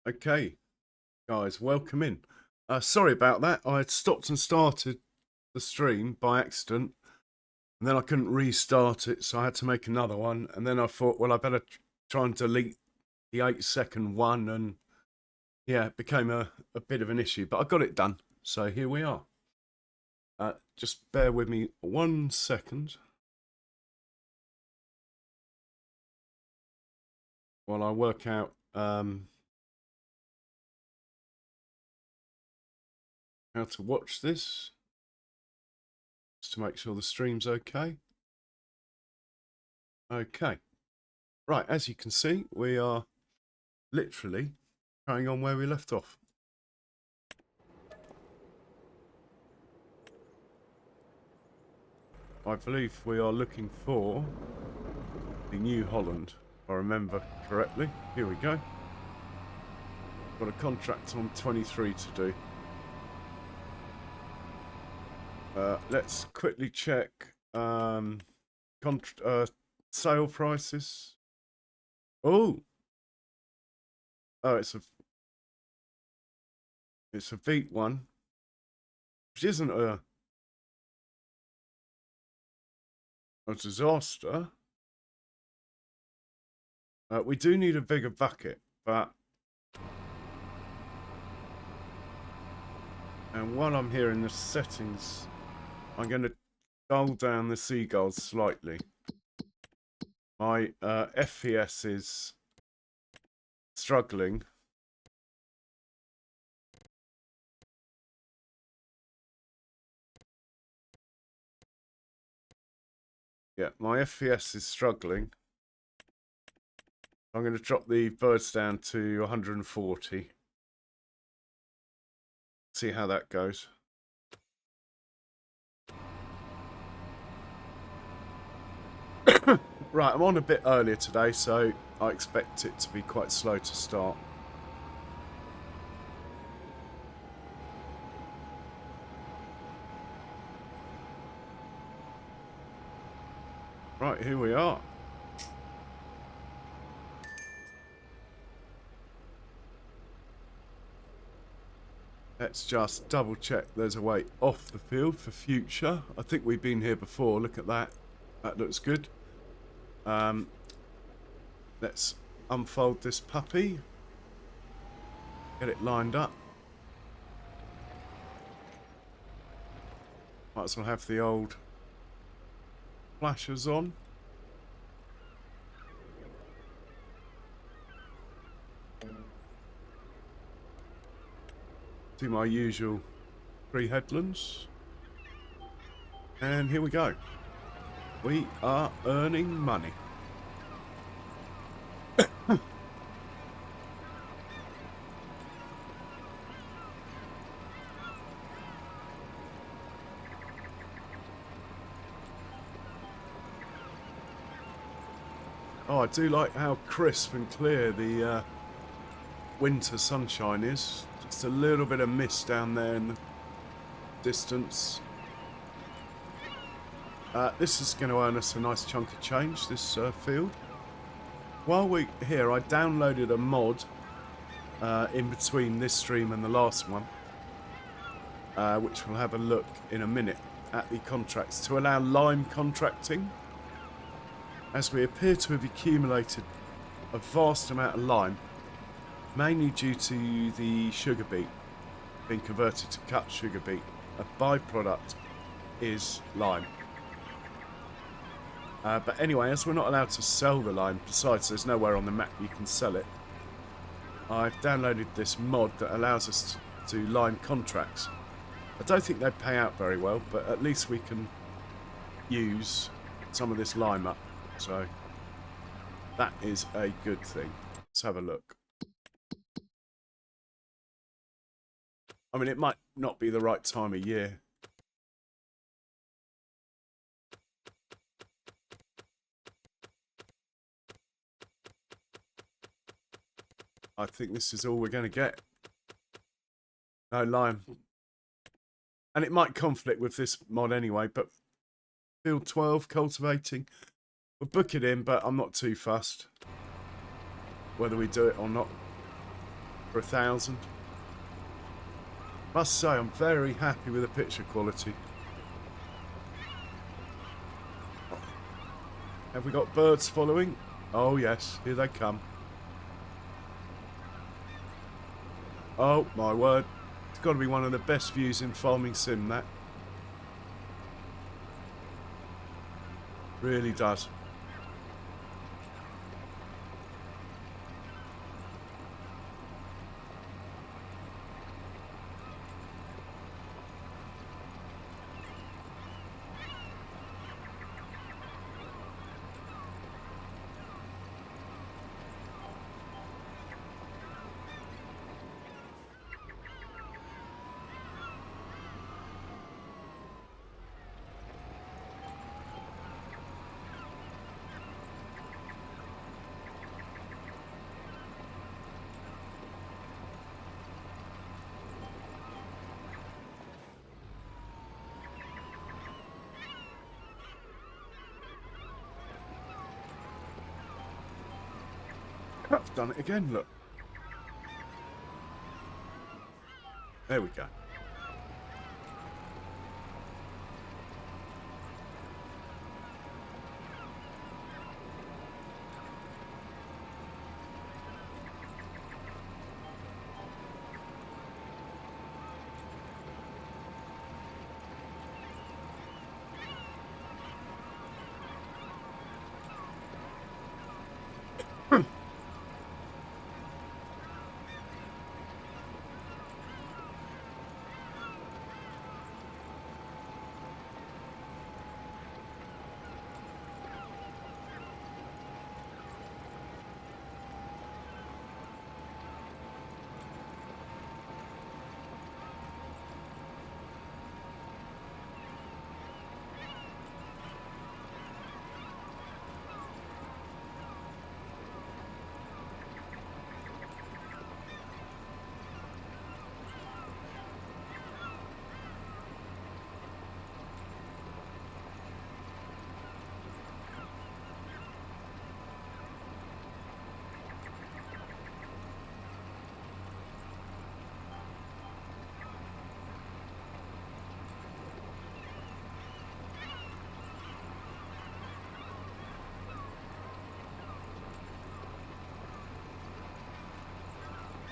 Okay, guys, welcome in. Sorry about that. I had stopped and started the stream by accident, and then I couldn't restart it, so I had to make another one. And then I thought, well, I better try and delete the 8-second one, and yeah, it became a bit of an issue, but I got it done. So here we are. Just bear with me 1 second while I work out how to watch this, just to make sure the stream's okay. Okay. Right, as you can see, we are literally carrying on where we left off. I believe we are looking for the New Holland, if I remember correctly. Here we go. Got a contract on 23 to do. Let's quickly check sale prices. Oh, it's a beat one, which isn't a disaster. We do need a bigger bucket, but and while I'm here in the settings, I'm going to dull down the seagulls slightly. My FPS is struggling. Yeah, my FPS is struggling. I'm going to drop the birds down to 140. See how that goes. Right, I'm on a bit earlier today, so I expect it to be quite slow to start. Right, here we are. Let's just double check there's a way off the field for future. I think we've been here before. Look at that. That looks good. Let's unfold this puppy. Get it lined up. Might as well have the old flashers on. Do my usual 3 headlands. And here we go. We are earning money. Oh, I do like how crisp and clear the winter sunshine is. Just a little bit of mist down there in the distance. This is going to earn us a nice chunk of change, this field. While we're here, I downloaded a mod in between this stream and the last one, which we'll have a look in a minute at the contracts, to allow lime contracting, as we appear to have accumulated a vast amount of lime, mainly due to the sugar beet being converted to cut sugar beet. A byproduct is lime. But anyway, as we're not allowed to sell the lime, besides there's nowhere on the map you can sell it, I've downloaded this mod that allows us to do lime contracts. I don't think they pay out very well, but at least we can use some of this lime up. So that is a good thing. Let's have a look. I mean, it might not be the right time of year. I think this is all we're going to get. No lime. And it might conflict with this mod anyway, but field 12, cultivating. We'll book it in, but I'm not too fussed whether we do it or not. for 1,000. Must say, I'm very happy with the picture quality. Have we got birds following? Oh yes, here they come. Oh my word. It's got to be one of the best views in Farming Sim, that. Really does. I've done it again, look. There we go.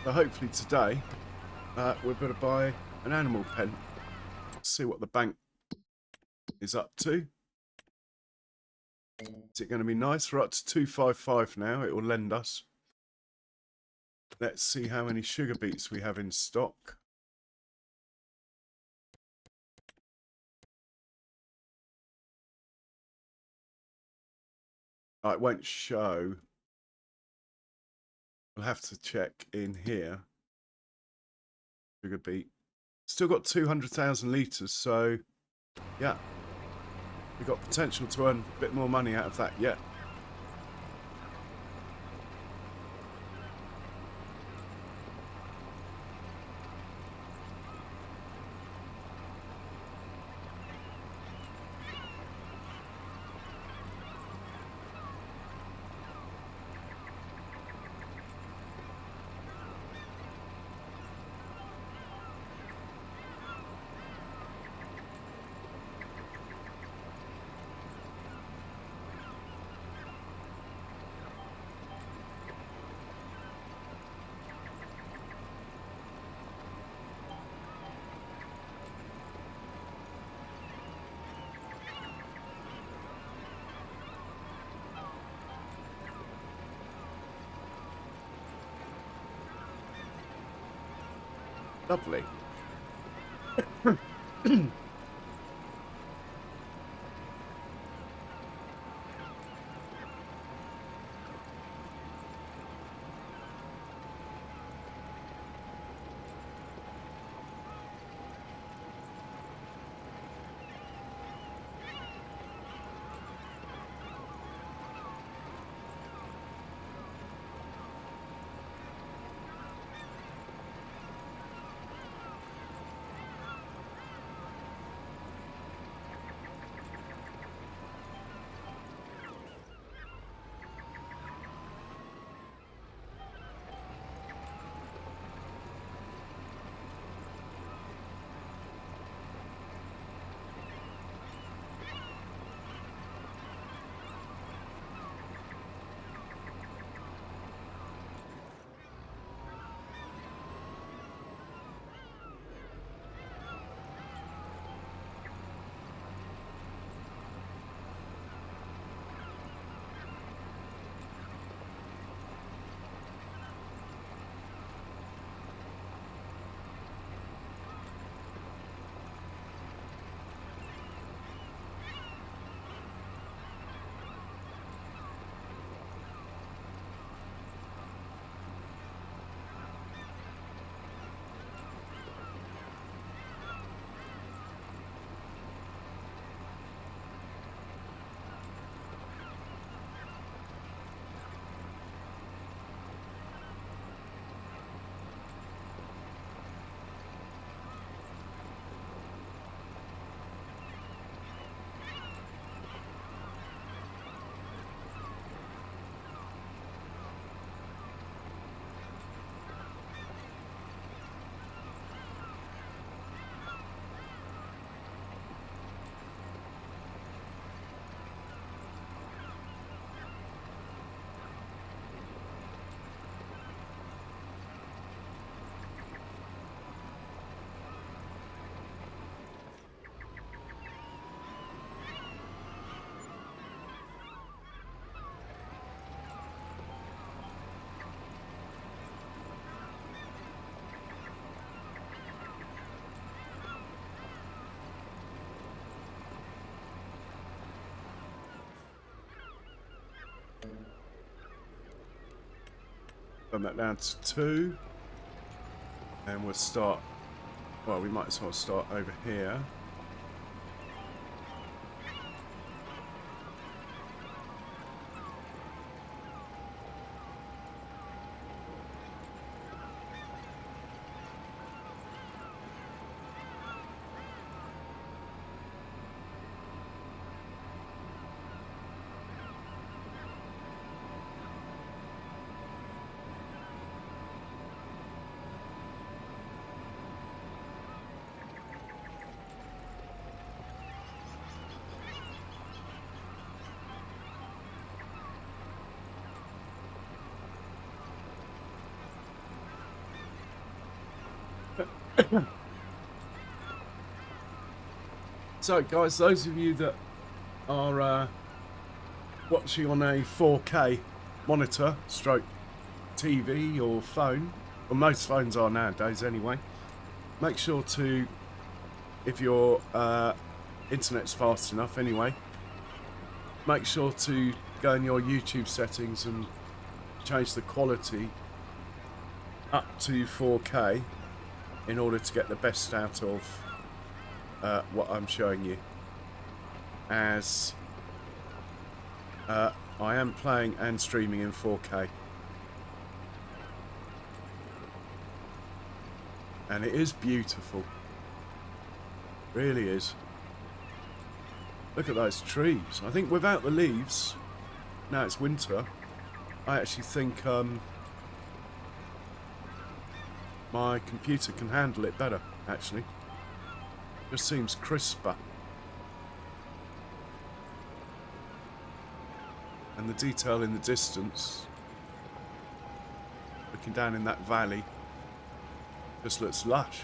So hopefully today we're going to buy an animal pen. See what the bank is up to. Is it going to be nice? We're up to 255 now. It will lend us. Let's see how many sugar beets we have in stock. Oh, it won't show. We'll have to check in here. Sugar beet. Still got 200,000 litres, so yeah. We've got potential to earn a bit more money out of that yet. Lovely. Turn that down to 2. And we'll start, well, we might as well start over here. So guys, those of you that are watching on a 4K monitor stroke TV or phone, well, most phones are nowadays anyway, make sure to, if your internet's fast enough anyway, make sure to go in your YouTube settings and change the quality up to 4K in order to get the best out of what I'm showing you, as I am playing and streaming in 4K, and it is beautiful, really is. Look at those trees. I think without the leaves, now it's winter, I actually think my computer can handle it better, actually. Just seems crisper. And the detail in the distance, looking down in that valley, just looks lush.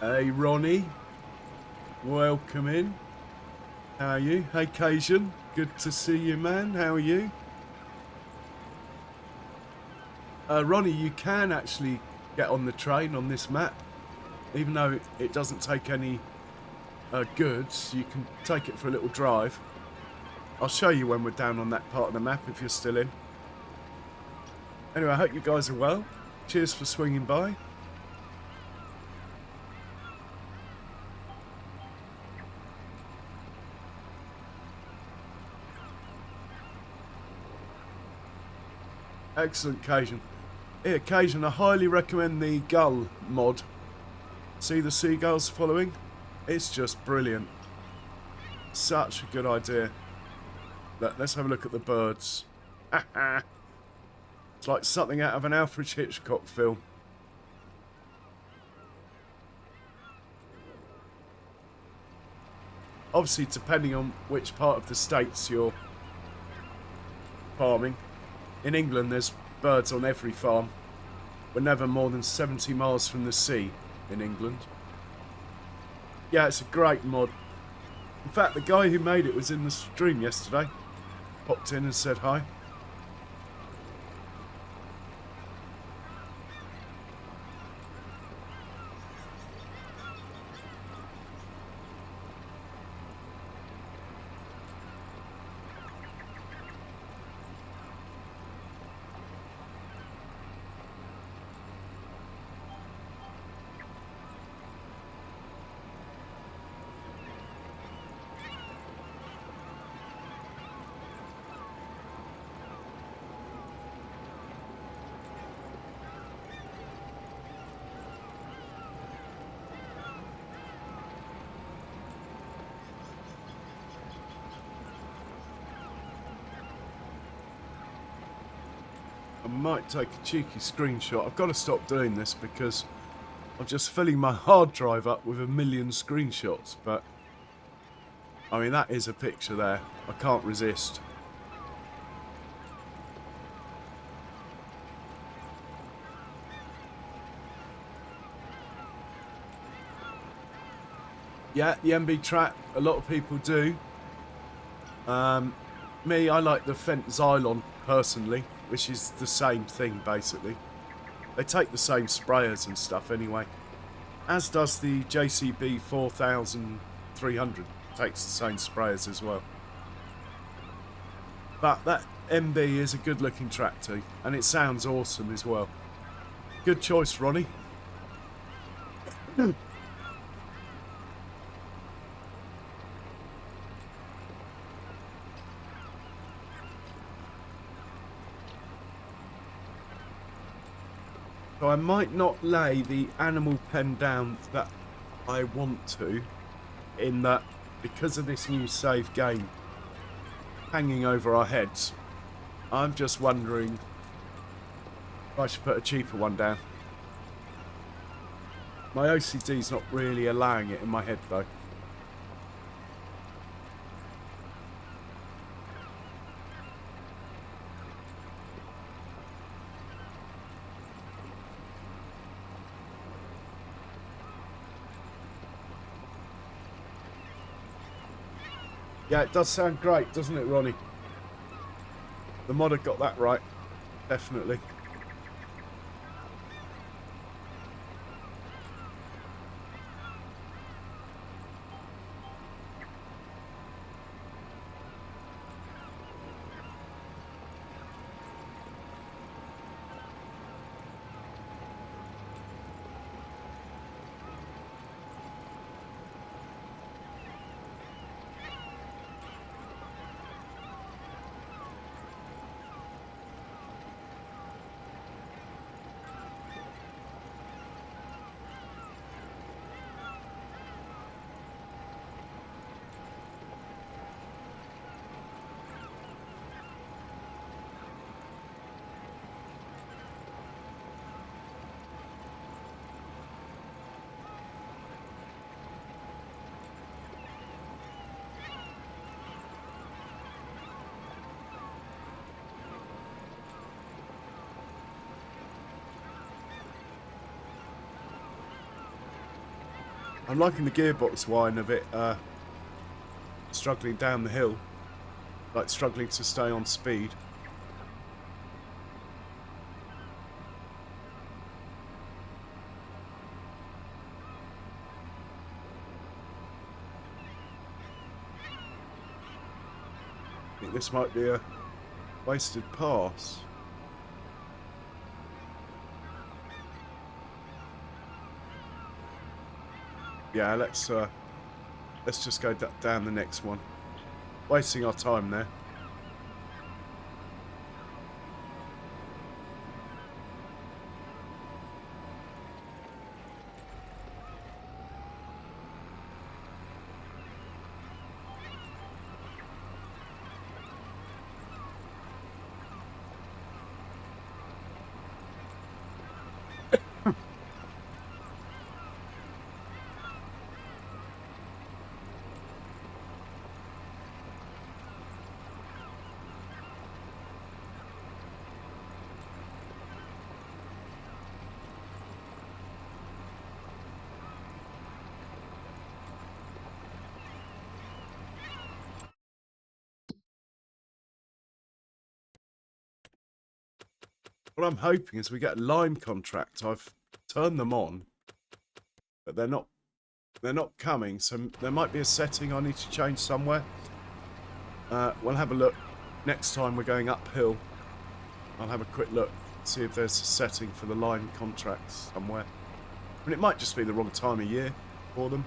Hey Ronnie, welcome in. How are you? Hey Cajun, good to see you, man. How are you? Ronnie, you can actually get on the train on this map, even though it doesn't take any goods. You can take it for a little drive. I'll show you when we're down on that part of the map if you're still in. Anyway, I hope you guys are well. Cheers for swinging by. Excellent, Cajun. Here, Cajun, I highly recommend the gull mod. See the seagulls following? It's just brilliant. Such a good idea. Let's have a look at the birds. It's like something out of an Alfred Hitchcock film. Obviously, depending on which part of the States you're farming. In England, there's birds on every farm. We're never more than 70 miles from the sea in England. Yeah, it's a great mod. In fact, the guy who made it was in the stream yesterday. Popped in and said hi. I might take a cheeky screenshot. I've got to stop doing this because I'm just filling my hard drive up with 1,000,000 screenshots. But, I mean, that is a picture there. I can't resist. Yeah, the MB track, a lot of people do. Me, I like the Fent Xylon, personally. which is the same thing basically. They take the same sprayers and stuff anyway. As does the JCB 4300. Takes the same sprayers as well. But that MB is a good looking tractor, and it sounds awesome as well. Good choice, Ronnie. So I might not lay the animal pen down that I want to, in that because of this new save game hanging over our heads, I'm just wondering if I should put a cheaper one down. My OCD's not really allowing it in my head though. Yeah, it does sound great, doesn't it, Ronnie? The modder got that right, definitely. I'm liking the gearbox whine of it struggling down the hill, like struggling to stay on speed. I think this might be a wasted pass. Yeah, let's just go down the next one. Wasting our time there. What I'm hoping is we get a lime contract. I've turned them on, but they're not coming, so there might be a setting I need to change somewhere. We'll have a look next time we're going uphill. I'll have a quick look, see if there's a setting for the lime contracts somewhere. I mean, it might just be the wrong time of year for them.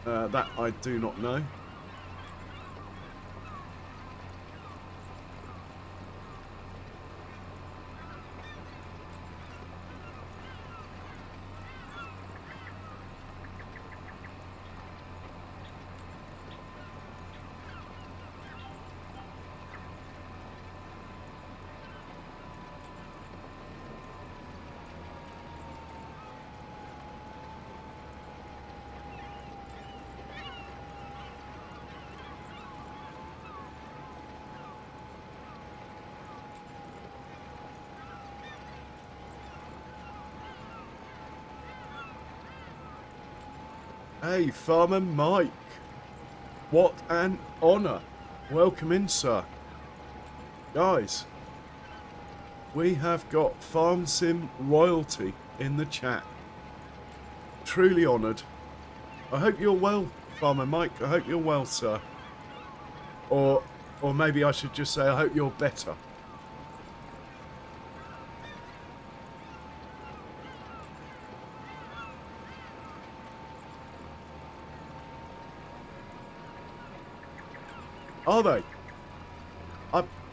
That I do not know. Hey, Farmer Mike. What an honour. Welcome in, sir. Guys, we have got Farm Sim royalty in the chat. Truly honoured. I hope you're well, Farmer Mike. I hope you're well, sir. Or maybe I should just say I hope you're better. Are they?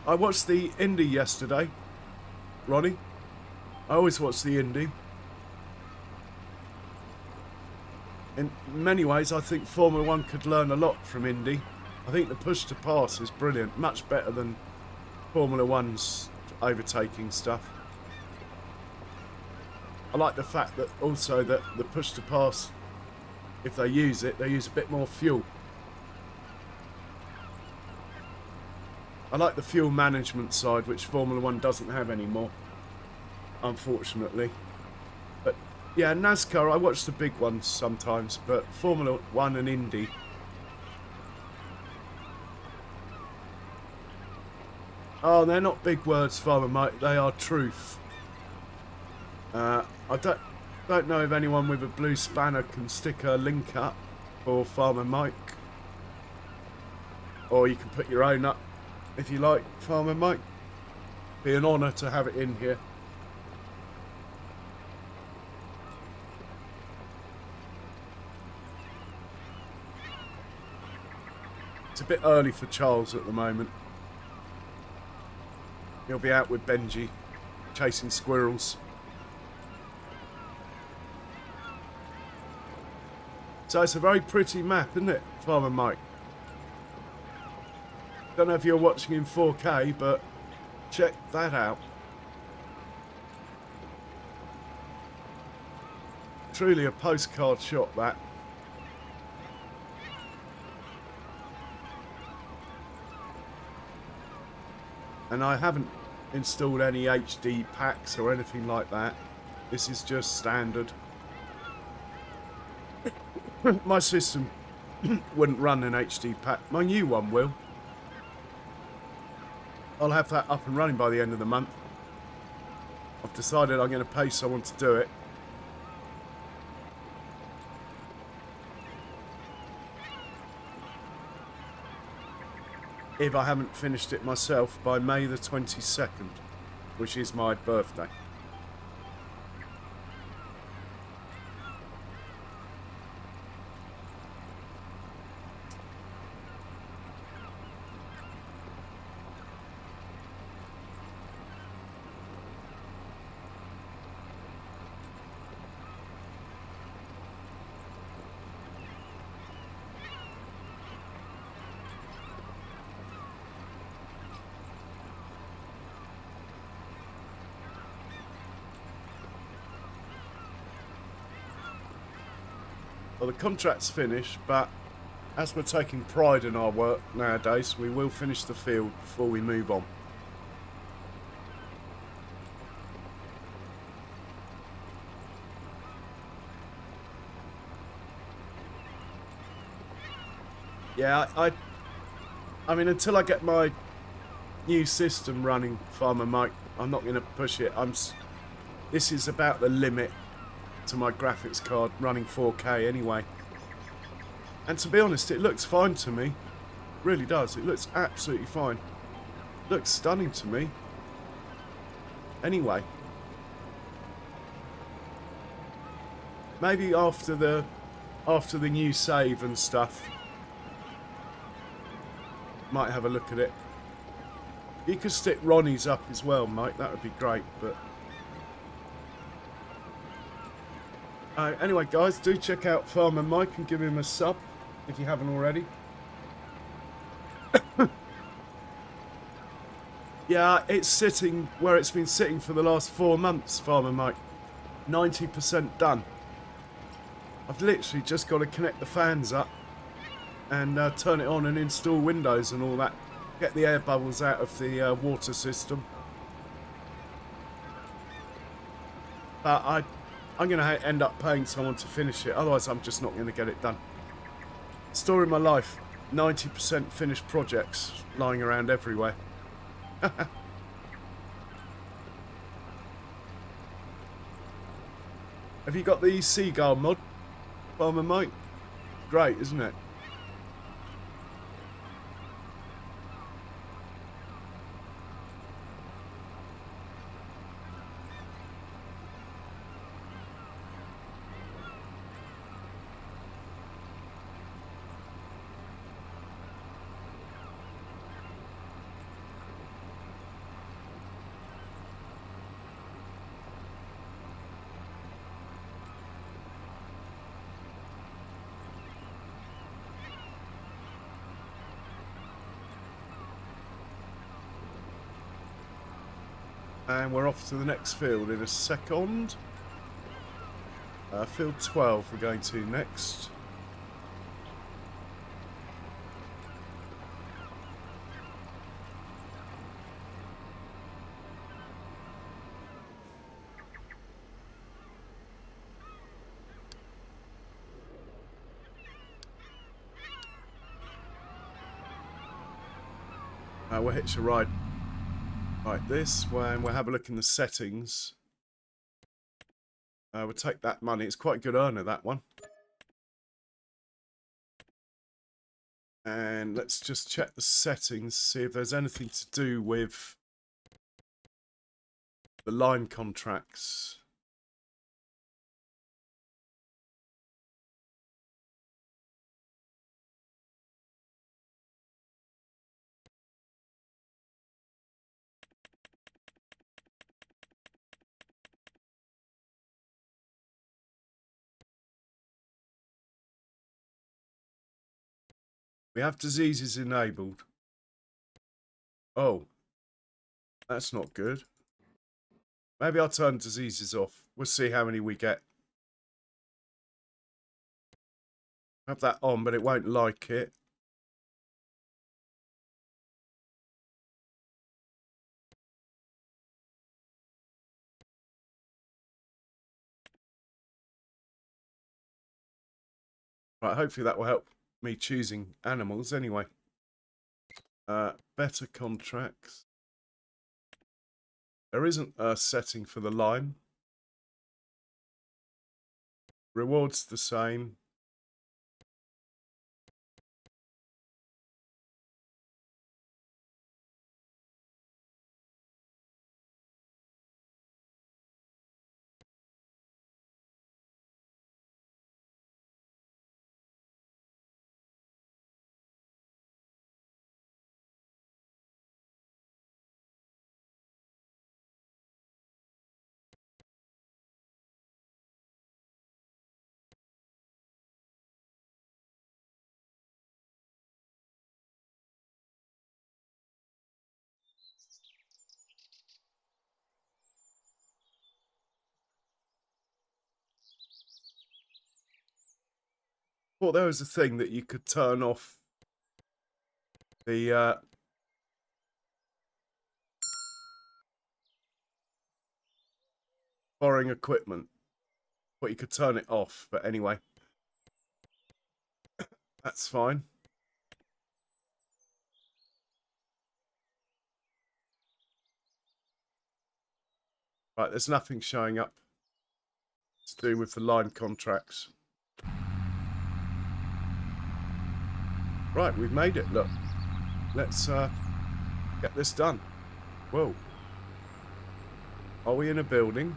I watched the Indie yesterday, Ronnie. I always watch the Indie. In many ways, I think Formula 1 could learn a lot from Indy. I think the push to pass is brilliant, much better than Formula 1's overtaking stuff. I like the fact that also that the push to pass, if they use it, they use a bit more fuel. I like the fuel management side, which Formula 1 doesn't have anymore, unfortunately. But yeah, NASCAR, I watch the big ones sometimes, but Formula 1 and Indy. Oh, they're not big words, Farmer Mike, they are truth. I don't know if anyone with a blue spanner can stick a link up for Farmer Mike. Or you can put your own up if you like, Farmer Mike. Be an honour to have it in here. It's a bit early for Charles at the moment. He'll be out with Benji, chasing squirrels. So it's a very pretty map, isn't it, Farmer Mike? Don't know if you're watching in 4K, but check that out. Truly a postcard shot, that. And I haven't installed any HD packs or anything like that. This is just standard. My system wouldn't run an HD pack. My new one will. I'll have that up and running by the end of the month. I've decided I'm going to pay someone to do it. If I haven't finished it myself by May the 22nd, which is my birthday. Well, the contract's finished, but as we're taking pride in our work nowadays, we will finish the field before we move on. Yeah, I mean, until I get my new system running, Farmer Mike, I'm not going to push it. This is about the limit to my graphics card running 4K anyway. And to be honest, it looks fine to me. It really does. It looks absolutely fine. It looks stunning to me. Anyway. Maybe after the new save and stuff, might have a look at it. You could stick Ronnie's up as well, Mike. That would be great, but anyway, guys, do check out Farmer Mike and give him a sub if you haven't already. Yeah, it's sitting where it's been sitting for the last 4 months, Farmer Mike. 90% done. I've literally just got to connect the fans up and turn it on and install Windows and all that. Get the air bubbles out of the water system. But I'm going to end up paying someone to finish it, otherwise I'm just not going to get it done. Story of my life, 90% finished projects lying around everywhere. Have you got the seagull mod, Farmer Mike? Great, isn't it? And we're off to the next field in a second. Field 12 we're going to next. We'll hitch a ride like this when we'll have a look in the settings. We'll take that money. It's quite a good earner, that one. And let's just check the settings, see if there's anything to do with the line contracts. We have diseases enabled. Oh, that's not good. Maybe I'll turn diseases off. We'll see how many we get. Have that on, but it won't like it. Right, hopefully that will help me choosing animals anyway. Better contracts. There isn't a setting for the line. Rewards the same. Thought there was a thing that you could turn off the borrowing equipment. But you could turn it off, but anyway. That's fine. Right, there's nothing showing up to do with the line contracts. Right, we've made it, look. Let's get this done. Whoa. Are we in a building?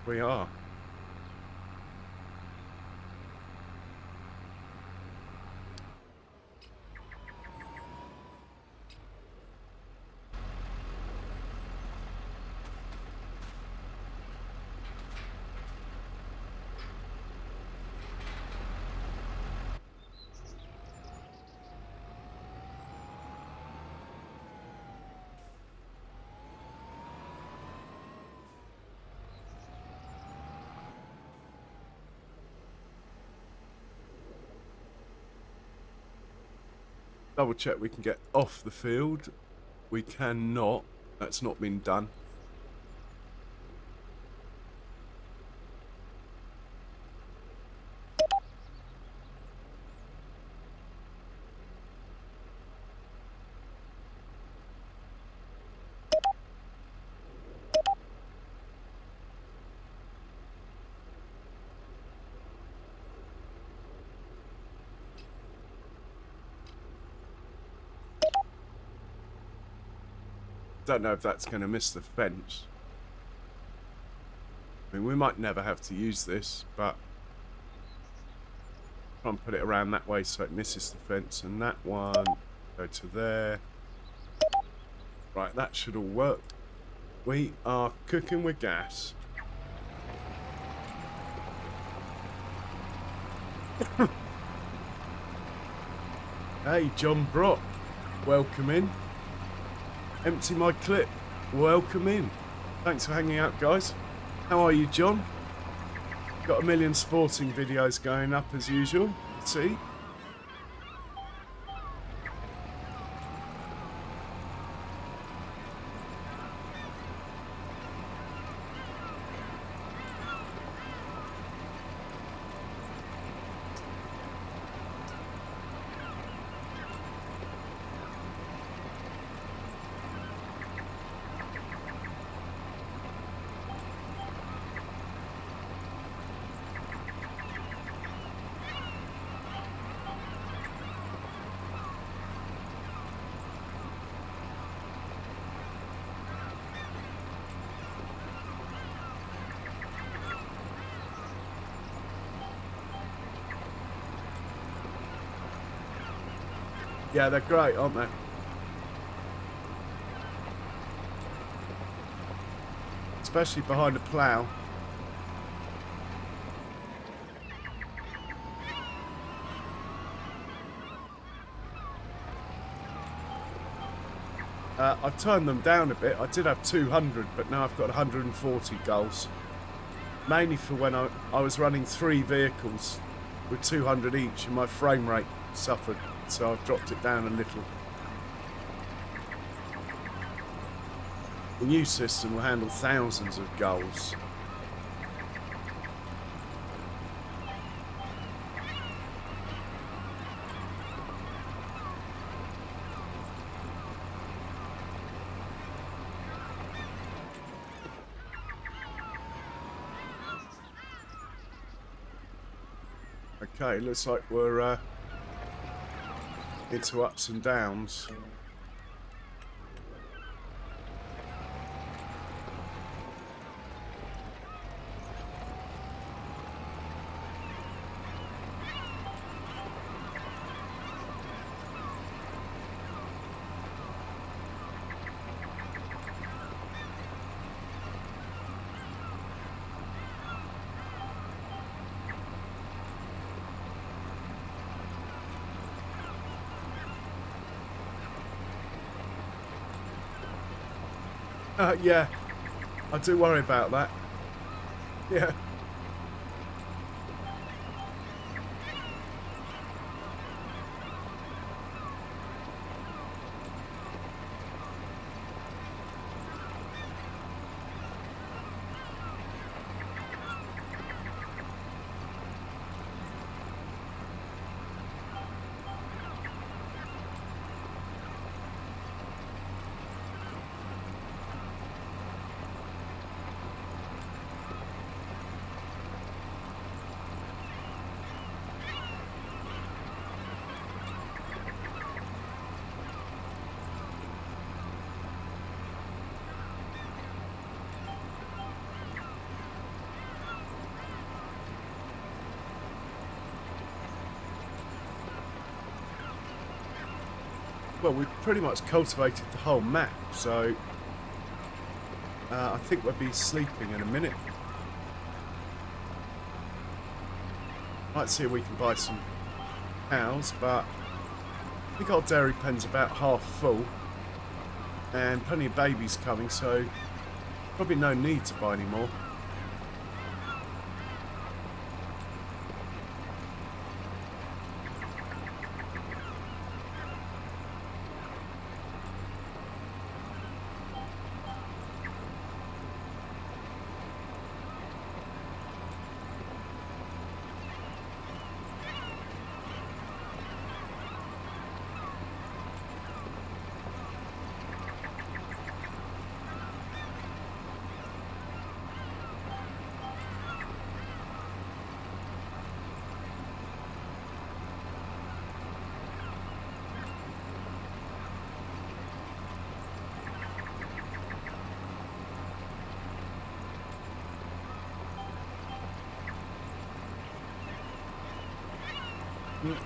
We are. Double check we can get off the field. We cannot. That's not been done. don't know if that's going to miss the fence. I mean, we might never have to use this, but try and put it around that way so it misses the fence. And that one, go to there. Right, that should all work. We are cooking with gas. Hey, John Brock, welcome in. Empty my clip, welcome in. Thanks for hanging out, guys. How are you, John? Got a million sporting videos going up as usual. See? Yeah, they're great, aren't they? Especially behind a plough. I've turned them down a bit. I did have 200, but now I've got 140 goals. Mainly for when I was running 3 vehicles with 200 each and my frame rate suffered. So I've dropped it down a little. The new system will handle thousands of goals. Okay, looks like we're into ups and downs. Yeah, I do worry about that. Yeah. Well, we've pretty much cultivated the whole map, so I think we'll be sleeping in a minute. Might see if we can buy some cows, but I think our dairy pen's about half full and plenty of babies coming, so probably no need to buy any more.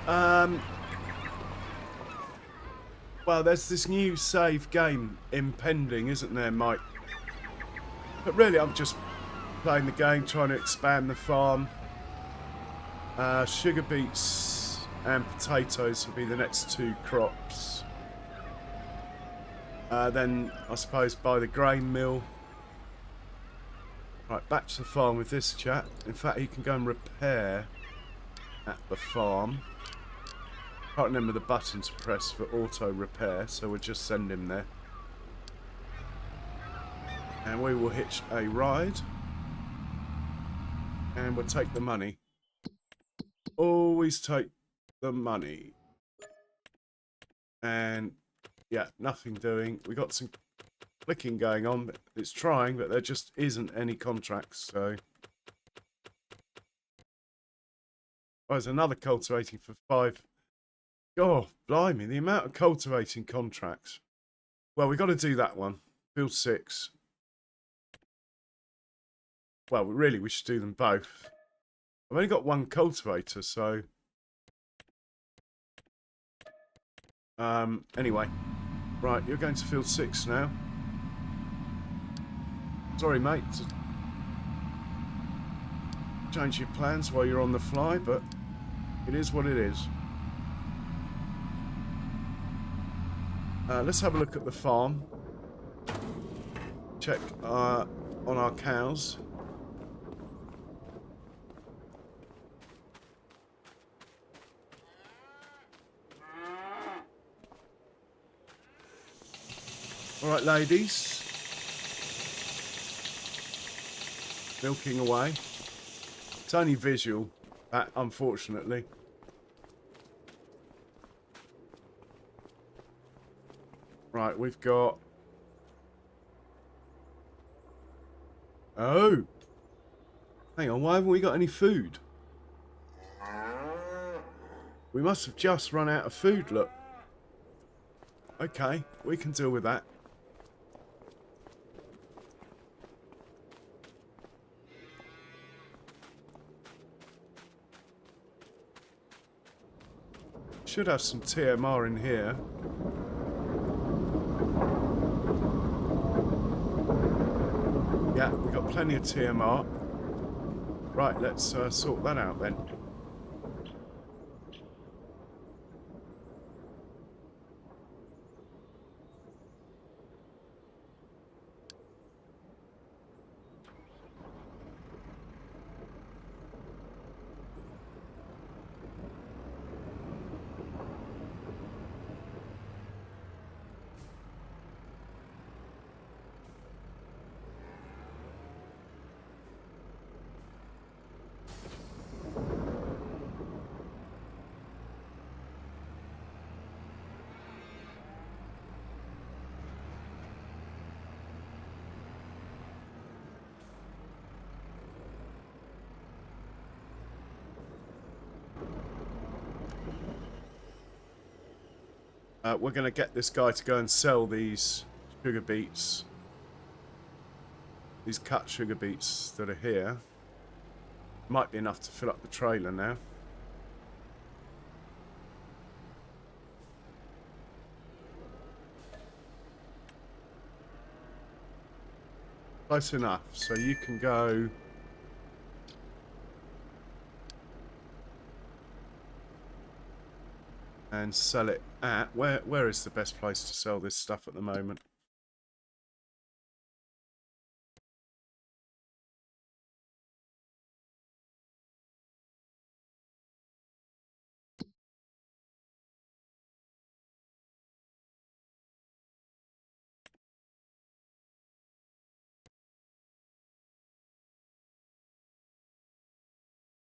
Um, well, there's this new save game impending, isn't there, Mike? But really, I'm just playing the game, trying to expand the farm. Sugar beets and potatoes will be the next two crops. Then, I suppose, buy the grain mill. Right, back to the farm with this chap. In fact, he can go and repair at the farm. Can't remember the button to press for auto repair, so we'll just send him there. And we will hitch a ride. And we'll take the money. Always take the money. And yeah, nothing doing. We got some clicking going on, but it's trying, but there just isn't any contracts, so. Oh, there's another cultivating for 5. Oh, blimey, the amount of cultivating contracts. Well, we've got to do that one. Field 6. Well, really, we should do them both. I've only got one cultivator, so. Anyway. Right, you're going to field 6 now. Sorry, mate, to change your plans while you're on the fly, but it is what it is. Let's have a look at the farm. Check on our cows. All right, ladies. Milking away. It's only visual, unfortunately. Right, we've got... Oh! Hang on, why haven't we got any food? We must have just run out of food, look. Okay, we can deal with that. Should have some TMR in here. Yeah, we've got plenty of TMR. Right, let's sort that out then. We're going to get this guy to go and sell these sugar beets. These cut sugar beets that are here. Might be enough to fill up the trailer now. Close enough, so you can go... and sell it at... Where is the best place to sell this stuff at the moment?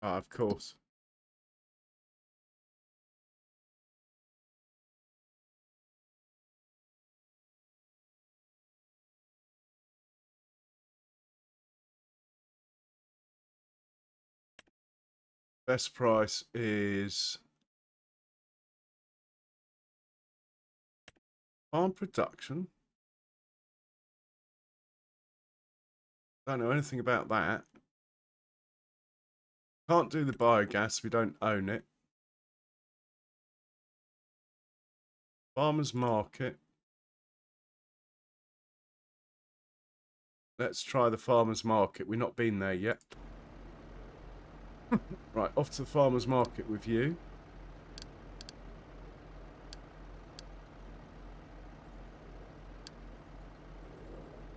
Ah, of course. Best price is... farm production? Don't know anything about that. Can't do the biogas, we don't own it. Farmer's market. Let's try the farmer's market. We've not been there yet. Right, off to the farmer's market with you.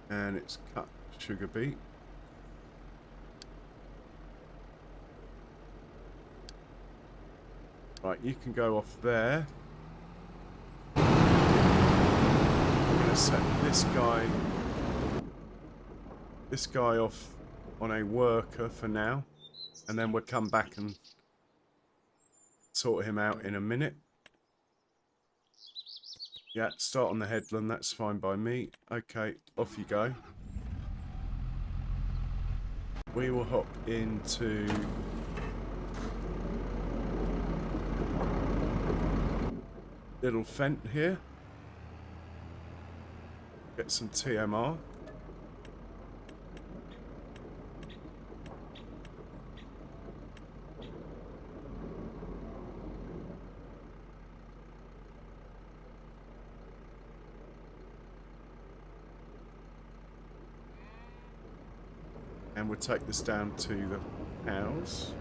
And it's cut sugar beet. Right, you can go off there. I'm going to set this guy off on a worker for now, and then we'll come back and sort him out in a minute. Yeah, start on the headland, that's fine by me. Okay, off you go. We will hop into Little Fent here. Get some TMR. And we'll take this down to the house.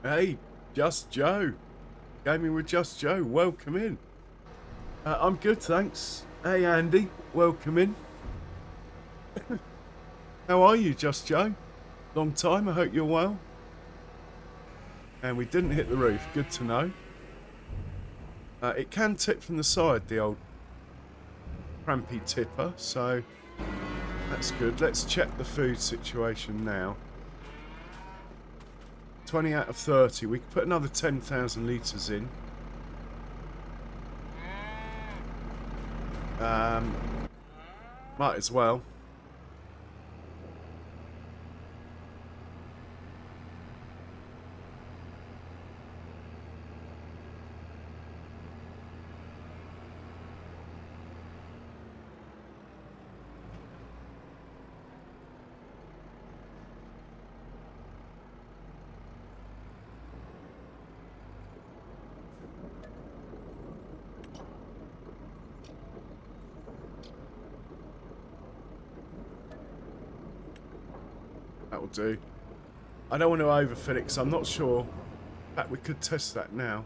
Hey, Just Joe. Gaming with Just Joe. Welcome in. I'm good, thanks. Hey, Andy. Welcome in. How are you, Just Joe? Long time. I hope you're well. And we didn't hit the roof. Good to know. It can tip from the side, the old crampy tipper. So that's good. Let's check the food situation now. 20 out of 30. We could put another 10,000 litres in. Might as well. That will do. I don't want to overfill it because I'm not sure. In fact, we could test that now.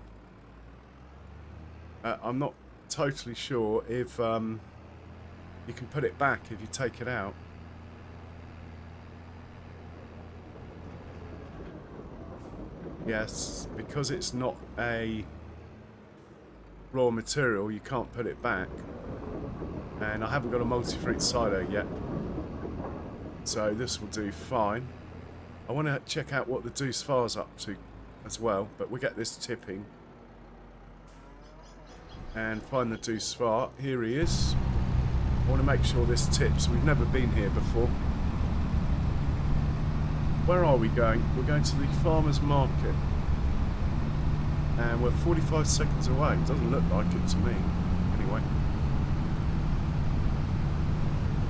I'm not totally sure if you can put it back if you take it out. Yes, because it's not a raw material, you can't put it back. And I haven't got a multi-fruit cider yet. So this will do fine. I want to check out what the Deuce Far's up to as well, but we'll get this tipping. And find the Deuce Far. Here he is. I want to make sure this tips. We've never been here before. Where are we going? We're going to the farmer's market. And we're 45 seconds away. It doesn't look like it to me. Anyway.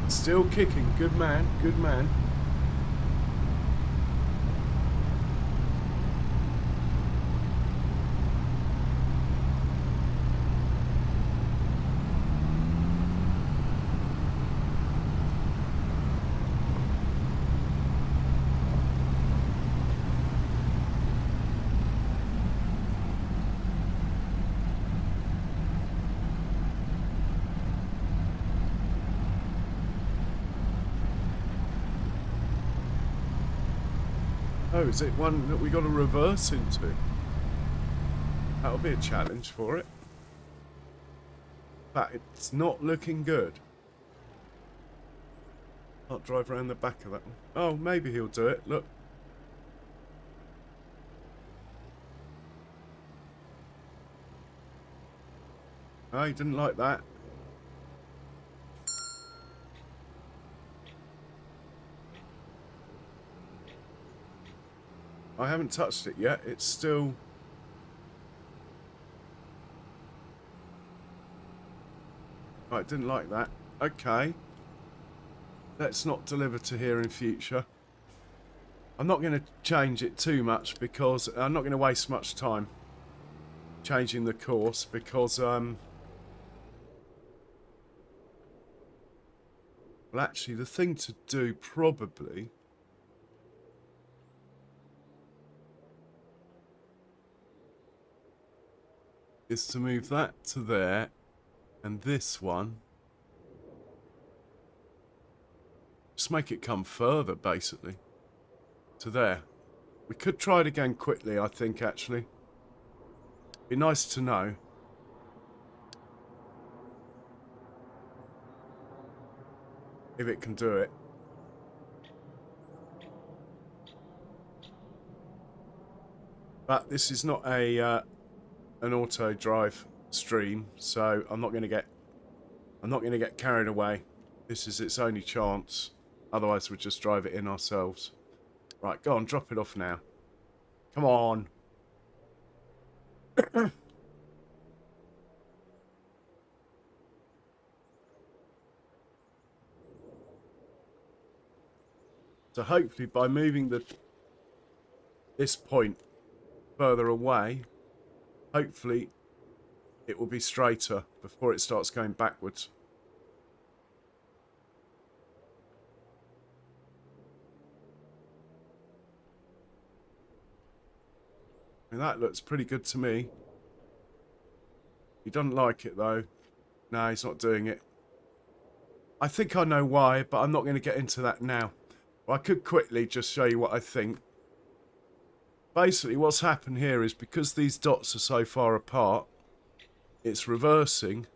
Still kicking. Good man. Good man. Oh, is it one that we got to reverse into? That'll be a challenge for it. But it's not looking good. Can't drive around the back of that one. Oh, maybe he'll do it. Look. Oh, he didn't like that. I haven't touched it yet. It's still... Right, didn't like that. Okay. Let's not deliver to here in future. I'm not going to change it too much because I'm not going to waste much time changing the course because, well, actually, the thing to do probably is to move that to there and this one. Just make it come further, basically, to there. We could try it again quickly, I think, actually. Be nice to know. If it can do it. But this is not a an auto drive stream, so I'm not going to get carried away. This is its only chance. Otherwise, we'll just drive it in ourselves. Right, go on, drop it off now. Come on. So hopefully by moving this point further away, hopefully it will be straighter before it starts going backwards. I mean, that looks pretty good to me. He doesn't like it though. No, he's not doing it. I think I know why, but I'm not going to get into that now. Well, I could quickly just show you what I think. Basically, what's happened here is because these dots are so far apart, it's reversing,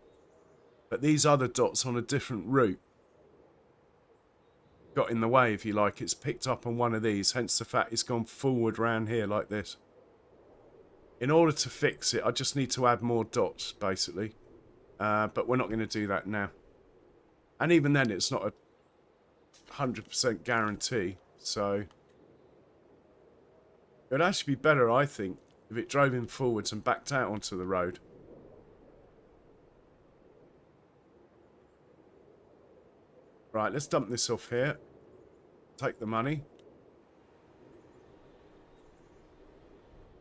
but these other dots on a different route got in the way, if you like. It's picked up on one of these, hence the fact it's gone forward round here like this. In order to fix it, I just need to add more dots, basically. But we're not going to do that now. And even then, it's not a 100% guarantee, so it would actually be better, I think, if it drove in forwards and backed out onto the road. Right, let's dump this off here. Take the money.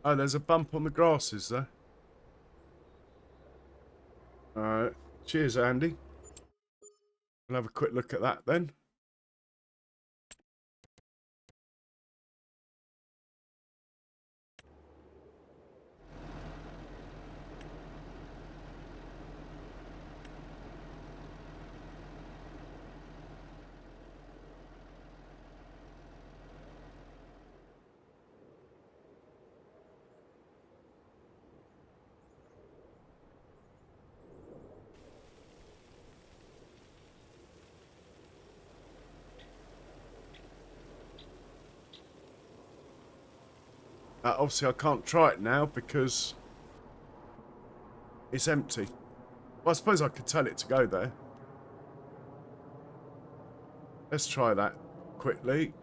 Oh, there's a bump on the grass, is there? Cheers, Andy. We'll have a quick look at that then. Obviously, I can't try it now because it's empty. Well, I suppose I could tell it to go there. Let's try that quickly.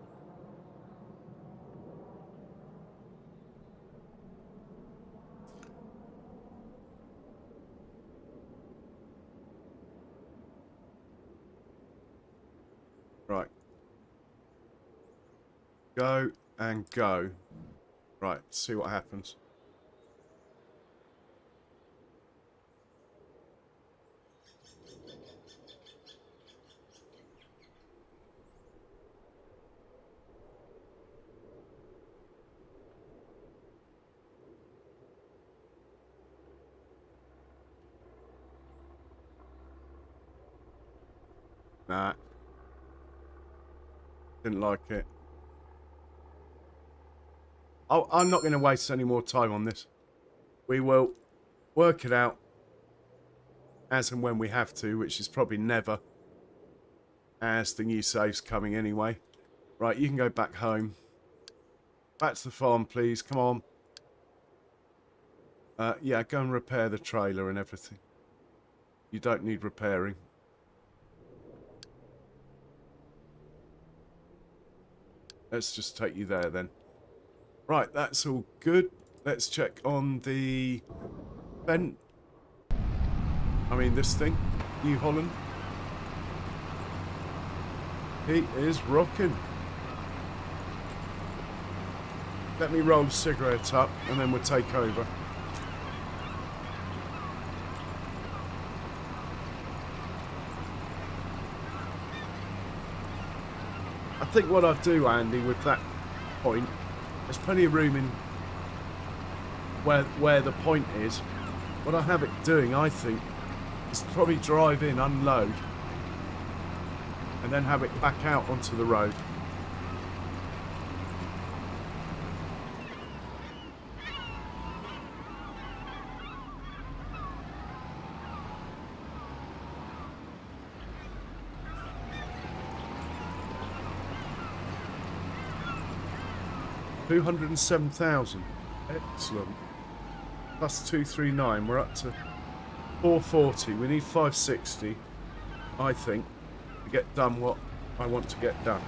Right. Go and go. Right, see what happens. Nah. Didn't like it. Oh, I'm not going to waste any more time on this. We will work it out as and when we have to, which is probably never, as the new save's coming anyway. Right, you can go back home. Back to the farm, please. Come on. Yeah, go and repair the trailer and everything. You don't need repairing. Let's just take you there then. Right, that's all good. Let's check on the vent. I mean, this thing. New Holland. He is rocking. Let me roll a cigarette up and then we'll take over. I think what I'll do, Andy, with that point, there's plenty of room in where the point is. What I have it doing, I think, is probably drive in, unload, and then have it back out onto the road. $207,000. Excellent. Plus 239. We're up to 440. We need 560, I think, to get done what I want to get done.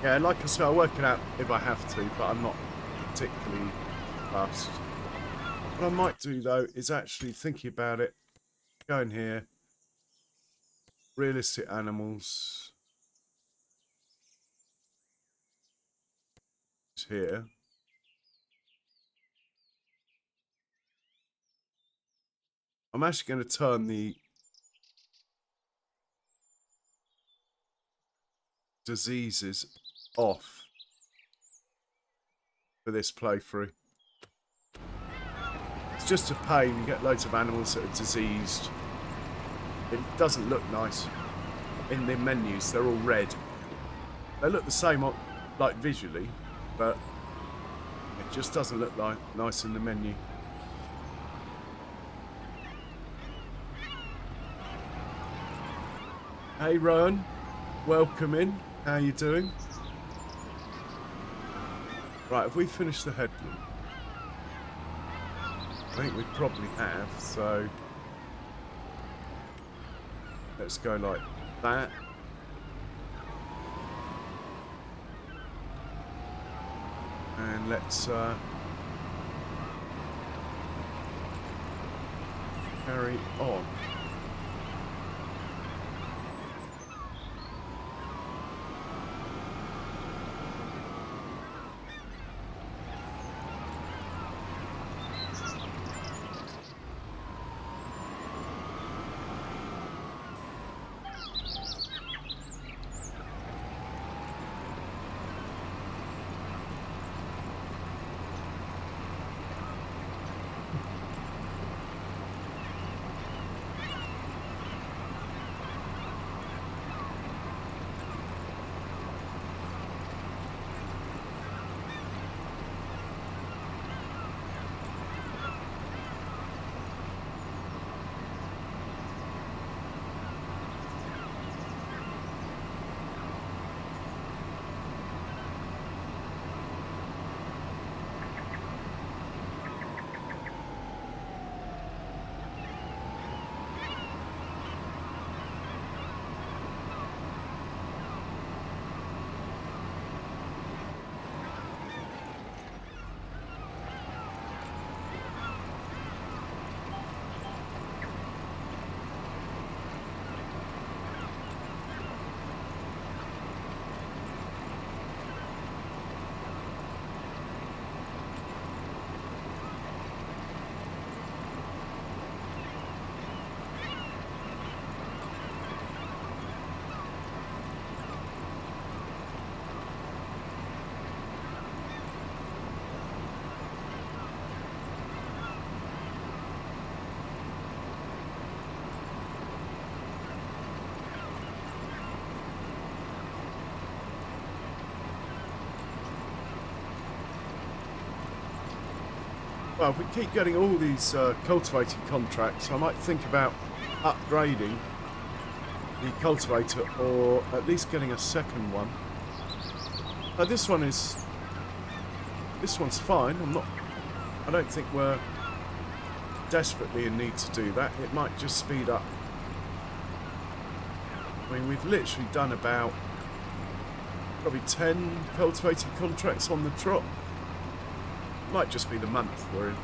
Yeah, like I said, I'll work it out if I have to, but I'm not particularly fussed. What I might do, though, is actually thinking about it. Go in here. Realistic animals. It's here. I'm actually going to turn the diseases off for this playthrough. It's just a pain. You get loads of animals that are diseased. It doesn't look nice in the menus. They're all red. They look the same, like visually, but it just doesn't look like nice in the menu. Hey Rowan, welcome in. How you doing? Right, have we finished the headland? I think we probably have, so let's go like that. And let's carry on. Well, if we keep getting all these cultivating contracts, I might think about upgrading the cultivator, or at least getting a second one. This one's fine. I don't think we're desperately in need to do that. It might just speed up. I mean, we've literally done about probably 10 cultivating contracts on the trot. Might just be the month we're in.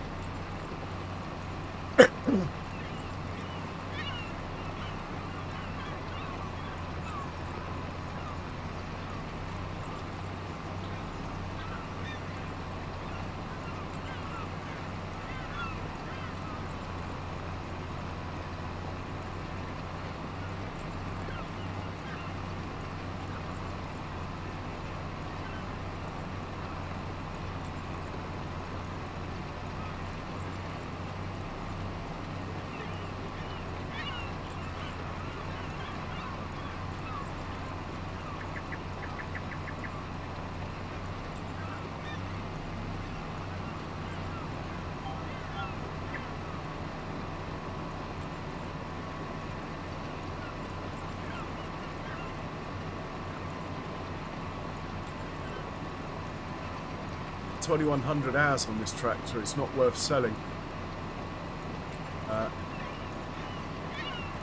2,100 hours on this tractor. It's not worth selling.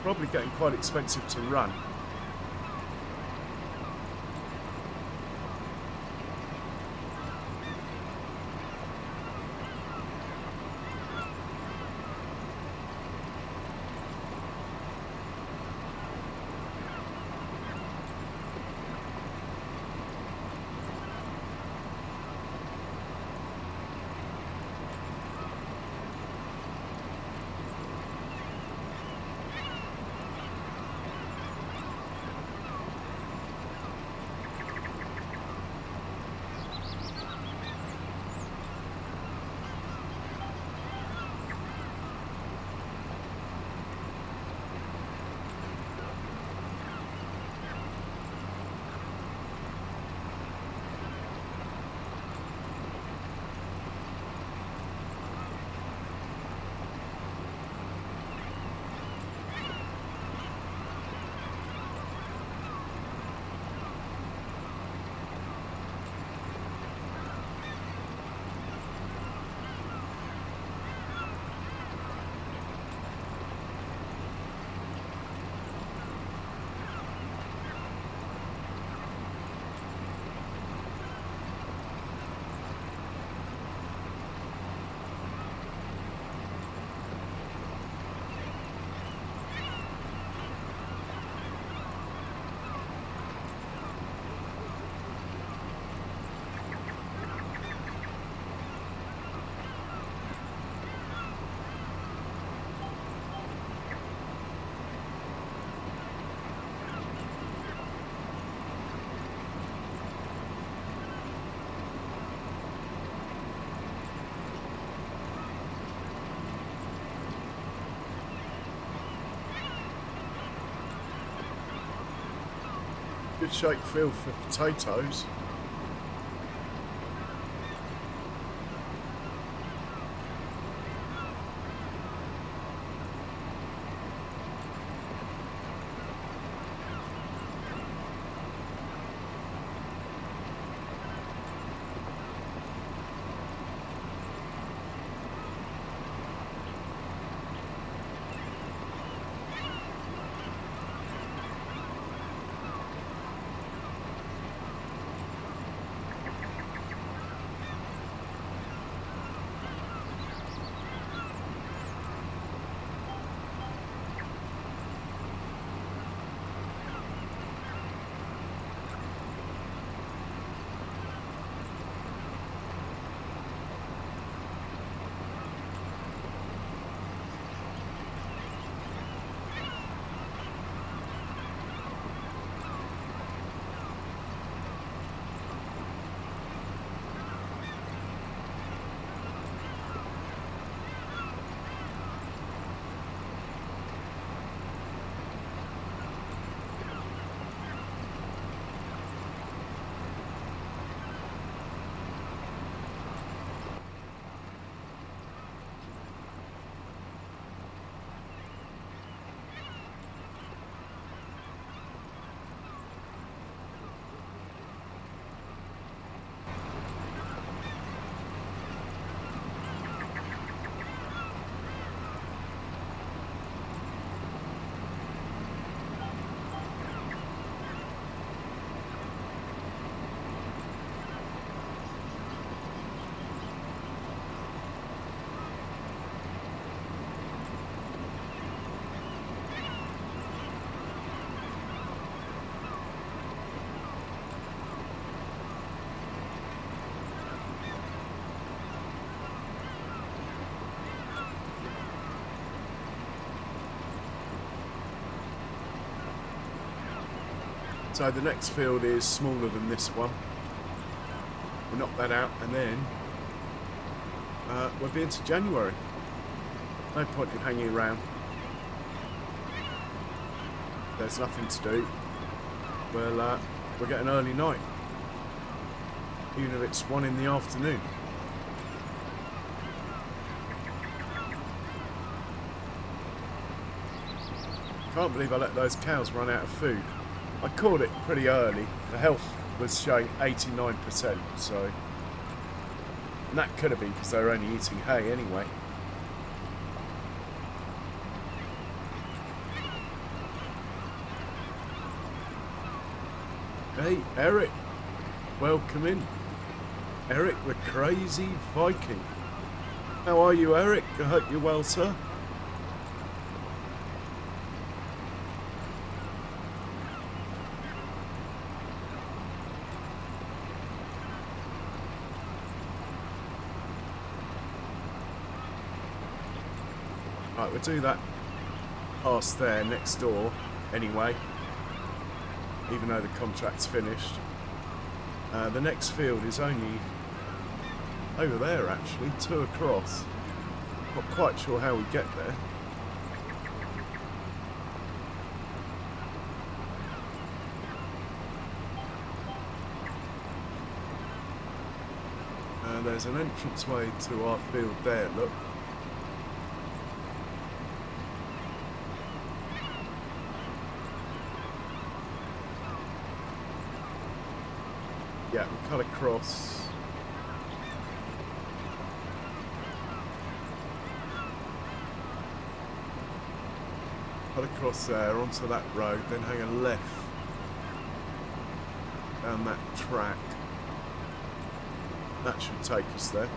Probably getting quite expensive to run. Good shaped field for potatoes. So the next field is smaller than this one. We'll knock that out and then we'll be into January. No point in hanging around. There's nothing to do. We'll get an early night. Even if it's 1 in the afternoon. Can't believe I let those cows run out of food. I caught it pretty early. The health was showing 89%, so... And that could have been because they were only eating hay anyway. Hey, Eric. Welcome in. Eric the Crazy Viking. How are you, Eric? I hope you're well, sir. Right, we'll do that past there, next door, anyway. Even though the contract's finished. The next field is only over there, actually, 2 across. Not quite sure how we get there. There's an entranceway to our field there, look. Yeah, we cut across. Cut across there onto that road, then hang a left down that track. That should take us there.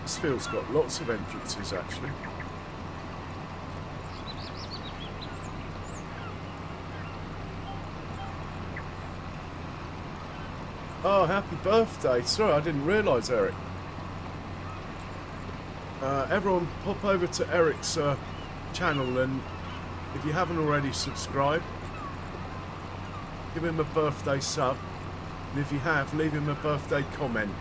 This field's got lots of entrances, actually. Oh, happy birthday. Sorry, I didn't realise, Eric. Everyone pop over to Eric's channel, and if you haven't already subscribed, give him a birthday sub. And if you have, leave him a birthday comment.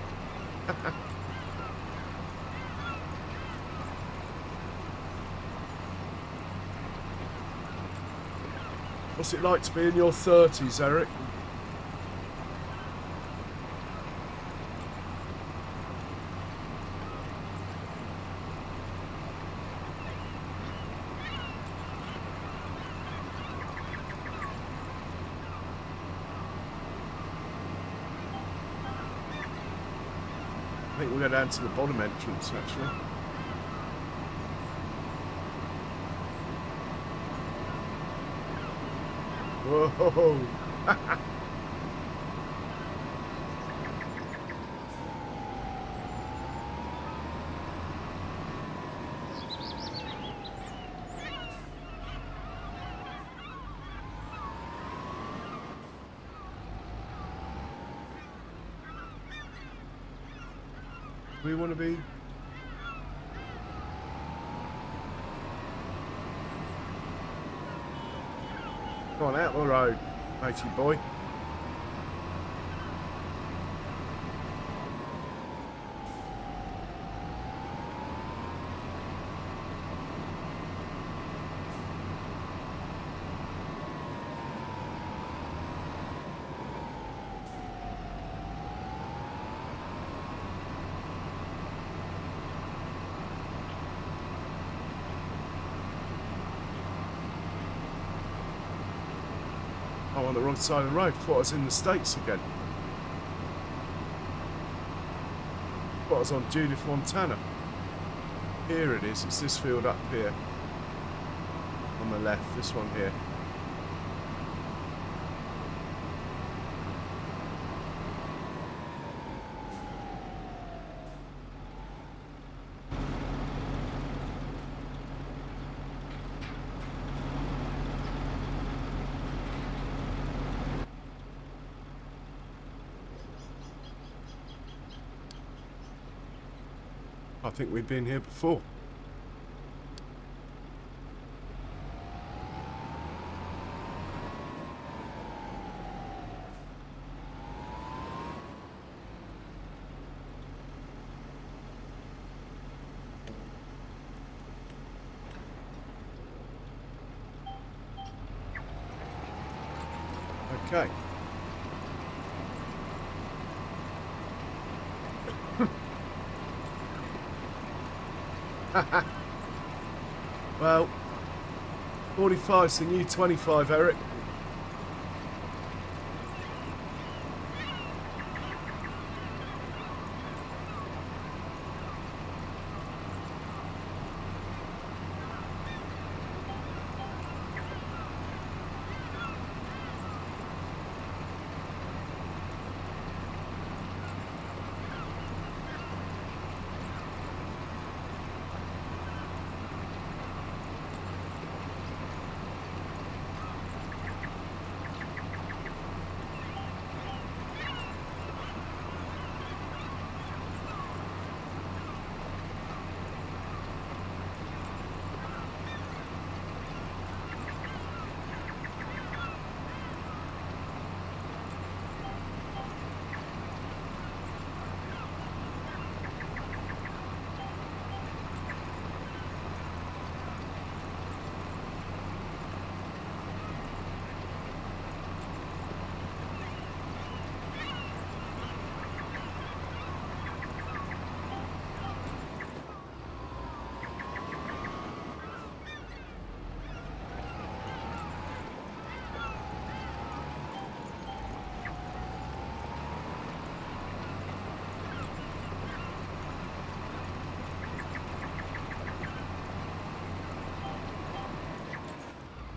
What's it like to be in your 30s, Eric? I think we'll go down to the bottom entrance, actually. Whoa! We want to be. Go on, out the road, matey boy. I'm on the wrong side of the road. Thought I was in the States again. Thought I was on Judith, Montana. Here it is. It's this field up here. On the left. This one here. I think we've been here before. Okay. Well, 45's the new 25, Eric.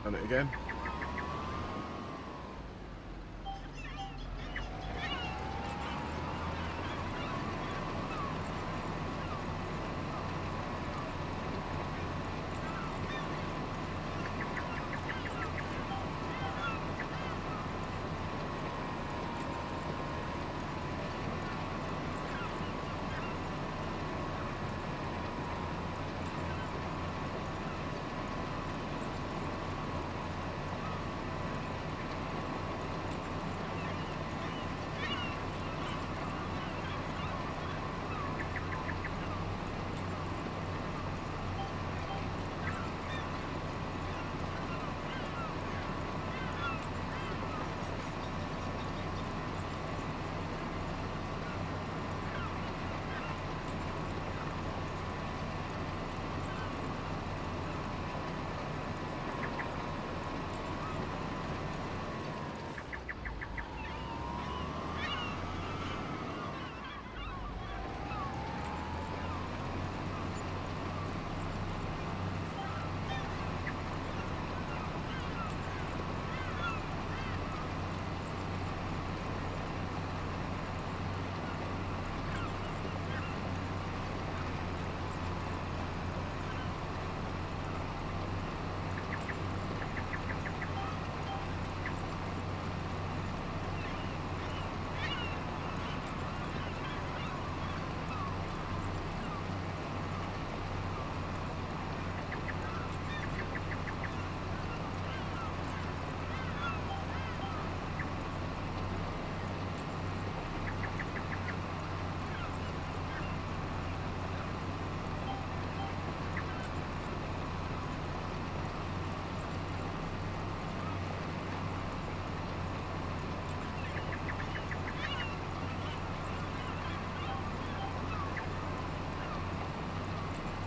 Done it again.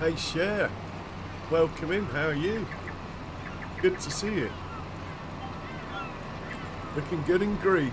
Hey, Cher. Welcome in. How are you? Good to see you. Looking good and green.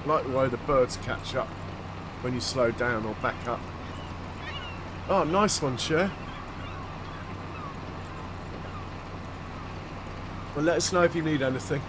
I like the way the birds catch up when you slow down or back up. Oh, nice one, Cher. Well, let us know if you need anything.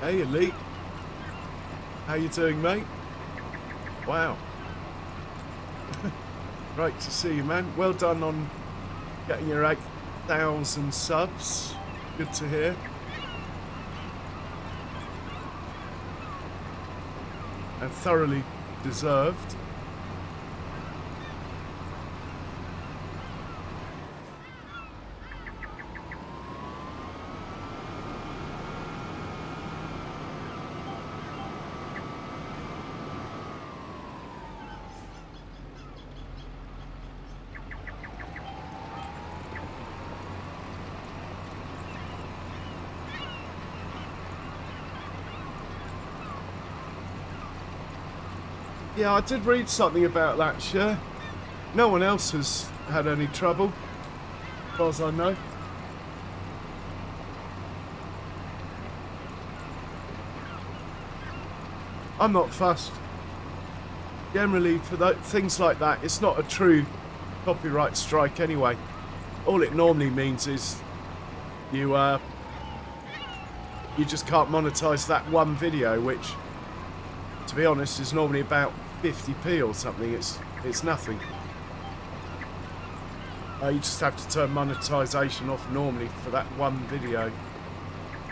Hey, Elite. How you doing, mate? Wow. Great to see you, man. Well done on getting your 8,000 subs. Good to hear. And thoroughly deserved. Yeah, I did read something about that, Cher. No one else has had any trouble, as far as I know. I'm not fussed. Generally, for things like that, it's not a true copyright strike anyway. All it normally means is you just can't monetize that one video, which, to be honest, is normally about 50p or something. It's nothing. You just have to turn monetization off normally for that one video.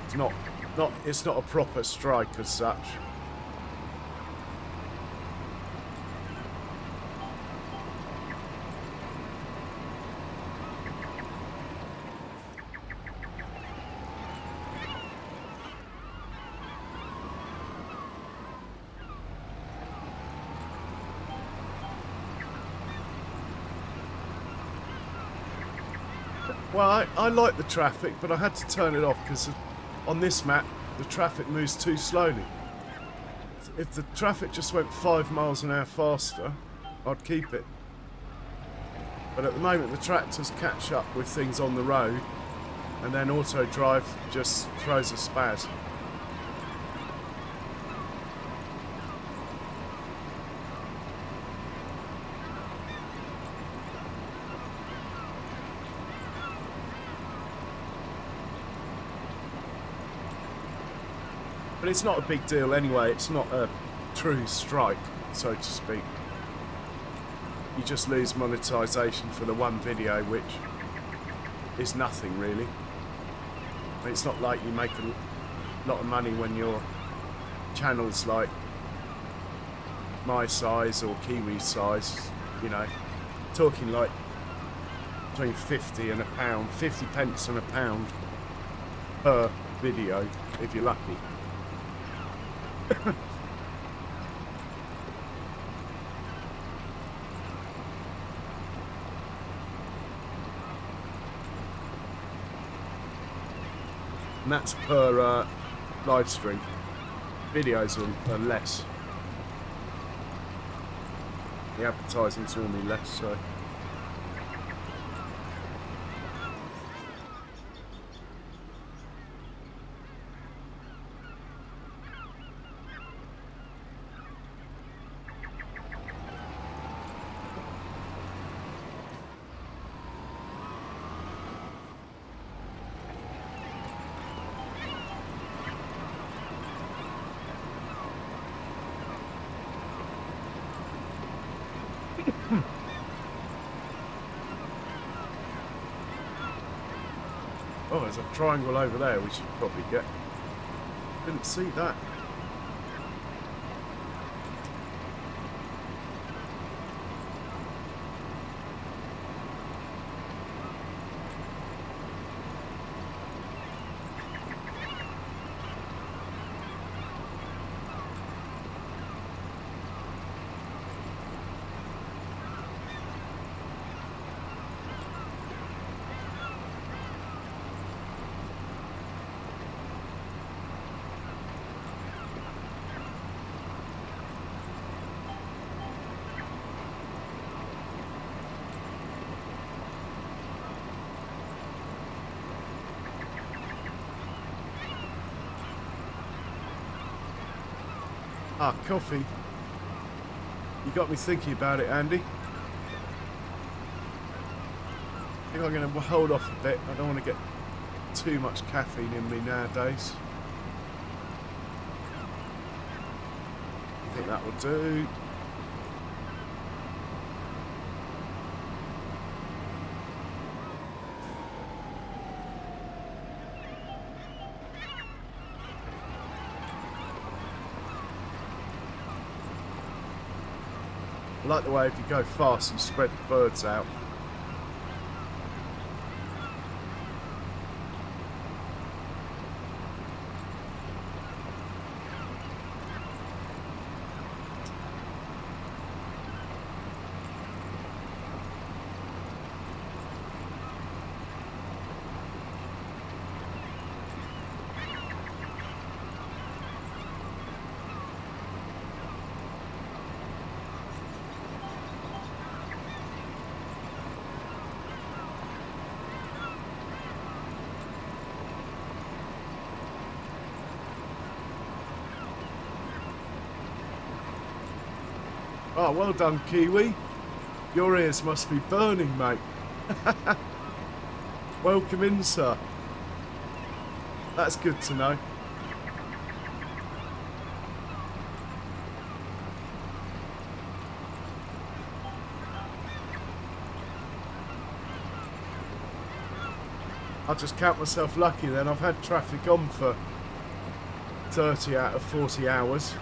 It's not a proper strike as such. Well, I like the traffic, but I had to turn it off because on this map, the traffic moves too slowly. If the traffic just went 5 miles an hour faster, I'd keep it. But at the moment, the tractors catch up with things on the road, and then auto drive just throws a spaz. But it's not a big deal anyway. It's not a true strike, so to speak. You just lose monetization for the one video, which is nothing really. It's not like you make a lot of money when your channel's like my size or Kiwi size, you know. Talking like between 50 and a pound, 50 pence and a pound per video, if you're lucky. And that's per live stream. Videos are less. The advertising's normally less, so... Oh, there's a triangle over there we should probably get. Didn't see that. Ah, coffee. You got me thinking about it, Andy. I think I'm going to hold off a bit. I don't want to get too much caffeine in me nowadays. I think that will do. I like the way if you go fast you spread the birds out. Oh, well done, Kiwi. Your ears must be burning, mate. Welcome in, sir. That's good to know. I'll just count myself lucky then. I've had traffic on for 30 out of 40 hours.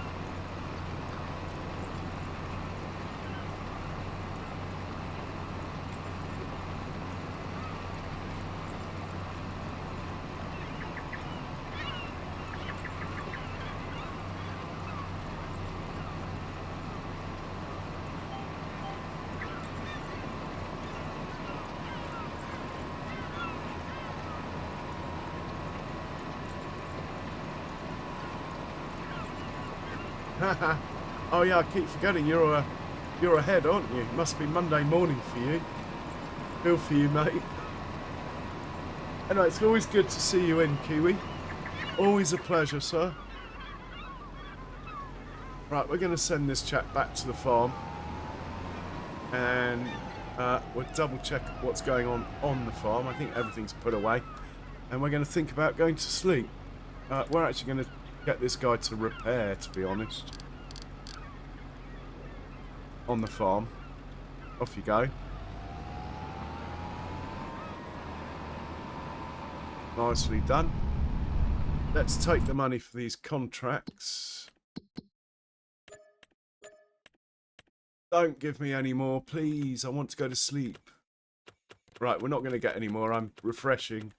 Oh yeah, I keep forgetting you're ahead, aren't you? Must be Monday morning for you. Feel for you, mate. Anyway, it's always good to see you in, Kiwi. Always a pleasure, sir. Right, we're going to send this chap back to the farm. And we'll double check what's going on the farm. I think everything's put away. And we're going to think about going to sleep. We're actually going to get this guy to repair, to be honest. On the farm. Off you go. Nicely done. Let's take the money for these contracts. Don't give me any more, please. I want to go to sleep. Right, we're not going to get any more. I'm refreshing.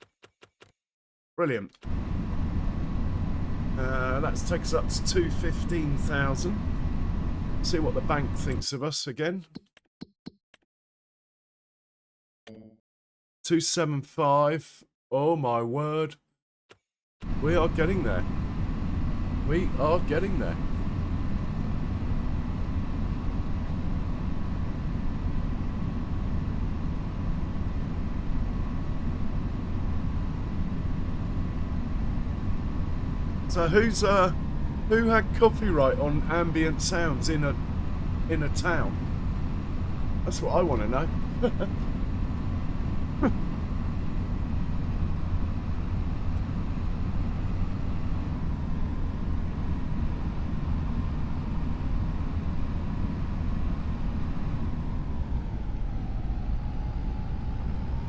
Brilliant. That takes us up to 215,000. See what the bank thinks of us again. 275. Oh my word. We are getting there. We are getting there. So who had copyright on ambient sounds in a town? That's what I want to know.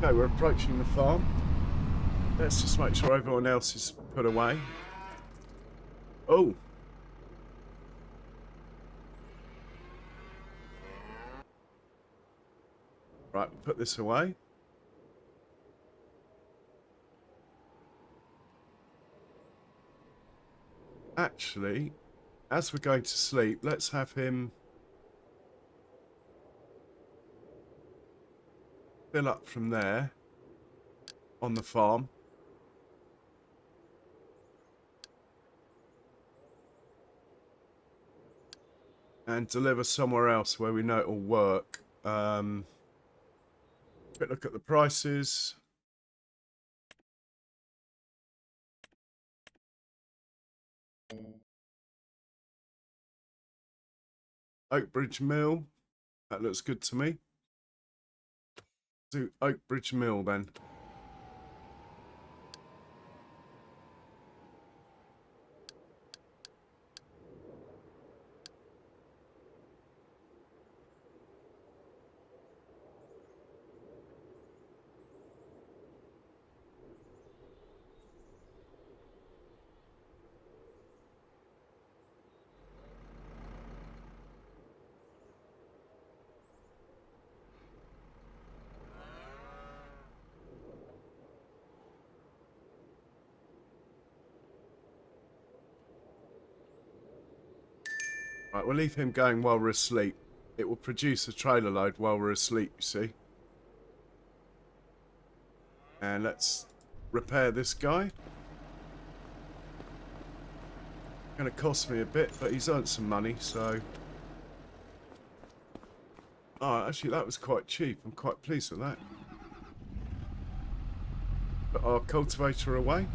Okay, we're approaching the farm. Let's just make sure everyone else is put away. Oh. Right, we'll put this away. Actually, as we're going to sleep, let's have him fill up from there on the farm. And deliver somewhere else where we know it'll work. Quick look at the prices. Oakbridge Mill. That looks good to me. Do Oakbridge Mill then. Right, we'll leave him going while we're asleep. It will produce a trailer load while we're asleep, you see. And let's repair this guy. Going to cost me a bit, but he's earned some money, so... Oh, actually, that was quite cheap. I'm quite pleased with that. Put our cultivator away.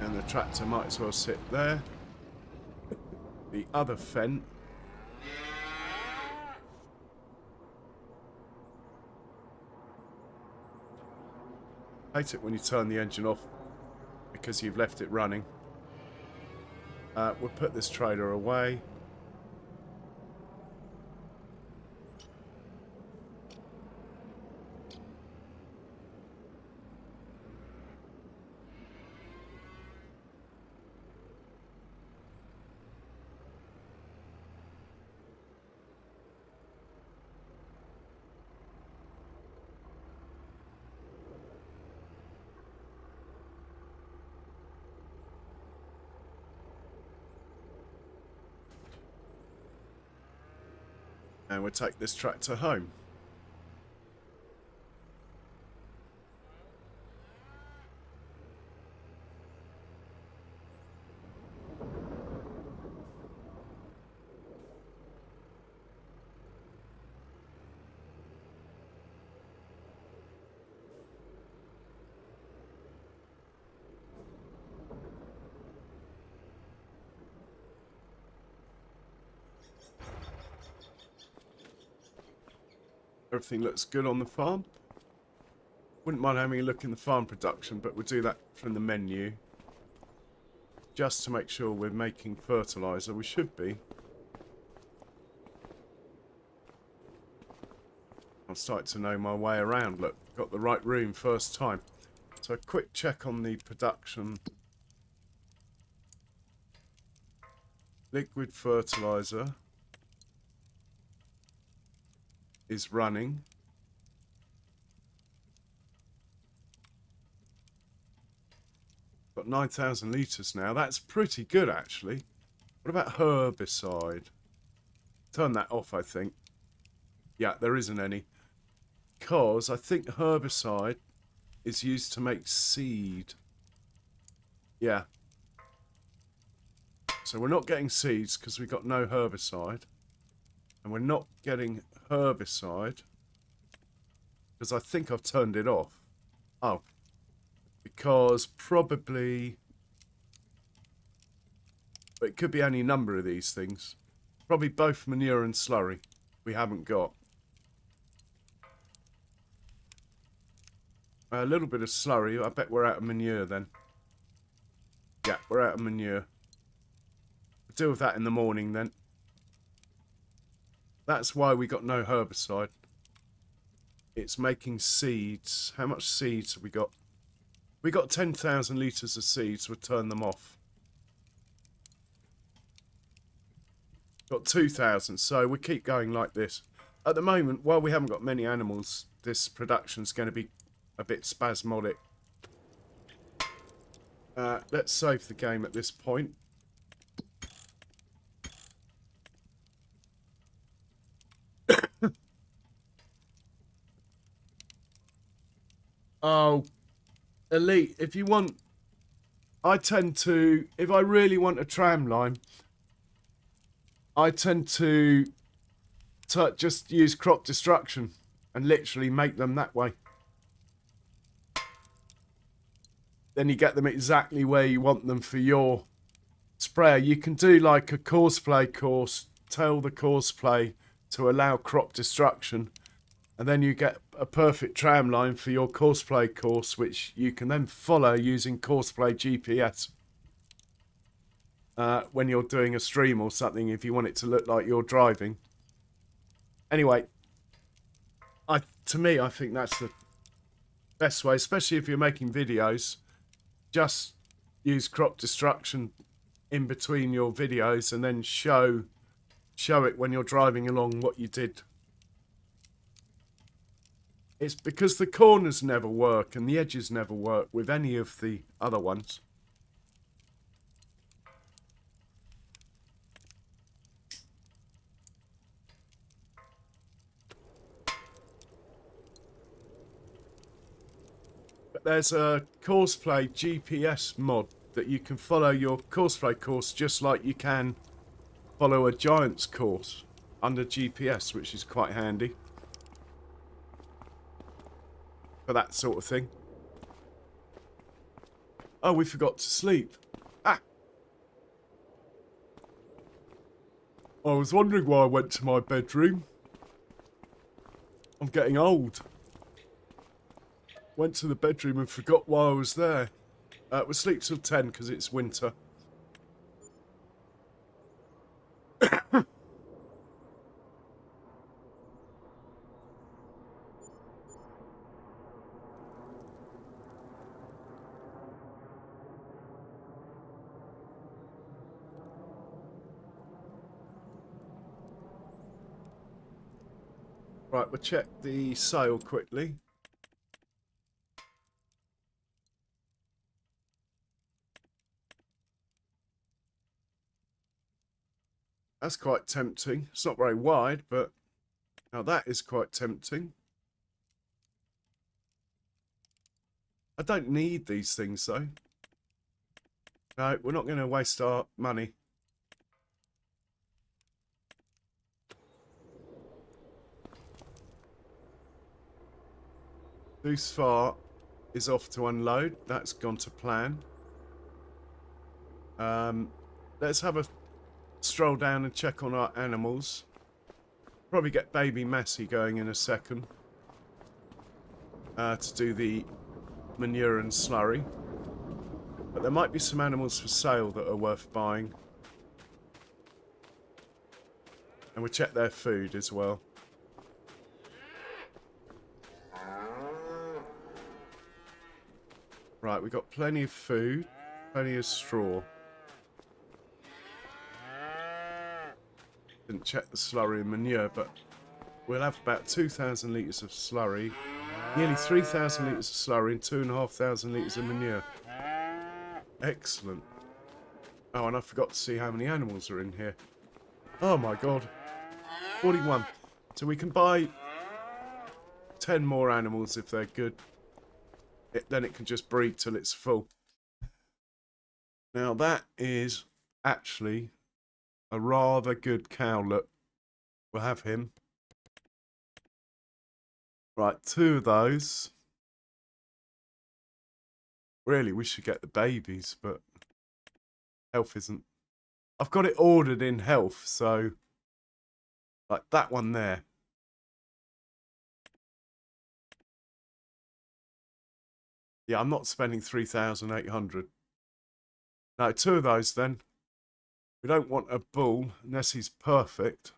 And the tractor might as well sit there. The other fence. Hate it when you turn the engine off because you've left it running. We'll put this trailer away. And we'll take this tractor home. Everything looks good on the farm. Wouldn't mind having a look in the farm production, but we'll do that from the menu. Just to make sure we're making fertilizer. We should be. I'm starting to know my way around. Look, got the right room first time. So a quick check on the production. Liquid fertilizer. is running. Got 9,000 litres now. That's pretty good, actually. What about herbicide? Turn that off, I think. Yeah, there isn't any. Because I think herbicide is used to make seed. Yeah. So we're not getting seeds because we've got no herbicide. And we're not getting herbicide because I think I've turned it off. Oh. Because probably... It could be any number of these things. Probably both manure and slurry we haven't got. A little bit of slurry. I bet we're out of manure then. Yeah, we're out of manure. We'll deal with that in the morning then. That's why we got no herbicide. It's making seeds. How much seeds have we got? We got 10,000 litres of seeds. We'll turn them off. Got 2,000, so we keep going like this. At the moment, while we haven't got many animals, this production's going to be a bit spasmodic. Let's save the game at this point. Oh, Elite, if you want... I tend to... If I really want a tram line, I tend to just use crop destruction and literally make them that way. Then you get them exactly where you want them for your sprayer. You can do like a courseplay course, tell the courseplay to allow crop destruction, and then you get a perfect tram line for your courseplay course, which you can then follow using courseplay GPS. When you're doing a stream or something, if you want it to look like you're driving. Anyway, to me, I think that's the best way, especially if you're making videos. Just use crop destruction in between your videos and then show it when you're driving along what you did. It's because the corners never work and the edges never work with any of the other ones. But there's a courseplay GPS mod that you can follow your courseplay course just like you can follow a Giants course under GPS, which is quite handy for that sort of thing. Oh, we forgot to sleep. Ah! I was wondering why I went to my bedroom. I'm getting old. Went to the bedroom and forgot why I was there. We'll sleep till 10 because it's winter. Right, we'll check the sail quickly. That's quite tempting. It's not very wide, but now that is quite tempting. I don't need these things, though. No, we're not going to waste our money. Loose Far is off to unload. That's gone to plan. Let's have a stroll down and check on our animals. Probably get baby Massey going in a second to do the manure and slurry. But there might be some animals for sale that are worth buying. And we'll check their food as well. Right, we've got plenty of food, plenty of straw. Didn't check the slurry and manure, but we'll have about 2,000 litres of slurry, nearly 3,000 litres of slurry and 2,500 litres of manure. Excellent. Oh, and I forgot to see how many animals are in here. Oh my god. 41. So we can buy 10 more animals if they're good. Then it can just breed till it's full. Now that is actually a rather good cow. Look, we'll have him. Right, 2 of those. Really, we should get the babies, but health isn't. I've got it ordered in health, so like that one there. Yeah, I'm not spending 3,800. No, 2 of those then. We don't want a bull unless he's perfect.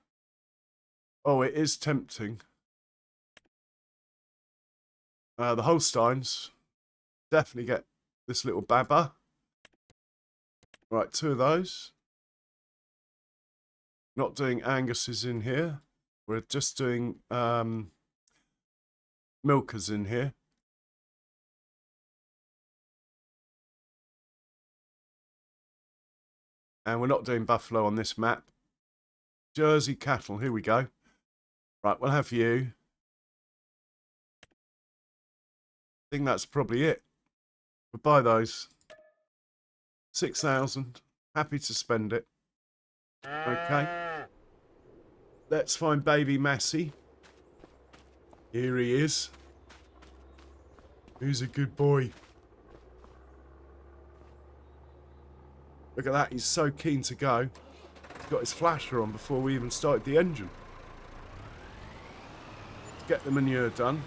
Oh, it is tempting. The Holsteins definitely get this little babber. Right, 2 of those. Not doing Angus's in here. We're just doing milkers in here. And we're not doing buffalo on this map. Jersey cattle, here we go. Right, we'll have you. I think that's probably it. We'll buy those. 6,000. Happy to spend it. Okay. Let's find baby Massey. Here he is. Who's a good boy? Look at that, he's so keen to go. He's got his flasher on before we even started the engine. Let's get the manure done.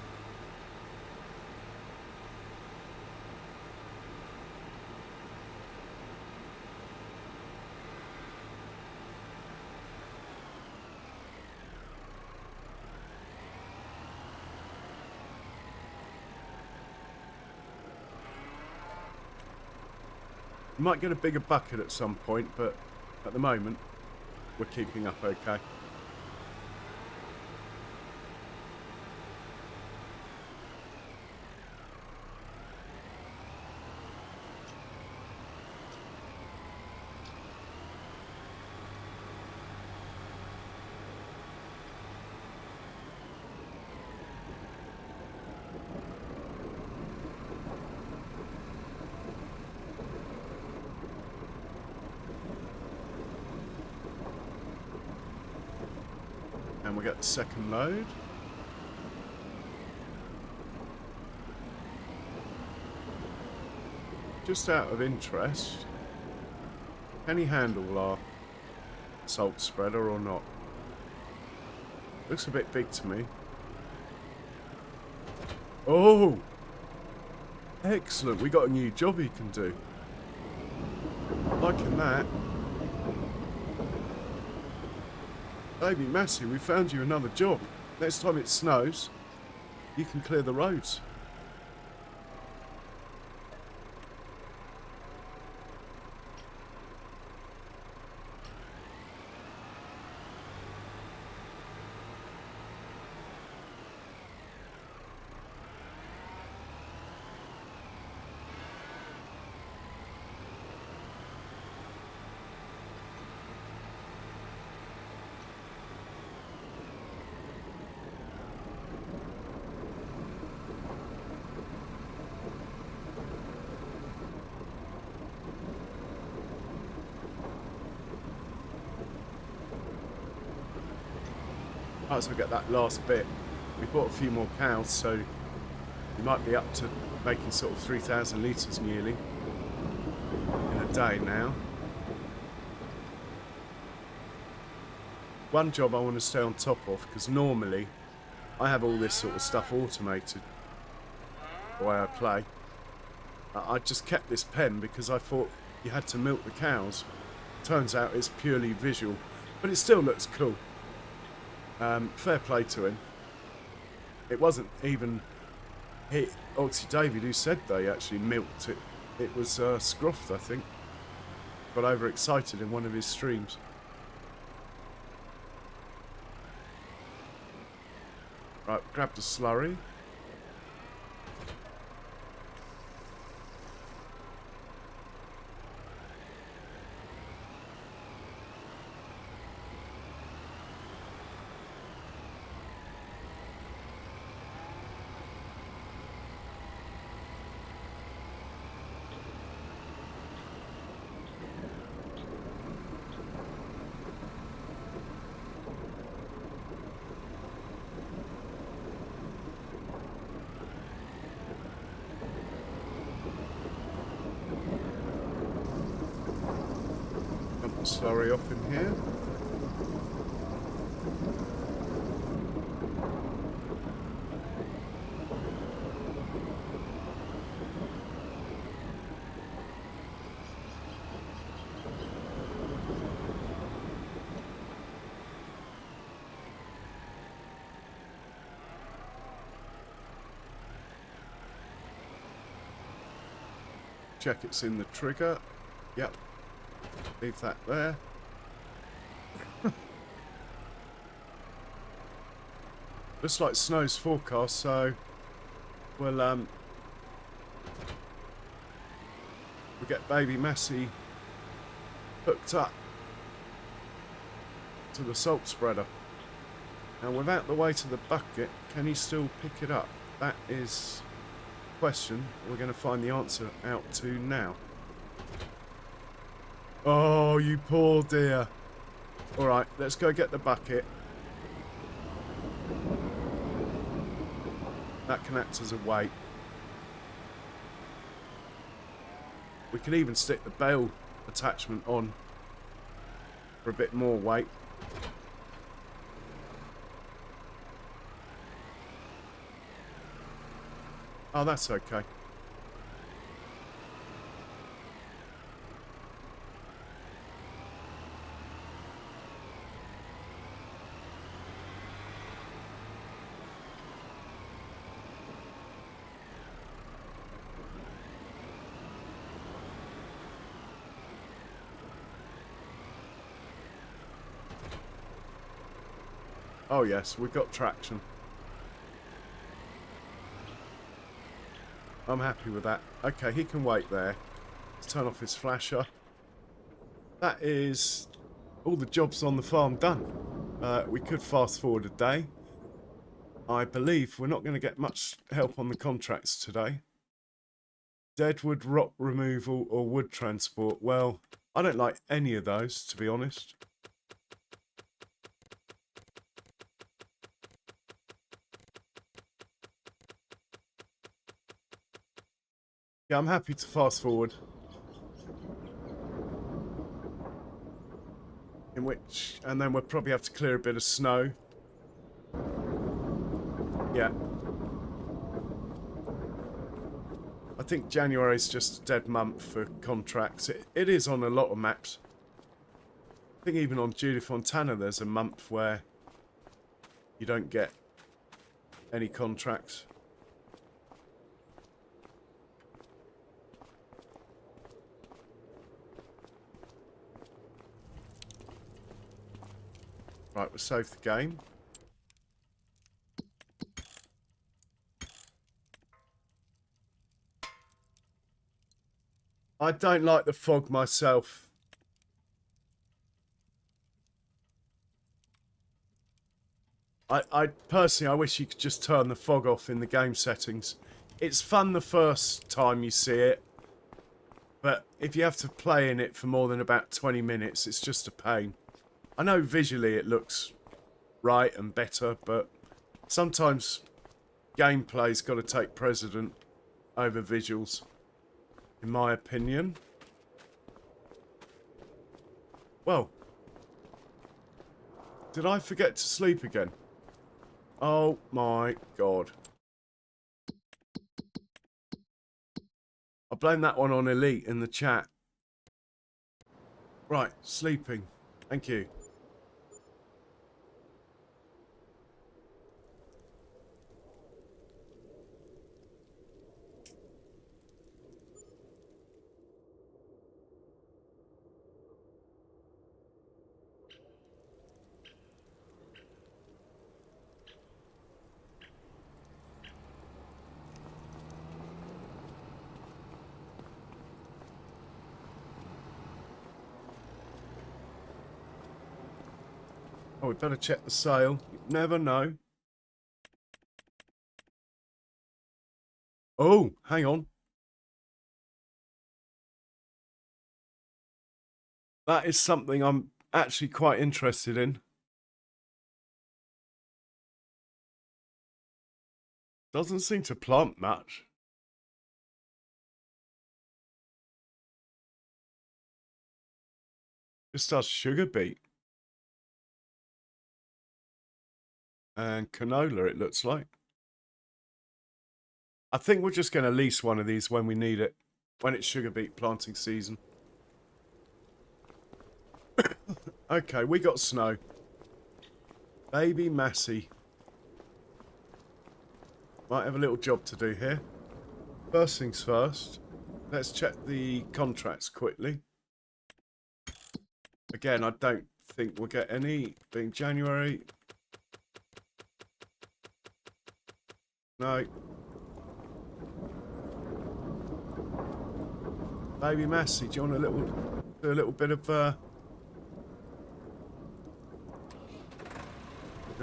We might get a bigger bucket at some point, but at the moment, we're keeping up okay. And we get the second load. Just out of interest, can he handle our salt spreader or not? Looks a bit big to me. Oh! Excellent, we got a new job he can do. Liking that. Baby Massey, we found you another job. Next time it snows, you can clear the roads. Might as well get that last bit. We bought a few more cows, so we might be up to making sort of 3,000 litres nearly in a day now. One job I want to stay on top of, because normally I have all this sort of stuff automated the way I play. I just kept this pen because I thought you had to milk the cows. Turns out it's purely visual, but it still looks cool. Fair play to him. It wasn't even Oxy David who said they actually milked it. It was Scruff, I think. Got overexcited in one of his streams. Right, grab the slurry. Dump the slurry off in here. Check it's in the trigger. Yep. Leave that there. Looks like snow's forecast, so we'll get baby Massey hooked up to the salt spreader. Now, without the weight of the bucket, can he still pick it up? That is a question we're going to find the answer out to now. Oh, you poor dear. Alright, let's go get the bucket. That can act as a weight. We can even stick the bale attachment on for a bit more weight. Oh, that's okay. Oh yes, we've got traction. I'm happy with that. Okay, he can wait there. Let's turn off his flasher. That is all the jobs on the farm done. We could fast forward a day. I believe we're not going to get much help on the contracts today. Deadwood, rock removal or wood transport. Well, I don't like any of those, to be honest. Yeah, I'm happy to fast forward. And then we'll probably have to clear a bit of snow. Yeah. I think January is just a dead month for contracts. It is on a lot of maps. I think even on Judy Fontana there's a month where you don't get any contracts. Right, we'll save the game. I don't like the fog myself. I personally, I wish you could just turn the fog off in the game settings. It's fun the first time you see it, but if you have to play in it for more than about 20 minutes, it's just a pain. I know visually it looks right and better, but sometimes gameplay's got to take precedent over visuals, in my opinion. Well, did I forget to sleep again? Oh my god. I blame that one on Elite in the chat. Right, sleeping. Thank you. Oh, we've got to check the sail. You never know. Oh, hang on. That is something I'm actually quite interested in. Doesn't seem to plant much. Just does sugar beet. And canola, it looks like. I think we're just going to lease one of these when we need it. When it's sugar beet planting season. Okay, we got snow. Baby Massey. Might have a little job to do here. First things first. Let's check the contracts quickly. Again, I don't think we'll get any. Being January. No. Baby Massey, do you want do a little bit of there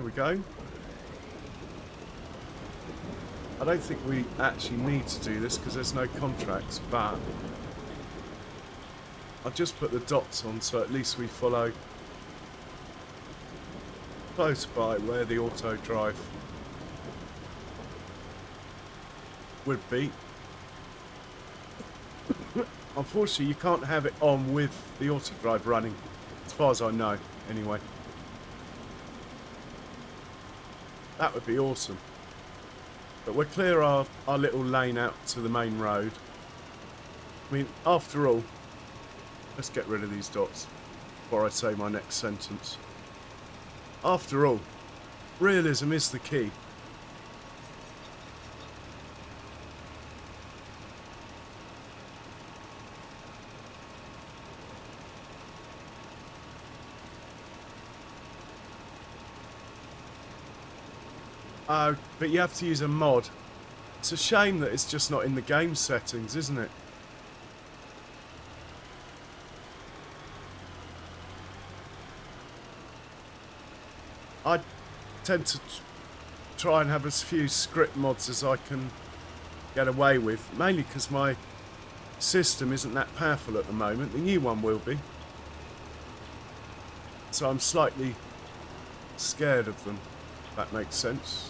we go. I don't think we actually need to do this because there's no contracts, but I'll just put the dots on so at least we follow close by where the auto drive would be. Unfortunately, you can't have it on with the auto drive running, as far as I know, anyway. That would be awesome. But we'll clear our little lane out to the main road. I mean, after all, let's get rid of these dots before I say my next sentence. After all, realism is the key. But you have to use a mod. It's a shame that it's just not in the game settings, isn't it? I tend to try and have as few script mods as I can get away with, mainly because my system isn't that powerful at the moment. The new one will be. So I'm slightly scared of them, if that makes sense.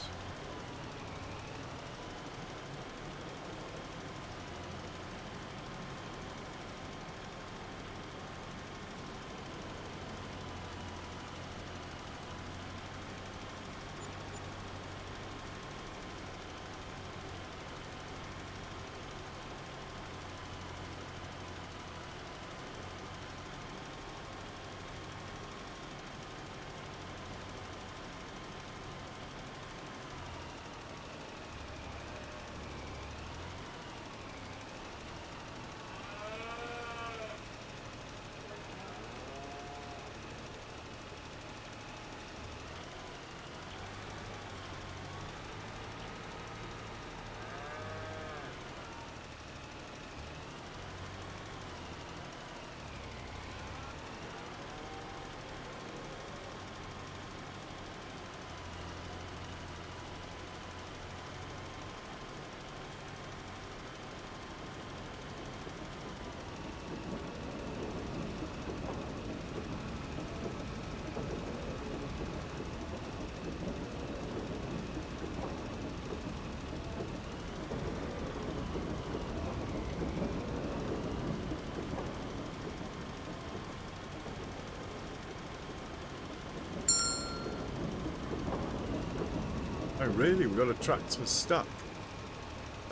Oh really? We've got a tractor stuck.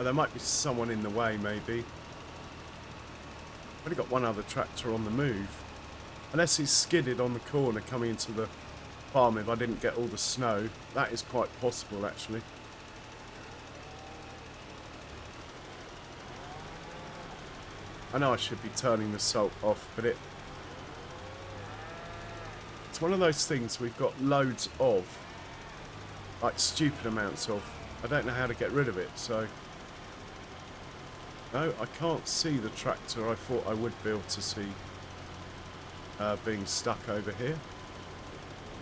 Oh, there might be someone in the way, maybe. I've only got one other tractor on the move. Unless he's skidded on the corner coming into the farm if I didn't get all the snow. That is quite possible, actually. I know I should be turning the salt off, but it's one of those things we've got loads of. Like stupid amounts of. I don't know how to get rid of it, so... No, I can't see the tractor I thought I would be able to see being stuck over here.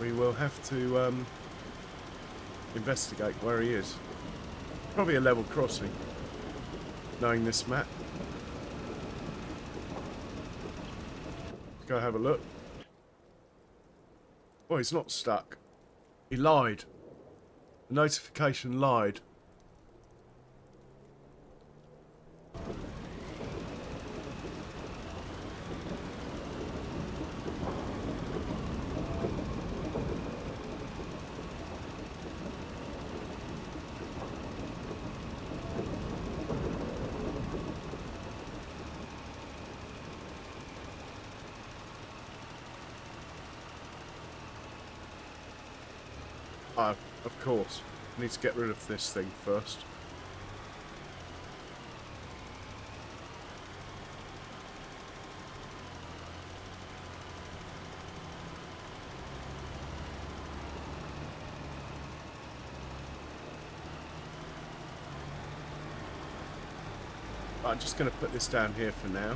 we will have to investigate where he is. Probably a level crossing, knowing this map. Let's go have a look. Oh, he's not stuck. He lied. The notification lied. Of course. I need to get rid of this thing first. I'm just going to put this down here for now.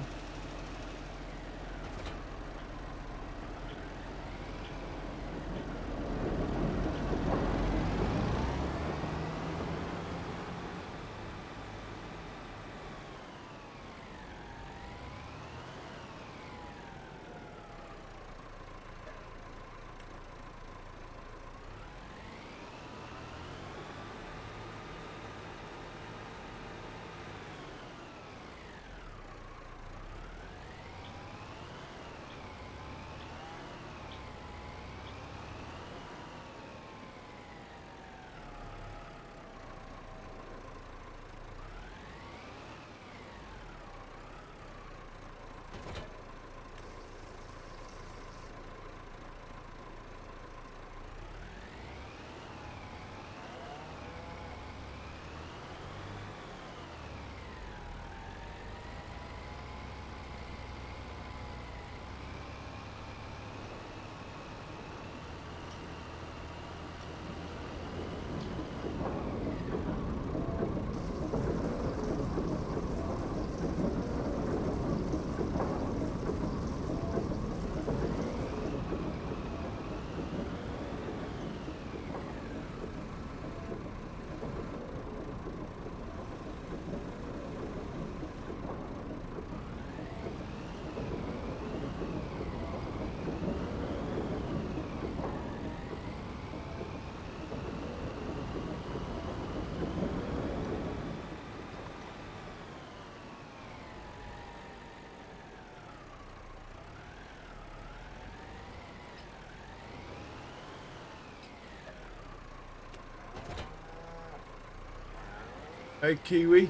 Hey Kiwi,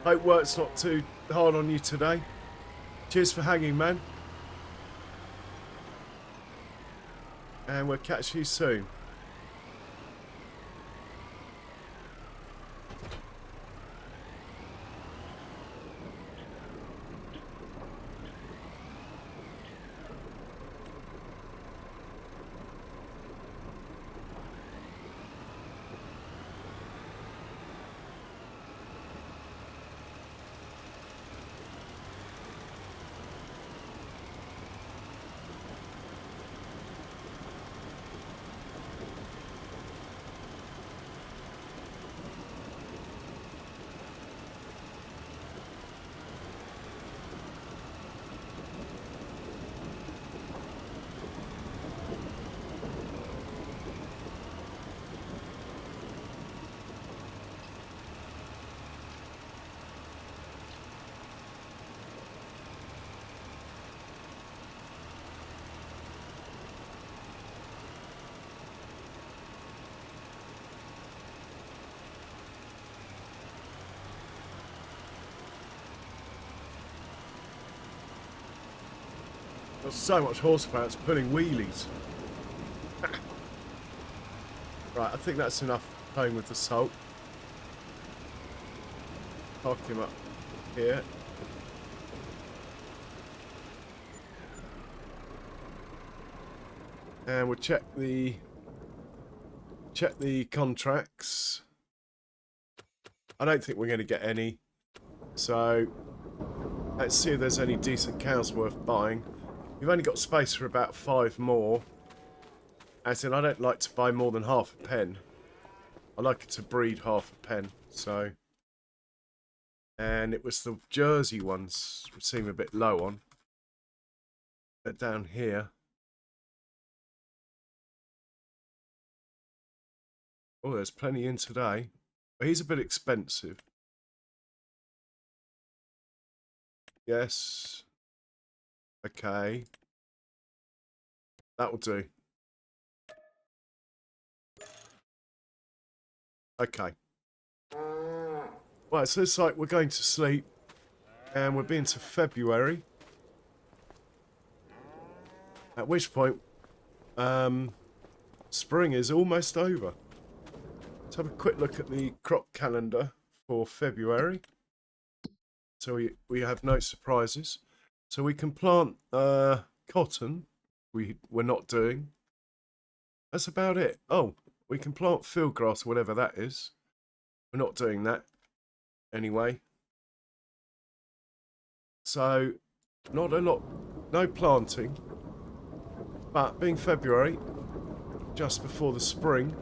hope work's not too hard on you today. Cheers for hanging, man. And we'll catch you soon. Got so much horsepower, it's pulling wheelies. Right, I think that's enough playing with the salt. Park him up here. And we'll check the contracts. I don't think we're going to get any. So let's see if there's any decent cows worth buying. You've only got space for about 5 more. As in, I don't like to buy more than half a pen. I like it to breed half a pen, so... And it was the Jersey ones which seem a bit low on. But down here... Oh, there's plenty in today. But he's a bit expensive. Yes. Okay. That'll do. Okay. Right, so it's like we're going to sleep. And we're being to February. At which point, spring is almost over. Let's have a quick look at the crop calendar for February. So we have no surprises. So we can plant cotton. We're not doing. That's about it. Oh, we can plant field grass, whatever that is. We're not doing that anyway. So not a lot, no planting. But being February, just before the spring,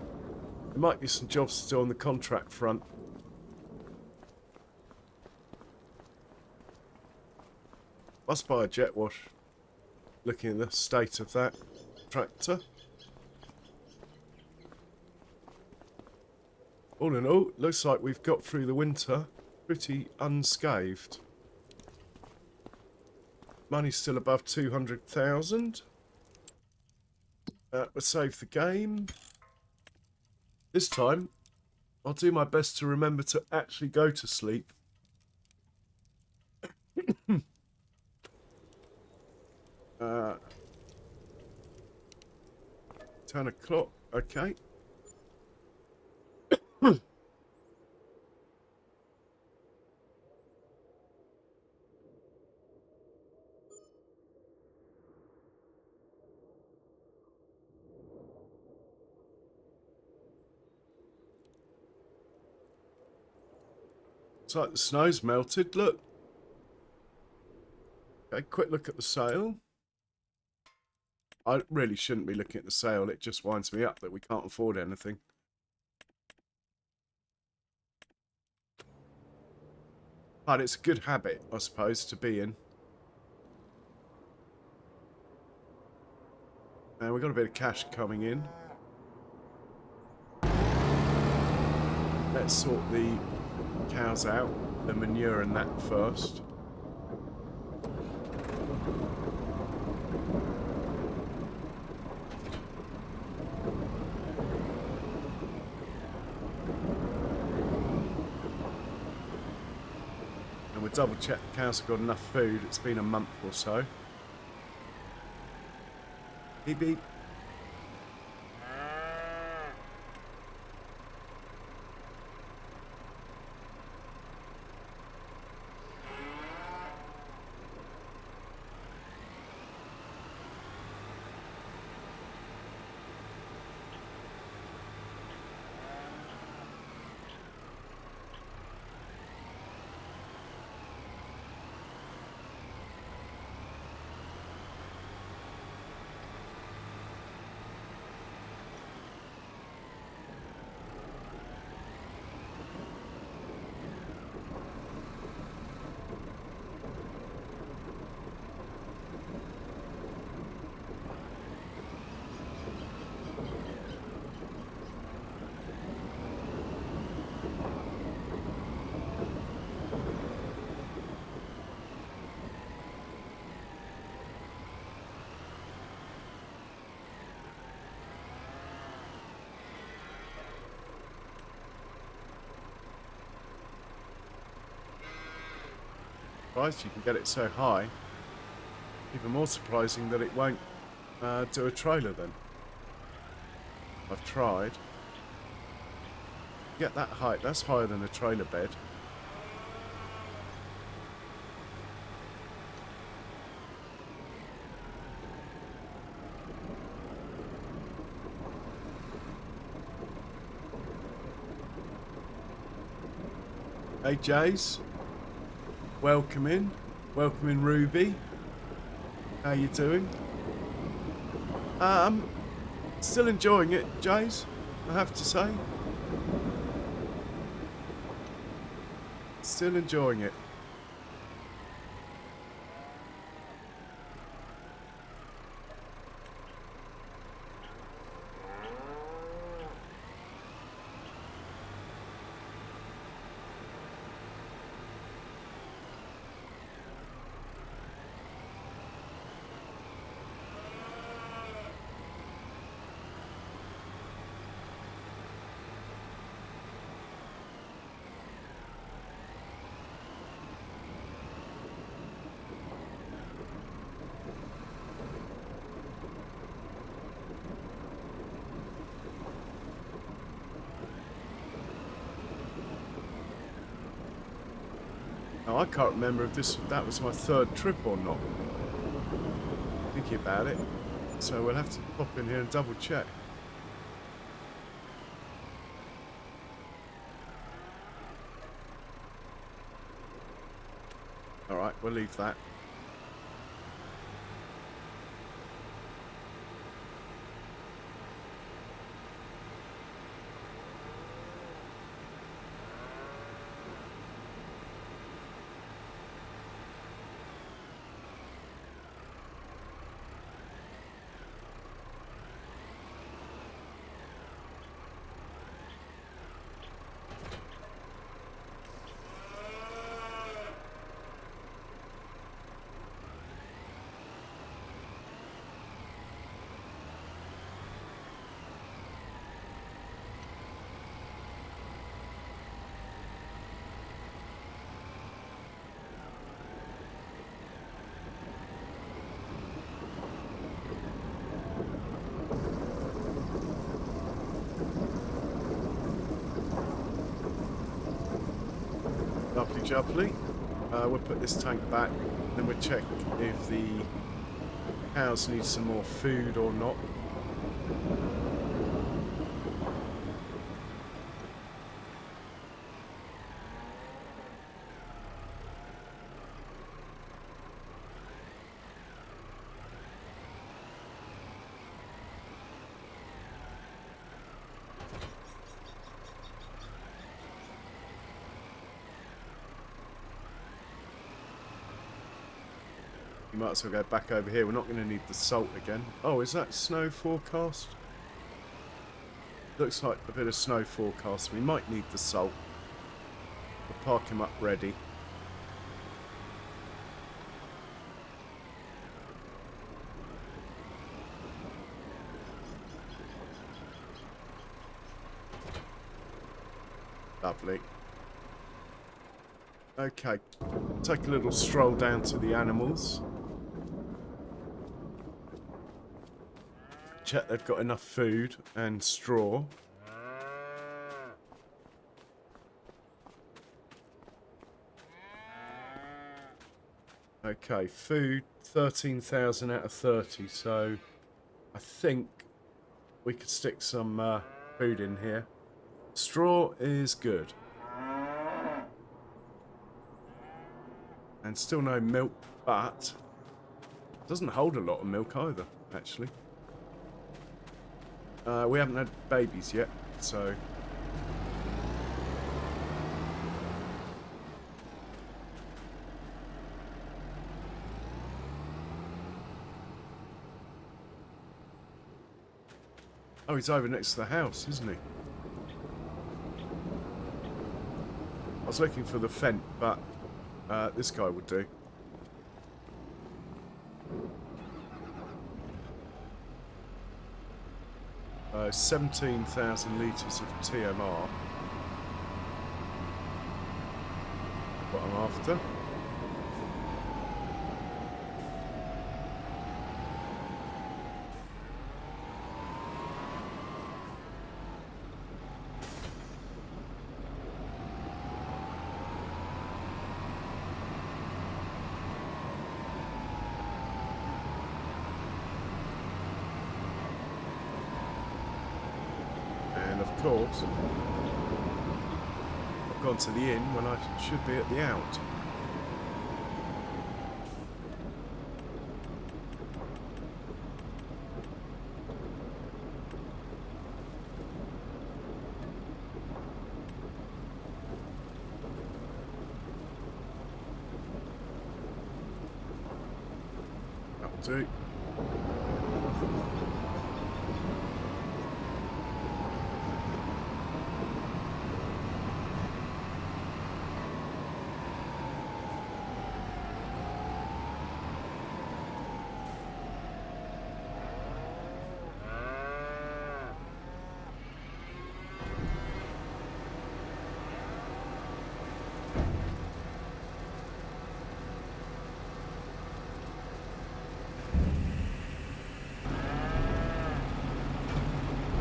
there might be some jobs to do on the contract front. Must buy a jet wash. Looking at the state of that tractor. All in all, looks like we've got through the winter pretty unscathed. Money's still above 200,000. We'll save the game. This time, I'll do my best to remember to actually go to sleep. 10 o'clock, okay. It's like the snow's melted, look. Okay, quick look at the sail. I really shouldn't be looking at the sail, it just winds me up that we can't afford anything. But it's a good habit, I suppose, to be in. And we've got a bit of cash coming in. Let's sort the cows out, the manure and that first. And we'll double check the cows have got enough food. It's been a month or so. Beep beep. Surprised you can get it so high. Even more surprising that it won't do a trailer then. I've tried. Get that height, that's higher than a trailer bed. Hey Jays. Welcome in Ruby. How you doing? Still enjoying it, Jays, I have to say. Still enjoying it. Now, I can't remember if that was my third trip or not. Thinking about it. So we'll have to pop in here and double check. Alright, we'll leave that. Lovely jubbly. We'll put this tank back, then we'll check if the cows need some more food or not. You might as well go back over here. We're not going to need the salt again. Oh, is that snow forecast? Looks like a bit of snow forecast. We might need the salt. We'll park him up ready. Lovely. Okay, take a little stroll down to the animals. Check they've got enough food and straw. Okay, food 13,000 out of 30, so I think we could stick some food in here. Straw is good. And still no milk, but it doesn't hold a lot of milk either, actually. We haven't had babies yet, so... Oh, he's over next to the house, isn't he? I was looking for the fence, but this guy would do. 17,000 litres of TMR. What I'm after. Of course, I've gone to the inn when I should be at the out. Do.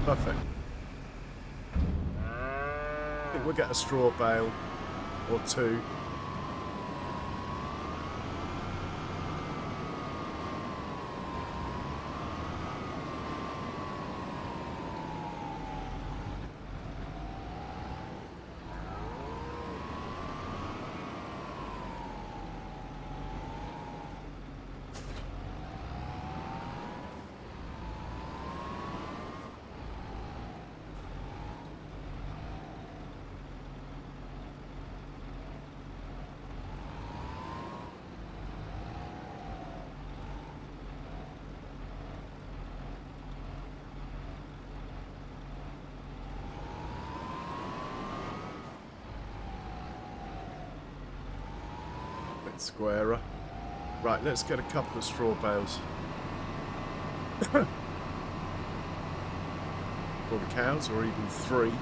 Perfect. I think we'll get a straw bale or two. Bit squarer. Right, let's get a couple of straw bales. For the cows, or even 3.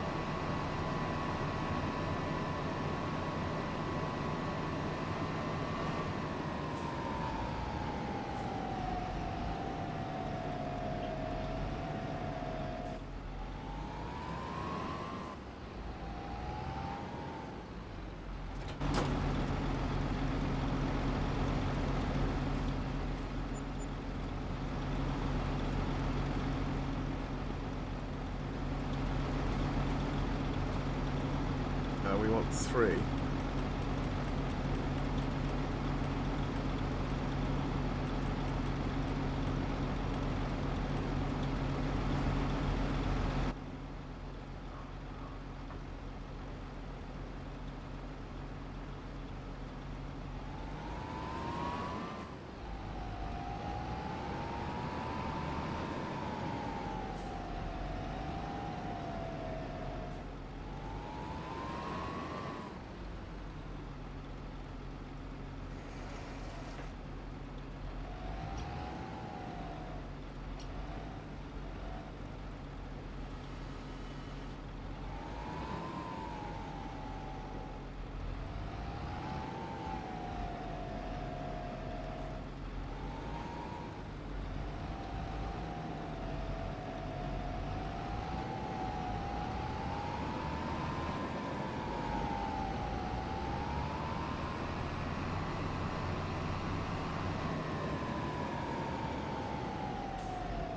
We want 3.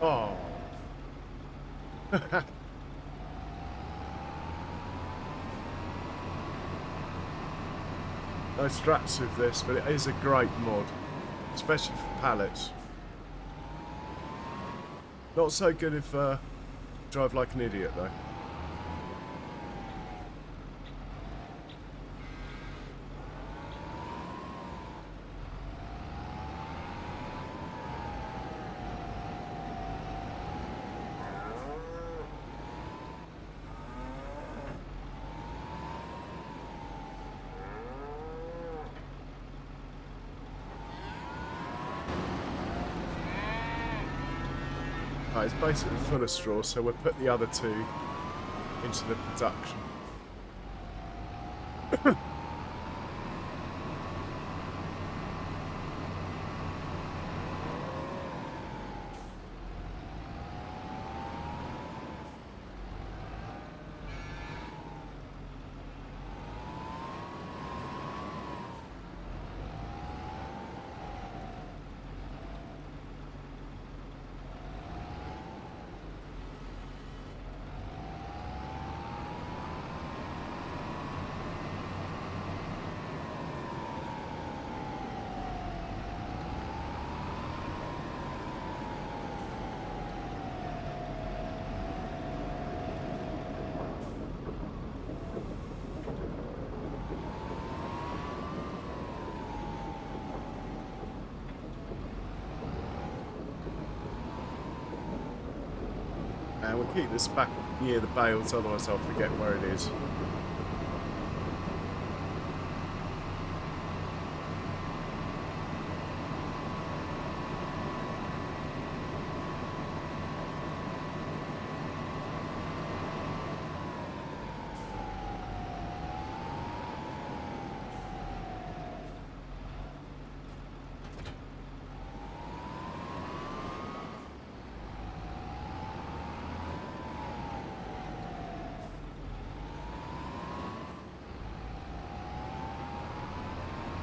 Oh. No strats with this, but it is a great mod, especially for pallets. Not so good if drive like an idiot though. Right, it's basically full of straw, so we'll put the other 2 into the production. And we'll keep this back near the bales, otherwise I'll forget where it is.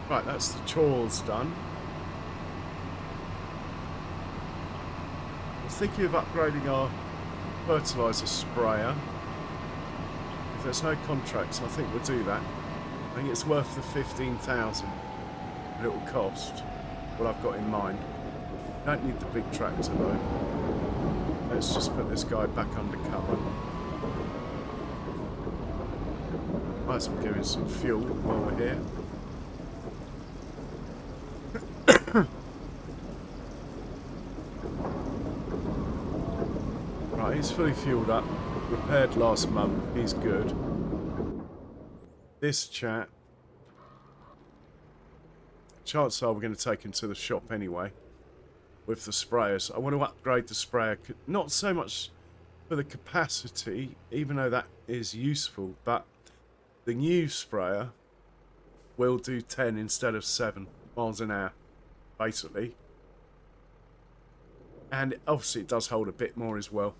Right, that's the chores done. I was thinking of upgrading our fertiliser sprayer. If there's no contracts, I think we'll do that. I think it's worth the 15,000 that it will cost, what I've got in mind. Don't need the big tractor though. Let's just put this guy back under cover. Might as well give him some fuel while we're here. Right, he's fully fueled up. Repaired last month. He's good. This chap, chances are we're going to take him to the shop anyway with the sprayers. I want to upgrade the sprayer, not so much for the capacity, even though that is useful, but the new sprayer will do 10 instead of 7 miles an hour, basically. And obviously it does hold a bit more as well.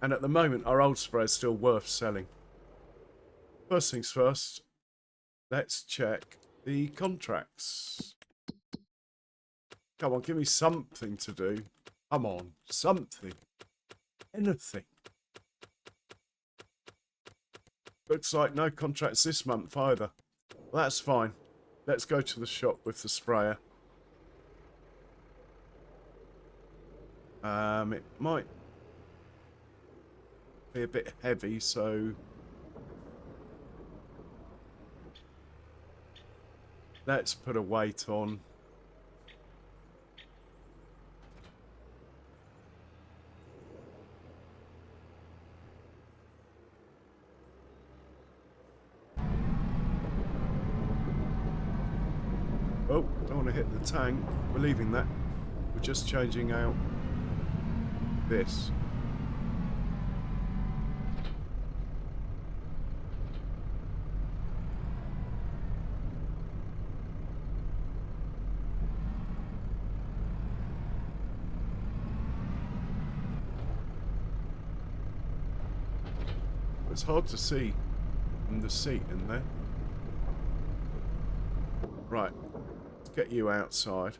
And at the moment, our old sprayer is still worth selling. First things first, let's check the contracts. Come on, give me something to do. Come on, something. Anything. Looks like no contracts this month either. Well, that's fine. Let's go to the shop with the sprayer. It might be a bit heavy, so let's put a weight on. Oh, don't want to hit the tank. We're leaving that. We're just changing out this. It's hard to see in the seat in there. Right, let's get you outside.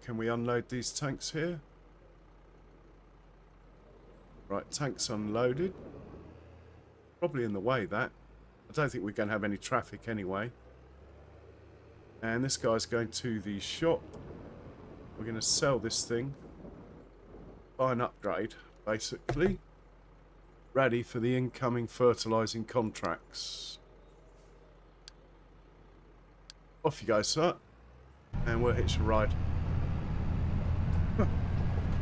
Can we unload these tanks here? Right, tanks unloaded. Probably in the way, that. I don't think we're going to have any traffic anyway. And this guy's going to the shop. We're going to sell this thing. Buy an upgrade, basically. Ready for the incoming fertilising contracts. Off you go, sir. And we'll hitch a ride.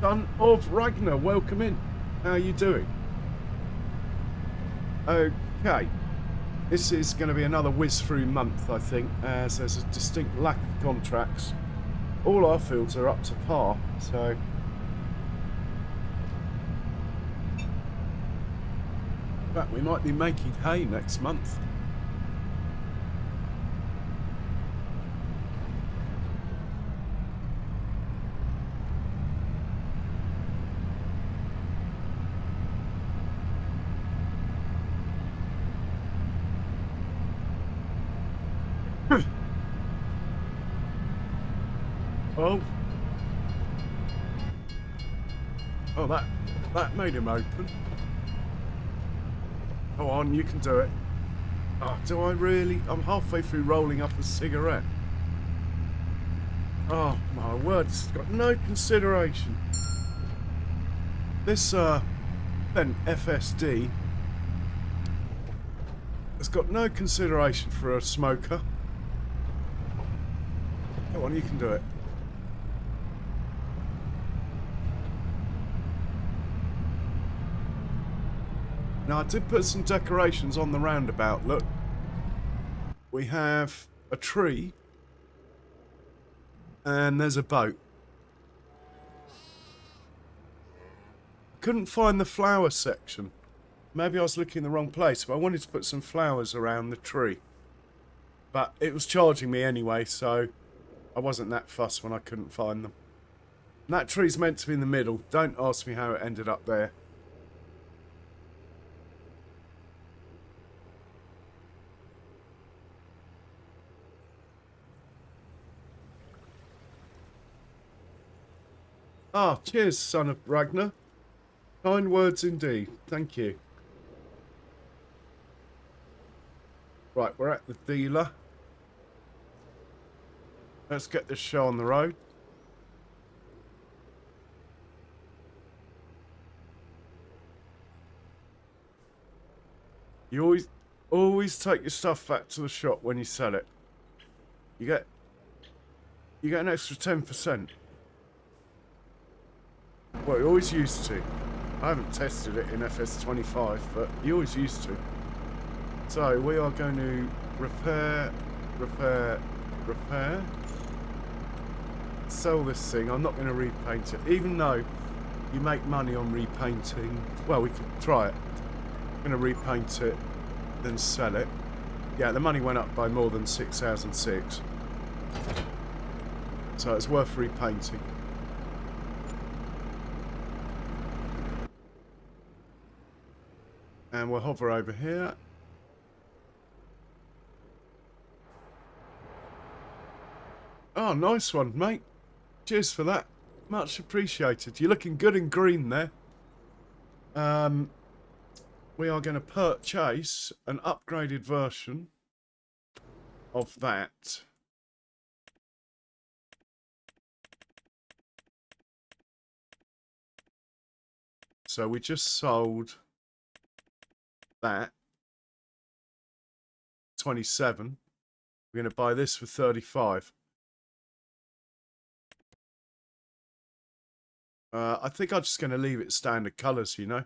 Son of Ragnar, welcome in. How are you doing? Okay. This is going to be another whiz-through month, I think, as there's a distinct lack of contracts. All our fields are up to par, so... In fact, we might be making hay next month. Oh, that made him open. Go on, you can do it. Oh, do I really? I'm halfway through rolling up a cigarette. Oh, my word, it's got no consideration. This, then FSD has got no consideration for a smoker. Come on, you can do it. Now, I did put some decorations on the roundabout. Look. We have a tree. And there's a boat. I couldn't find the flower section. Maybe I was looking in the wrong place, but I wanted to put some flowers around the tree. But it was charging me anyway, so I wasn't that fussed when I couldn't find them. And that tree's meant to be in the middle. Don't ask me how it ended up there. Ah, cheers, son of Ragnar. Kind words indeed. Thank you. Right, we're at the dealer. Let's get this show on the road. You always take your stuff back to the shop when you sell it. You get an extra 10%. Well, you always used to. I haven't tested it in FS25, but you always used to. So we are going to repair. Sell this thing. I'm not going to repaint it, even though you make money on repainting. Well, we could try it. I'm going to repaint it, then sell it. Yeah, the money went up by more than 6,006. So it's worth repainting. And we'll hover over here. Oh, nice one, mate. Cheers for that. Much appreciated. You're looking good in green there. We are going to purchase an upgraded version of that. So we just sold that. 27. We're going to buy this for 35. I think I'm just going to leave it standard colours, you know.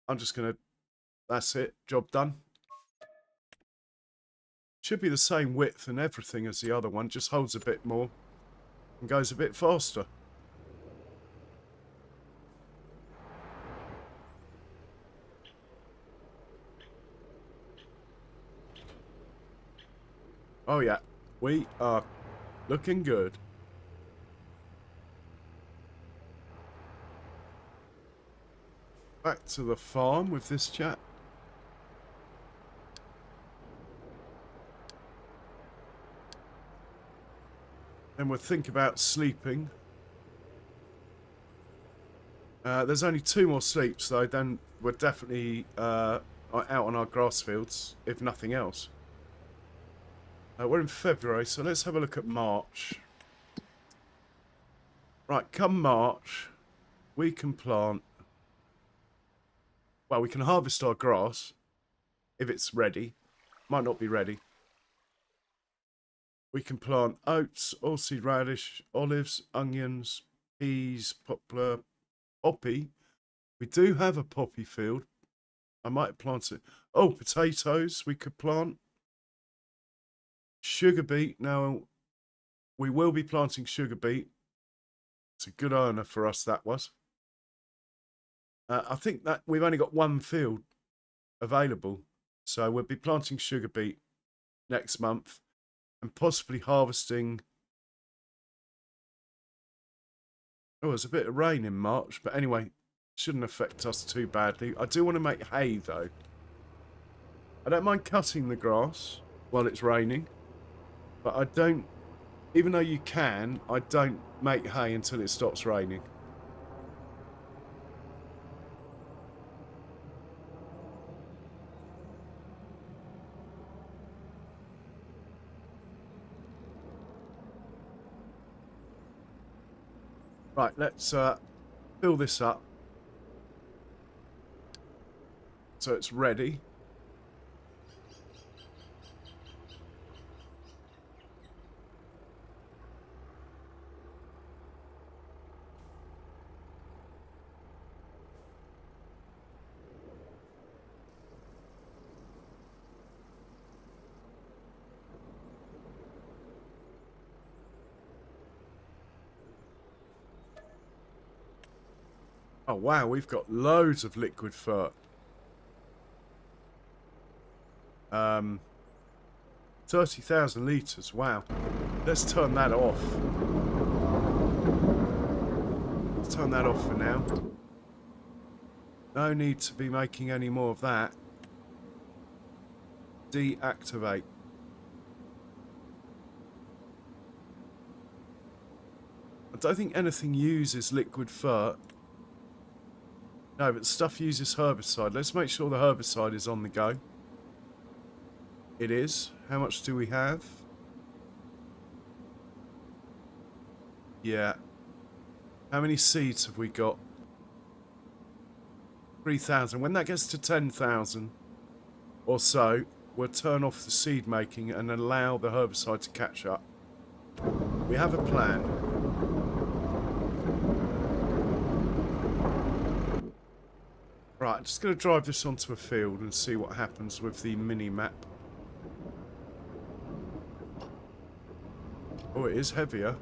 I'm just going to... That's it. Job done. Should be the same width and everything as the other one. Just holds a bit more and goes a bit faster. Oh yeah. We are looking good. Back to the farm with this chap. And we'll think about sleeping. There's only 2 more sleeps though, then we're definitely out on our grass fields, if nothing else. We're in February, so let's have a look at March. Right, come March, we can plant... Well, we can harvest our grass, if it's ready. Might not be ready. We can plant oats, oilseed radish, olives, onions, peas, poplar, poppy. We do have a poppy field. I might plant it. Oh, potatoes we could plant. Sugar beet. Now, we will be planting sugar beet. It's a good earner for us, that was. I think that we've only got 1 field available. So we'll be planting sugar beet next month and possibly harvesting. Oh, there's a bit of rain in March, but anyway, shouldn't affect us too badly. I do want to make hay though. I don't mind cutting the grass while it's raining, but I don't, even though you can, I don't make hay until it stops raining. Right, let's fill this up so it's ready. Oh wow, we've got loads of liquid fert. 30,000 litres, wow. Let's turn that off. Let's turn that off for now. No need to be making any more of that. Deactivate. I don't think anything uses liquid fert. No, but stuff uses herbicide. Let's make sure the herbicide is on the go. It is. How much do we have? Yeah. How many seeds have we got? 3,000. When that gets to 10,000 or so, we'll turn off the seed making and allow the herbicide to catch up. We have a plan. Right, I'm just going to drive this onto a field and see what happens with the mini-map. Oh, it is heavier.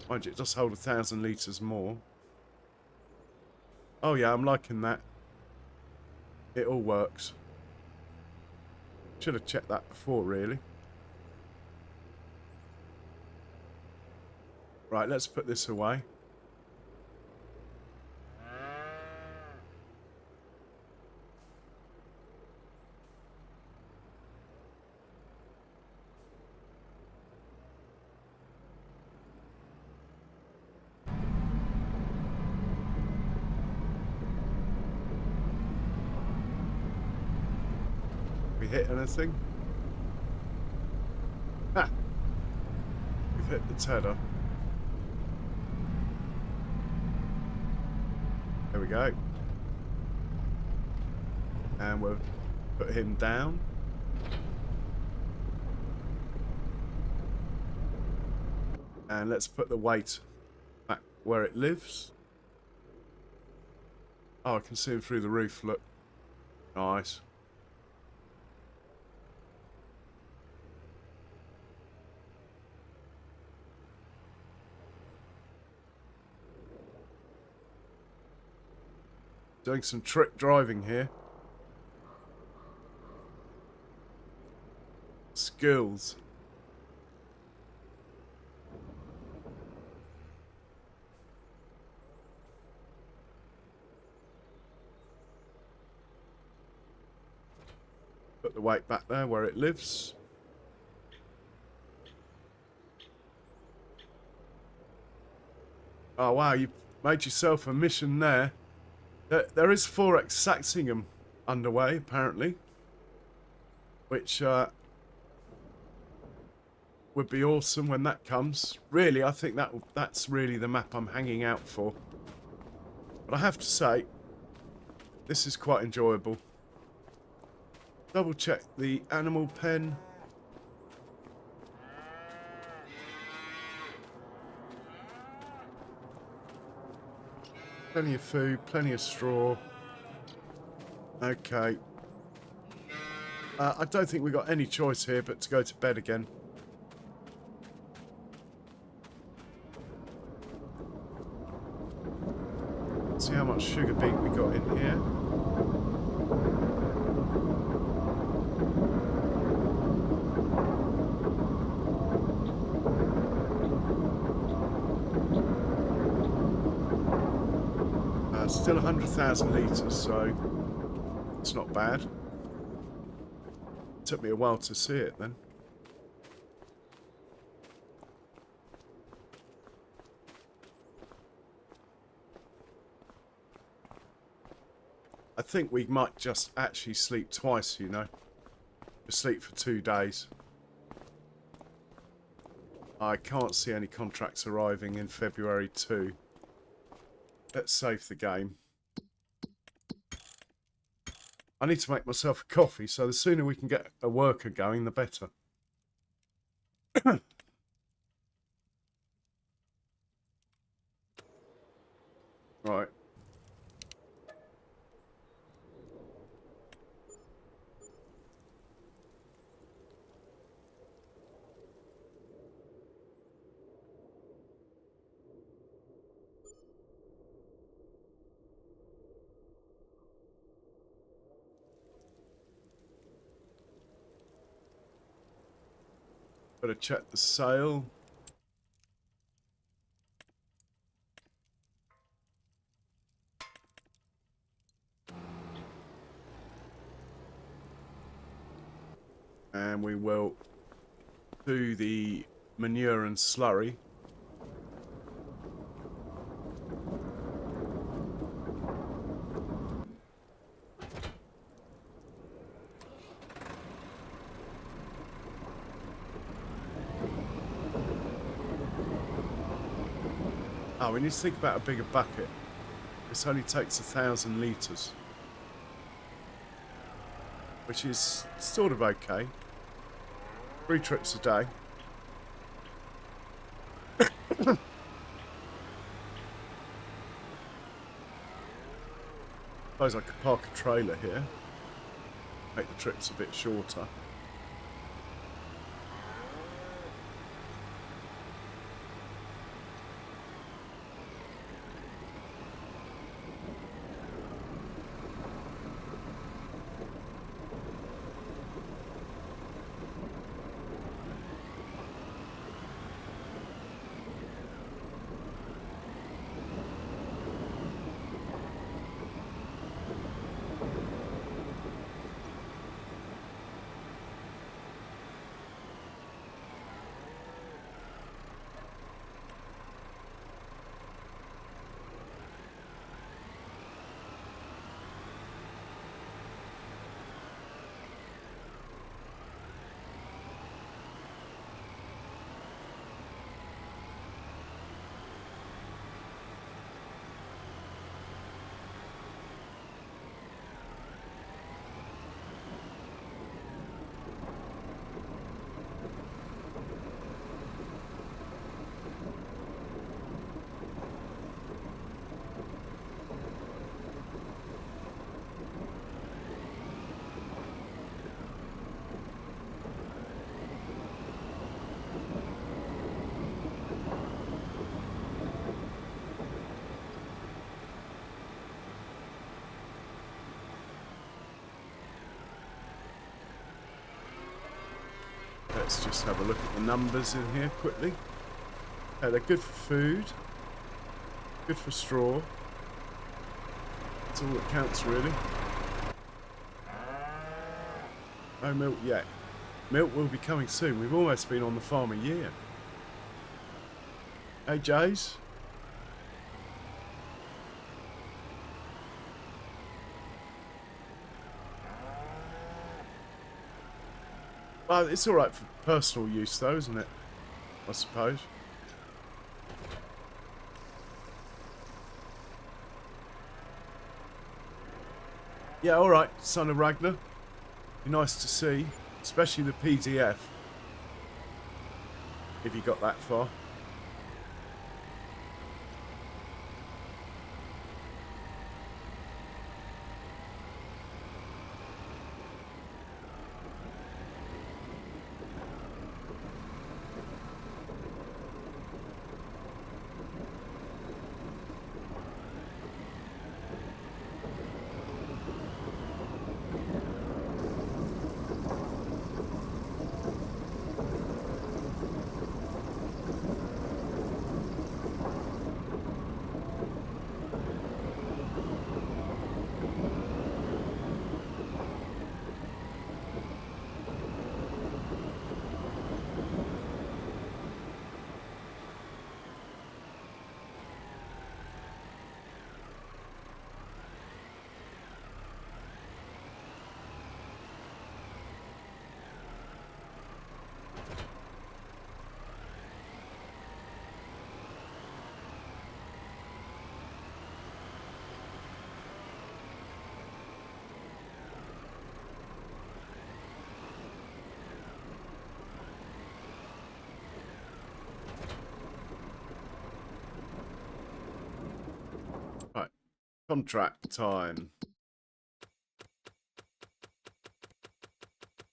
Mind you, it does hold 1,000 litres more. Oh yeah, I'm liking that. It all works. Should have checked that before, really. Right, let's put this away. We hit anything? Ha! We've hit the tether. There we go. And we'll put him down. And let's put the weight back where it lives. Oh, I can see him through the roof, look. Nice. Doing some trick driving here. Skills. Put the weight back there where it lives. Oh wow, you made yourself a mission there. There is 4x Saxingham underway, apparently. Which would be awesome when that comes. Really, I think that's really the map I'm hanging out for. But I have to say, this is quite enjoyable. Double check the animal pen. Plenty of food, plenty of straw. Okay. I don't think we got any choice here but to go to bed again. See how much sugar beet we got in here. Still 100,000 litres, so it's not bad. Took me a while to see it then. I think we might just actually sleep twice, you know. Just sleep for 2 days. I can't see any contracts arriving in February too. Let's save the game. I need to make myself a coffee, so the sooner we can get a worker going, the better. Right. Better check the sail. And we will do the manure and slurry. Oh, we need to think about a bigger bucket. This only takes 1,000 litres. Which is sort of okay. 3 trips a day. Suppose I could park a trailer here. Make the trips a bit shorter. Let's just have a look at the numbers in here quickly. They're good for food, good for straw. That's all that counts, really. No milk yet. Milk will be coming soon. We've almost been on the farm a year. Hey, Jays. Well, it's alright for personal use though, isn't it? I suppose. Yeah, alright, son of Ragnar. Be nice to see, especially the PDF. If you got that far. Right, contract time.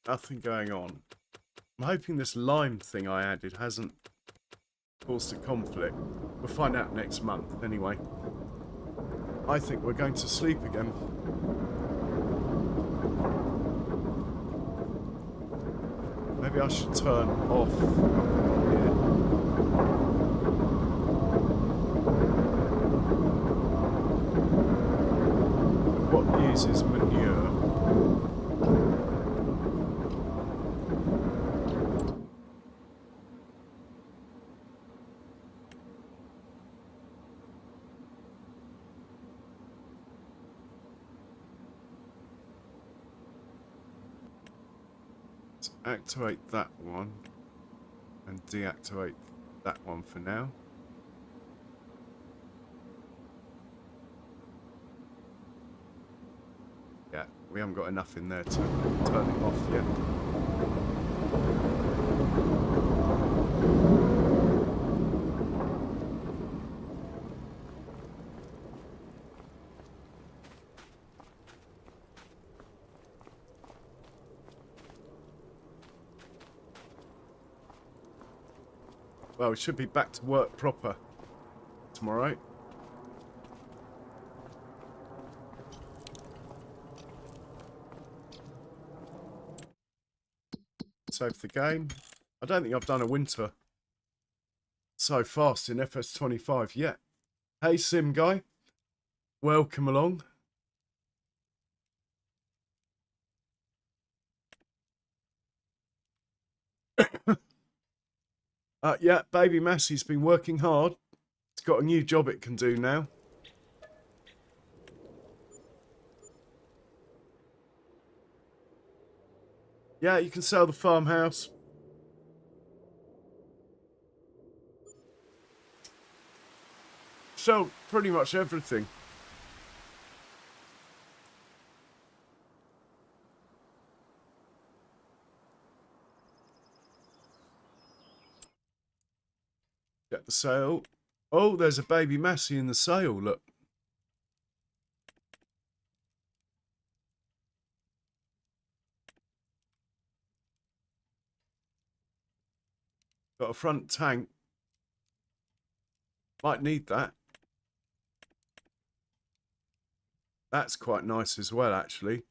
Nothing going on. I'm hoping this lime thing I added hasn't caused a conflict. We'll find out next month anyway. I think we're going to sleep again. Maybe I should turn off here. What uses manure? Let's activate that one and deactivate that one for now. Yeah, we haven't got enough in there to turn it off yet. Well, we should be back to work proper tomorrow. Save the game. I don't think I've done a winter so fast in FS25 yet. Hey, Sim Guy. Welcome along. Yeah, baby Massey's been working hard. It's got a new job it can do now. Yeah, you can sell the farmhouse. Sell pretty much everything. Get the sale. Oh, there's a baby Massey in the sale, look. Got a front tank. Might need that. That's quite nice as well, actually.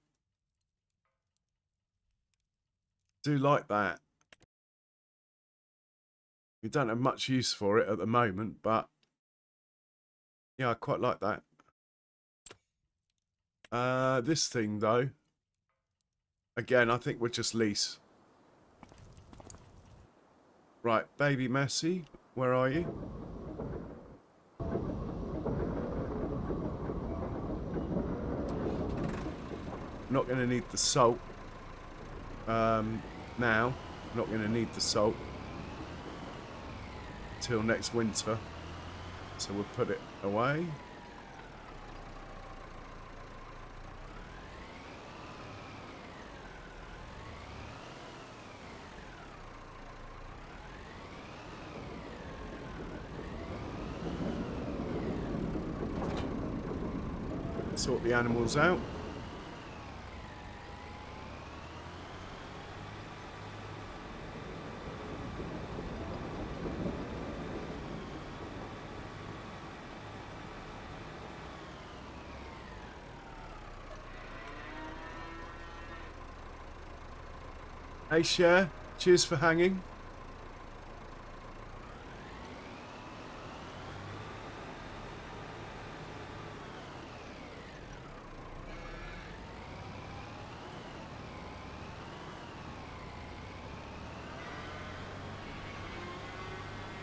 Do like that. We don't have much use for it at the moment, but yeah, I quite like that. This thing, though, again, I think we'll just lease. Right, baby Massey, where are you? Not going to need the salt. Now, not going to need the salt till next winter. So we'll put it away. Sort the animals out. Hey, Cher, cheers for hanging.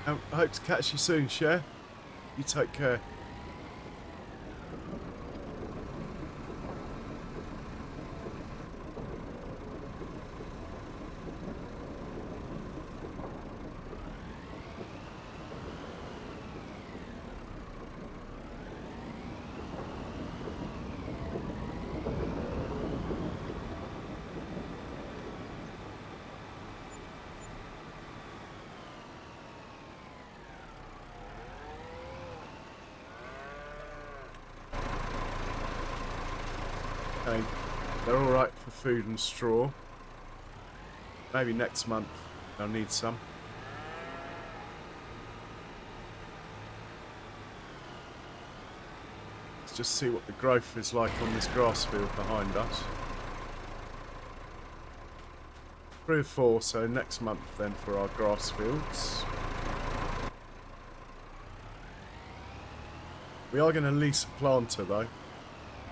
I hope to catch you soon, Cher. You take care. Okay, they're all right for food and straw. Maybe next month I'll need some. Let's just see what the growth is like on this grass field behind us. 3 or 4, so next month then for our grass fields. We are going to lease a planter though,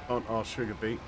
plant our sugar beet.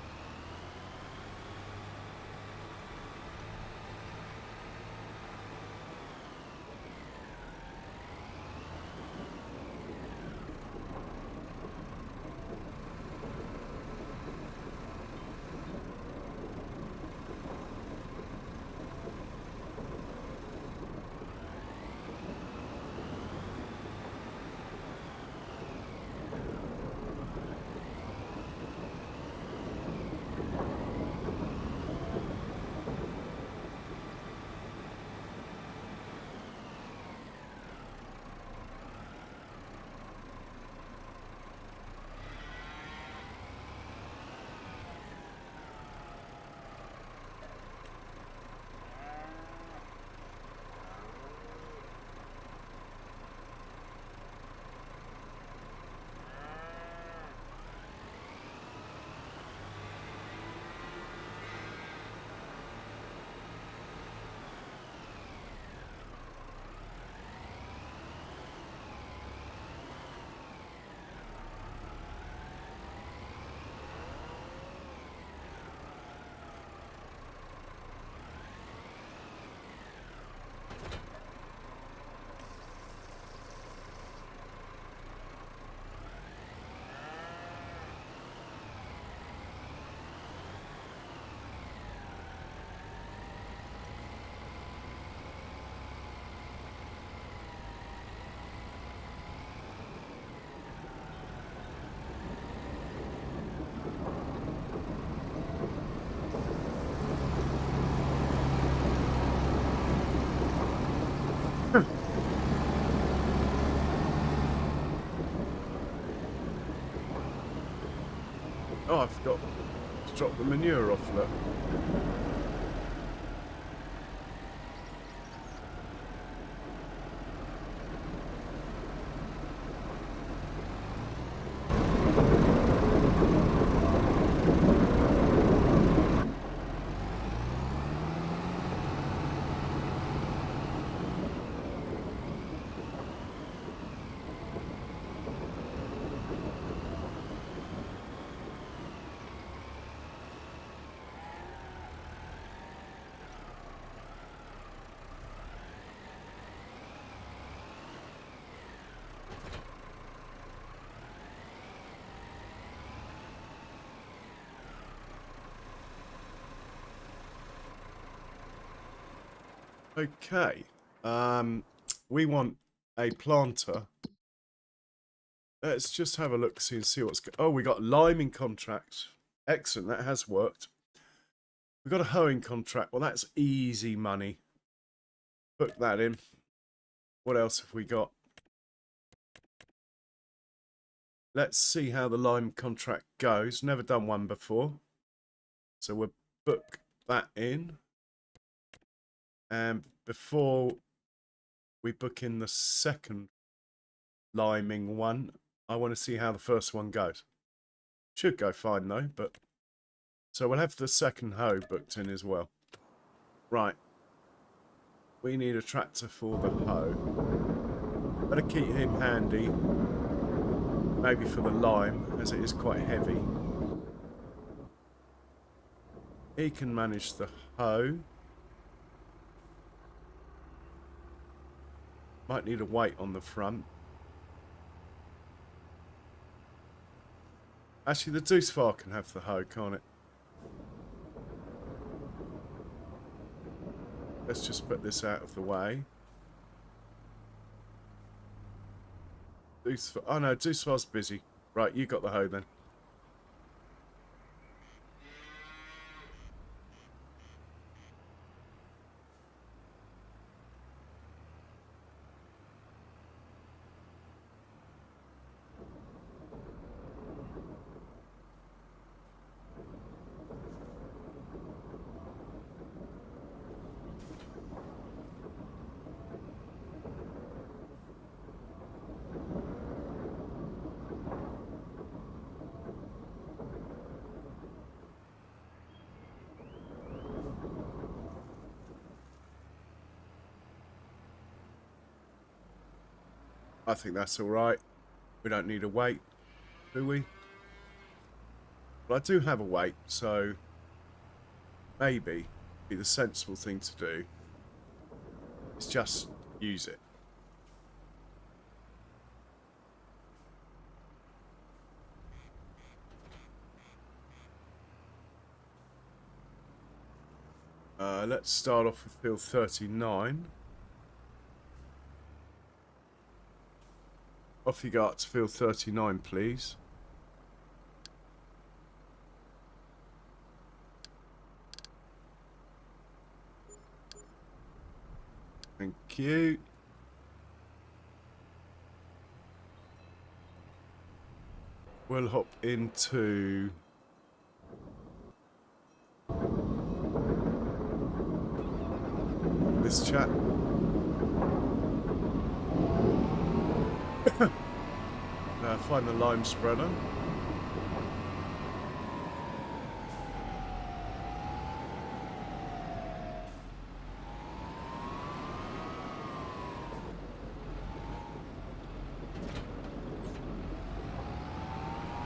Oh, I forgot to drop the manure off, look. Okay, we want a planter. Let's just have a look, see what's oh, we got liming contract. Excellent, that has worked. We got a hoeing contract. Well, that's easy money. Put that in. What else have we got? Let's see how the lime contract goes. Never done one before, so we'll book that in. And before we book in the second liming one, I want to see how the first one goes. Should go fine though, but so we'll have the second hoe booked in as well. Right, we need a tractor for the hoe. Better keep him handy, maybe for the lime, as it is quite heavy. He can manage the hoe. Might need a weight on the front. Actually, the Deuce Far can have the hoe, can't it? Let's just put this out of the way. Deuce Far, oh no, Deuce Far's busy. Right, you got the hoe then. I think that's all right. We don't need a weight, do we? But I do have a weight, so maybe be the sensible thing to do is just use it. Let's start off with field 39. Off you go up to field 39, please. Thank you. We'll hop into this chat. Find the lime spreader.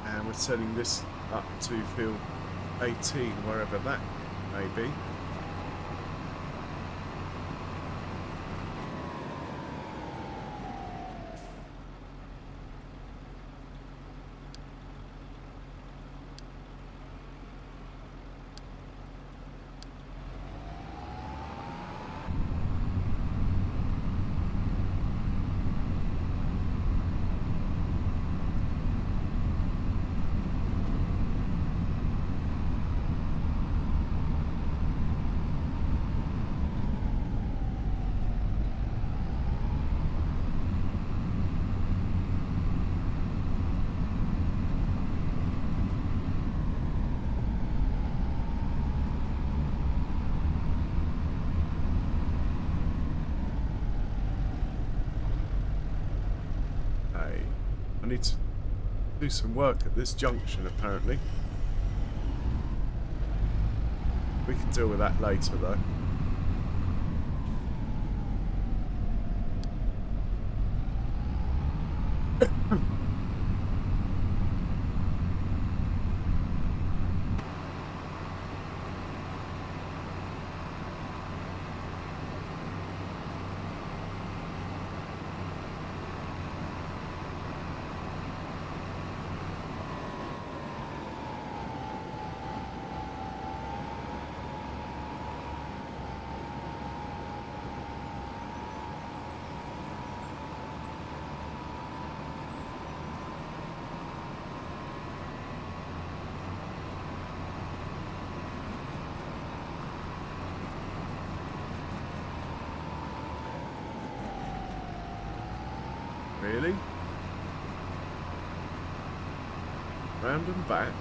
And we're setting this up to field 18, wherever that may be. I need to do some work at this junction, apparently. We can deal with that later, though. Really? Round and back?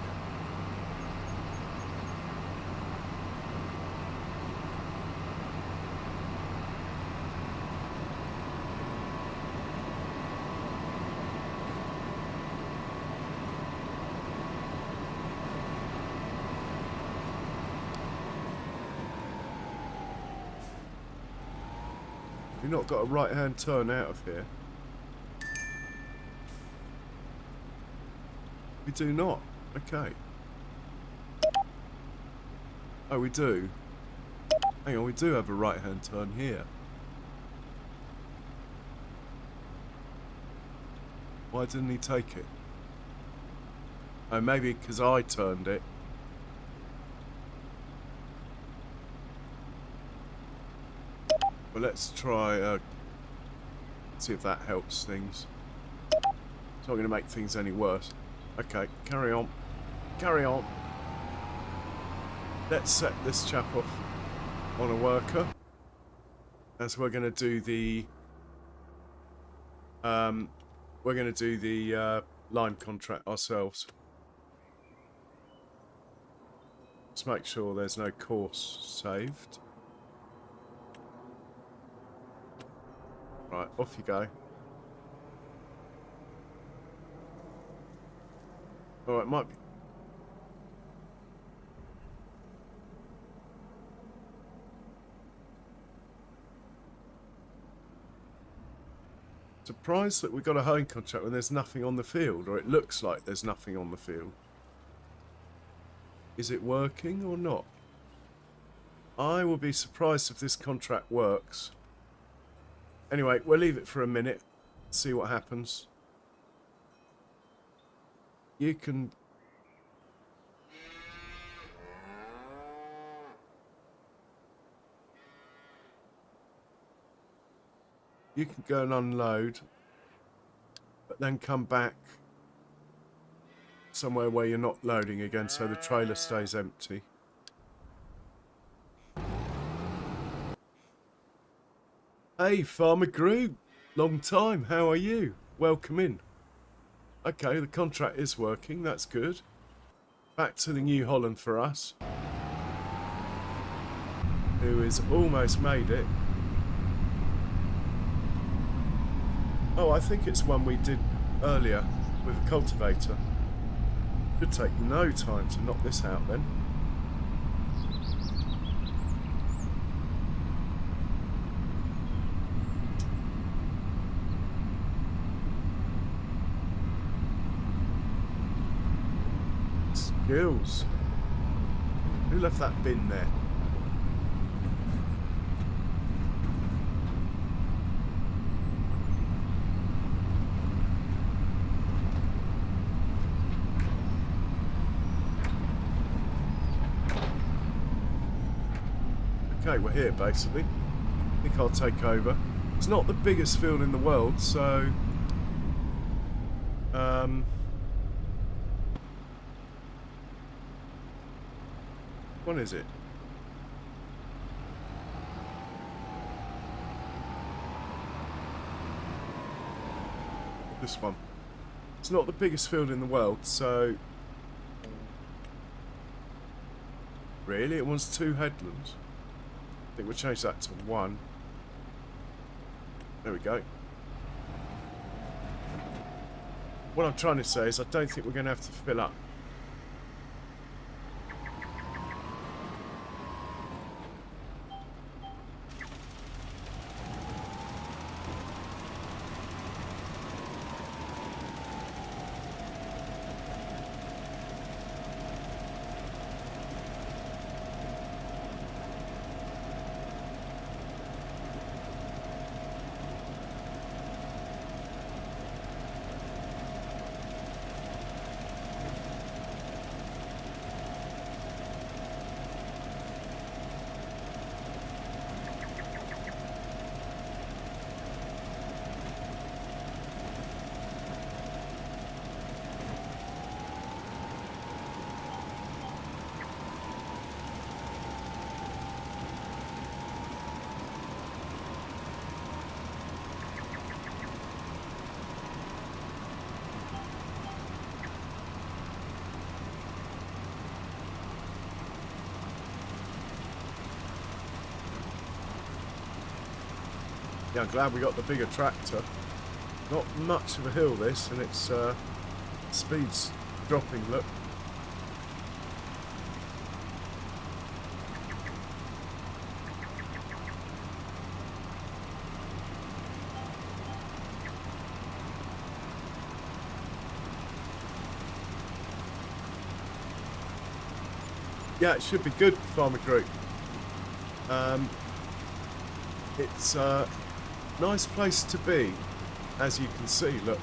You've not got a right-hand turn out of here. We do not. Okay. Oh, we do. Hang on, we do have a right-hand turn here. Why didn't he take it? Oh, maybe because I turned it. Well, let's try, see if that helps things. It's not going to make things any worse. Okay, carry on. Carry on. Let's set this chap off on a worker, as we're going to do the line contract ourselves. Let's make sure there's no course saved. Right, off you go. Oh, it might be. It's surprised that we got a home contract when there's nothing on the field, or it looks like there's nothing on the field. Is it working or not? I will be surprised if this contract works. Anyway, we'll leave it for a minute, see what happens. You can... You can go and unload, but then come back somewhere where you're not loading again, so the trailer stays empty. Hey, Farmer Group, long time, how are you? Welcome in. Okay, the contract is working, that's good. Back to the New Holland for us, who has almost made it. Oh, I think it's one we did earlier with a cultivator. Should take no time to knock this out then. Skills. Who left that bin there? Okay, we're here basically. I think I'll take over. It's not the biggest field in the world, so what is it? This one. It's not the biggest field in the world, so really it wants 2 headlands. I think we'll change that to 1. There we go. What I'm trying to say is I don't think we're going to have to fill up. Yeah, I'm glad we got the bigger tractor. Not much of a hill this, and its speed's dropping, look. Yeah, it should be good, Farmer Group. It's a nice place to be, as you can see, look.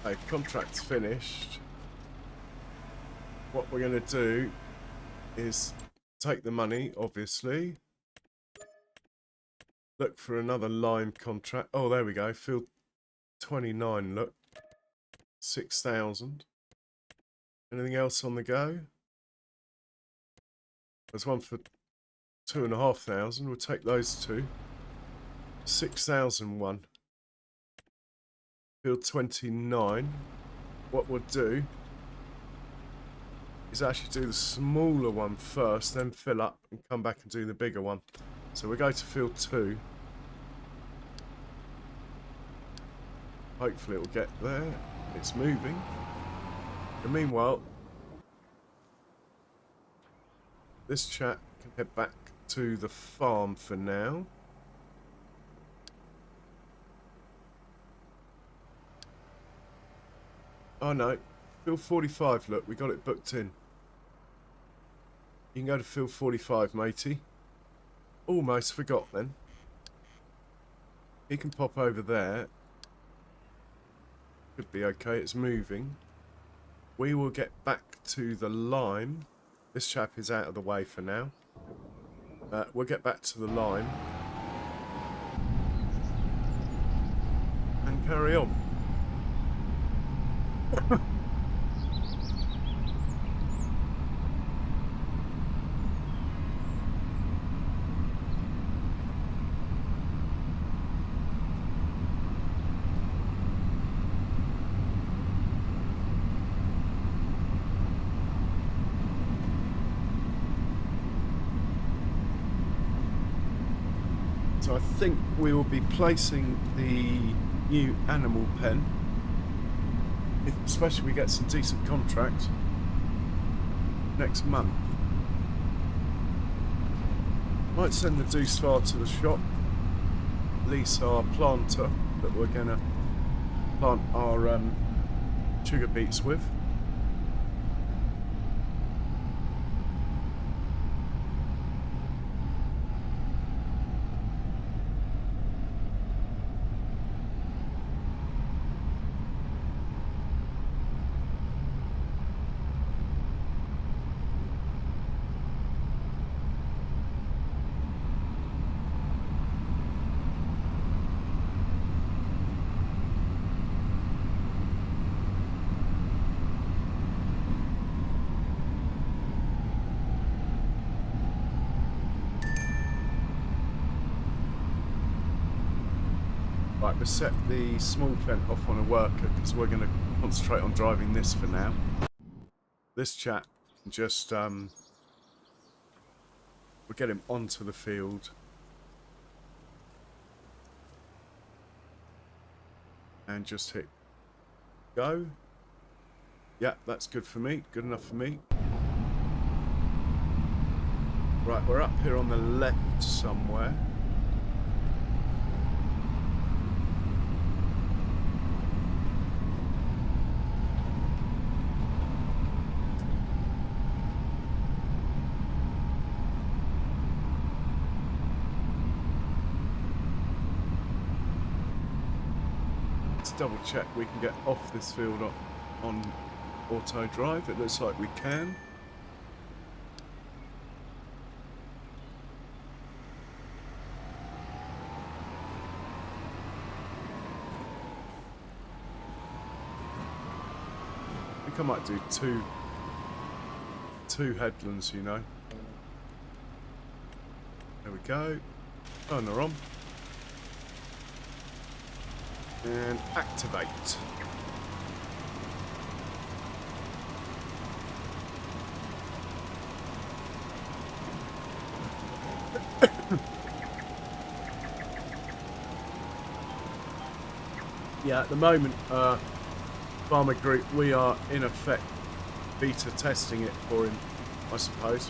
Okay, contract's finished. What we're going to do is take the money, obviously. Look for another lime contract. Oh, there we go. Field 29, look. 6,000. Anything else on the go? There's one for 2,500. We'll take those two. 6,001. Field 29. What we'll do is actually do the smaller one first, then fill up and come back and do the bigger one. So we'll go to field 2. Hopefully it will get there. It's moving. And meanwhile, this chap can head back to the farm for now. Oh no, field 45, look, we got it booked in. You can go to field 45, matey. Almost forgot then. He can pop over there. Could be okay, it's moving. We will get back to the lime. This chap is out of the way for now. We'll get back to the lime. And carry on. So I think we will be placing the new animal pen, especially if we get some decent contracts, next month. Might send the Deuce Far to the shop, lease our planter that we're going to plant our sugar beets with. Right, we'll set the small pen off on a worker because we're going to concentrate on driving this for now. This chap can just, we'll get him onto the field. And just hit go. Yeah, that's good for me. Good enough for me. Right, we're up here on the left somewhere. Double check we can get off this field on auto drive. It looks like we can. I think I might do two headlands, you know. There we go. Oh, and they're on. And activate. Yeah, at the moment, Farmer Group, we are in effect beta testing it for him, I suppose.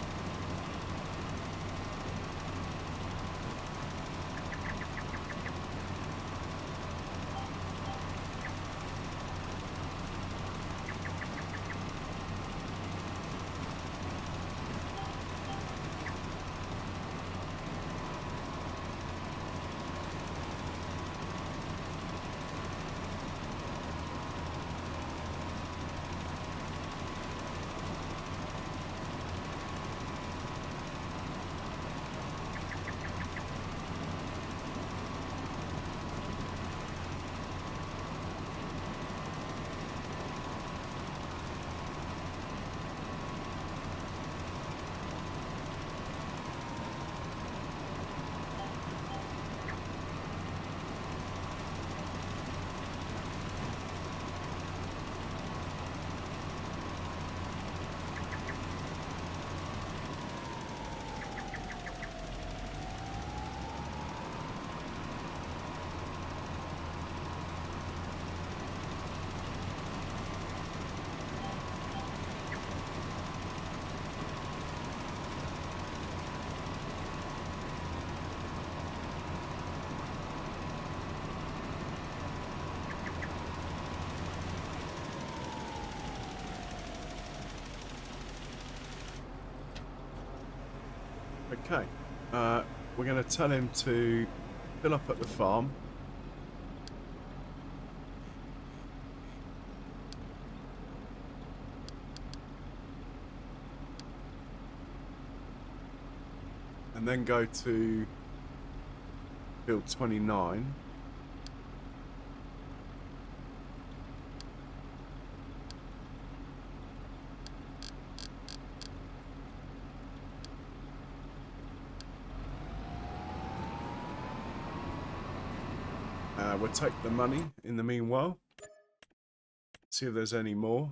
Okay. We're going to tell him to fill up at the farm. And then go to field 29. We'll take the money in the meanwhile. See if there's any more.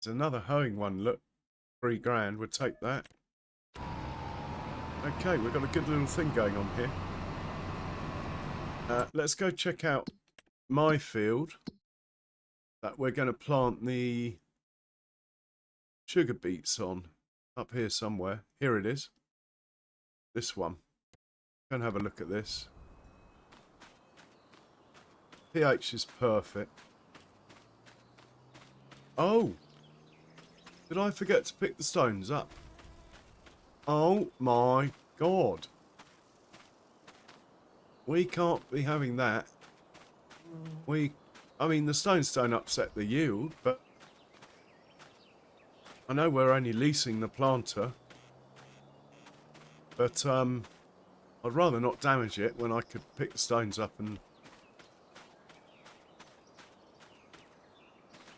There's another hoeing one, look. 3 grand, we'll take that. Okay, we've got a good little thing going on here. Let's go check out my field that we're going to plant the sugar beets on. Up here somewhere. Here it is. This one. Go and have a look at this. pH is perfect. Oh! Did I forget to pick the stones up? Oh my god. We can't be having that. I mean, the stones don't upset the yield, but I know we're only leasing the planter. But, I'd rather not damage it when I could pick the stones up and...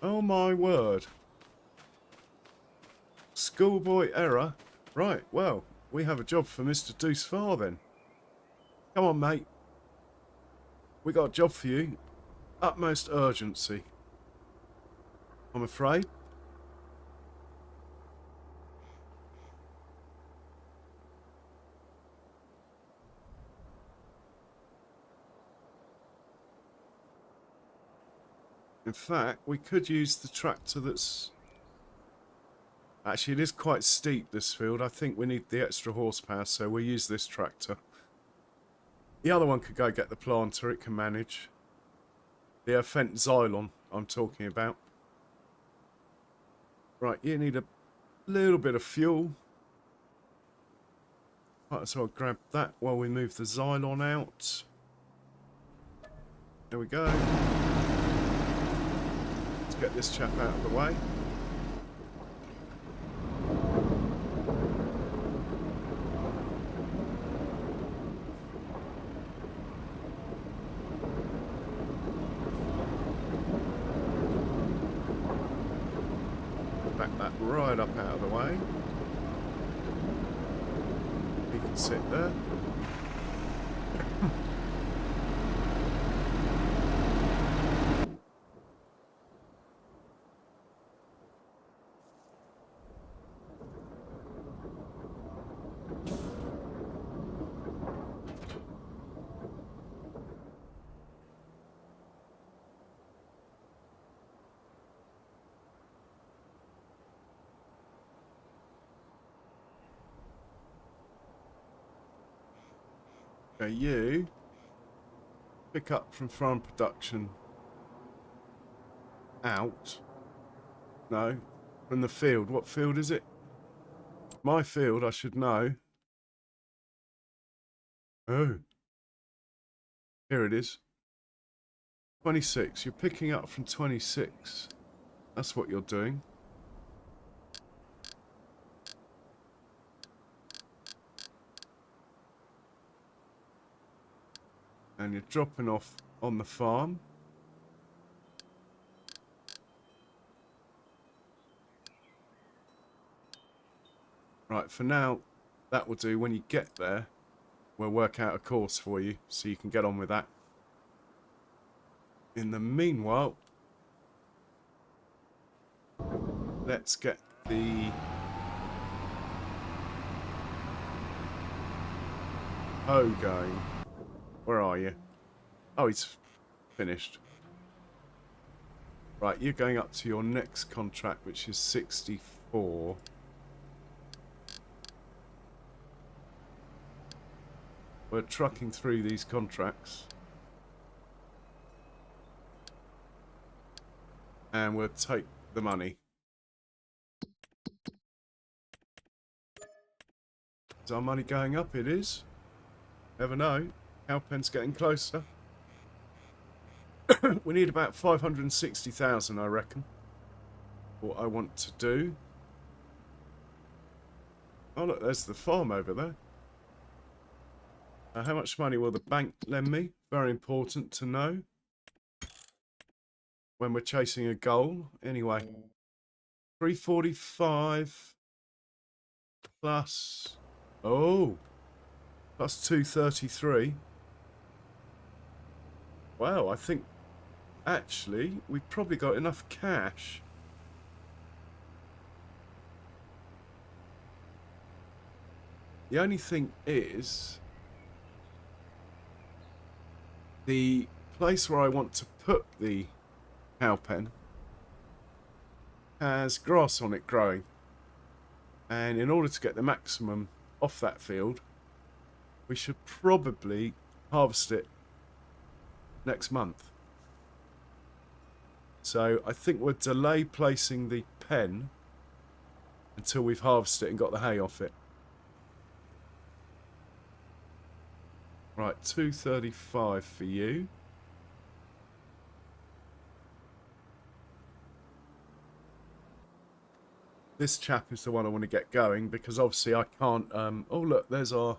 Oh my word. Schoolboy error. Right, well, we have a job for Mr. Deuce Farr then. Come on, mate. We got a job for you. Utmost urgency. I'm afraid. In fact, we could use the tractor that's... Actually, it is quite steep, this field. I think we need the extra horsepower, so we'll use this tractor. The other one could go get the planter. It can manage. The Fendt Xylon I'm talking about. Right, you need a little bit of fuel. Might as well grab that while we move the Xylon out. There we go. Let's get this chap out of the way. Back that right up out of the way. He can sit there. Okay, you pick up from farm production out. No, from the field. What field is it? My field, I should know. Oh, here it is. 26. You're picking up from 26. That's what you're doing. And you're dropping off on the farm. Right, for now, that will do. When you get there, we'll work out a course for you so you can get on with that. In the meanwhile, let's get the hoe going. Where are you? Oh, he's finished. Right, you're going up to your next contract, which is 64. We're trucking through these contracts. And we'll take the money. Is our money going up? It is. Never know. Cowpen's getting closer. We need about 560,000, I reckon. What I want to do. Oh look, there's the farm over there. How much money will the bank lend me? Very important to know when we're chasing a goal. Anyway, 345 plus, oh, plus 233. Wow, I think actually we've probably got enough cash. The only thing is, the place where I want to put the cowpen has grass on it growing, and in order to get the maximum off that field, we should probably harvest it next month. So I think we'll delay placing the pen until we've harvested it and got the hay off it. Right, 235 for you. This chap is the one I want to get going, because obviously I can't... oh look, there's our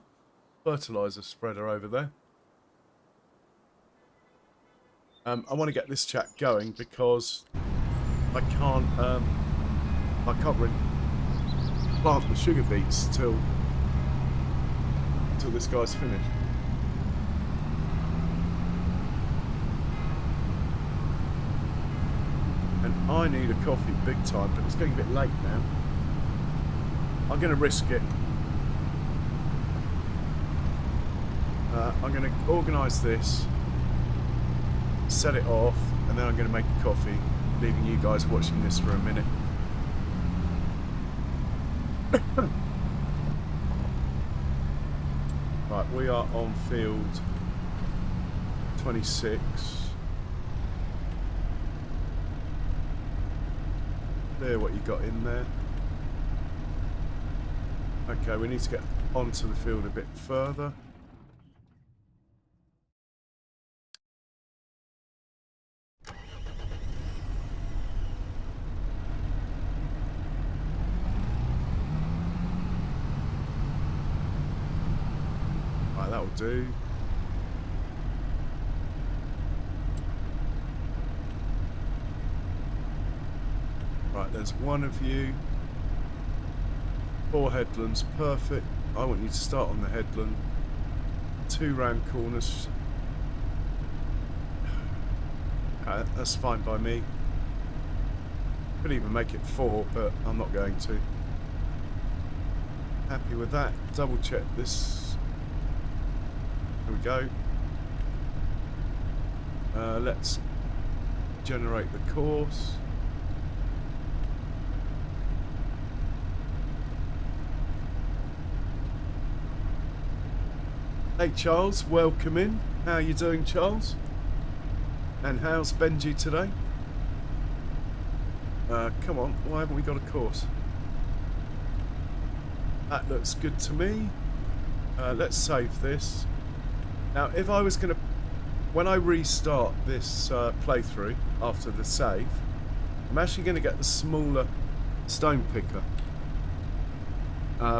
fertiliser spreader over there. I want to get this chap going because I can't really plant the sugar beets till this guy's finished. And I need a coffee big time, but it's getting a bit late now. I'm going to risk it. I'm going to organise this, set it off, and then I'm going to make a coffee, leaving you guys watching this for a minute. Right, we are on field 26. There, what you got in there. Okay, we need to get onto the field a bit further. Right, that'll do. Right, there's one of you. 4 headlands, perfect. I want you to start on the headland. 2 round corners. That's fine by me. Could even make it 4, but I'm not going to. Happy with that. Double check this. Here we go. Let's generate the course. Hey Charles, welcome in. How are you doing, Charles? And how's Benji today? Come on, why haven't we got a course? That looks good to me. Let's save this. Now, if I was going to... When I restart this playthrough after the save, I'm actually going to get the smaller stone picker.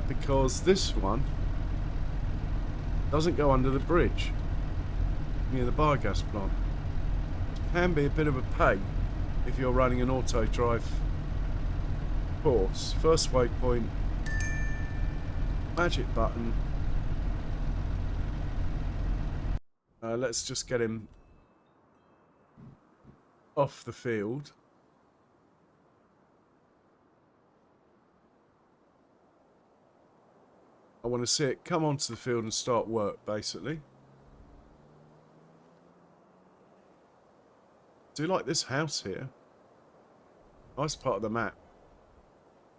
Because this one doesn't go under the bridge near the biogas plant. It can be a bit of a pain if you're running an auto drive course. First waypoint, magic button. Let's just get him off the field. I want to see it come onto the field and start work, basically. Do you like this house here? Nice part of the map.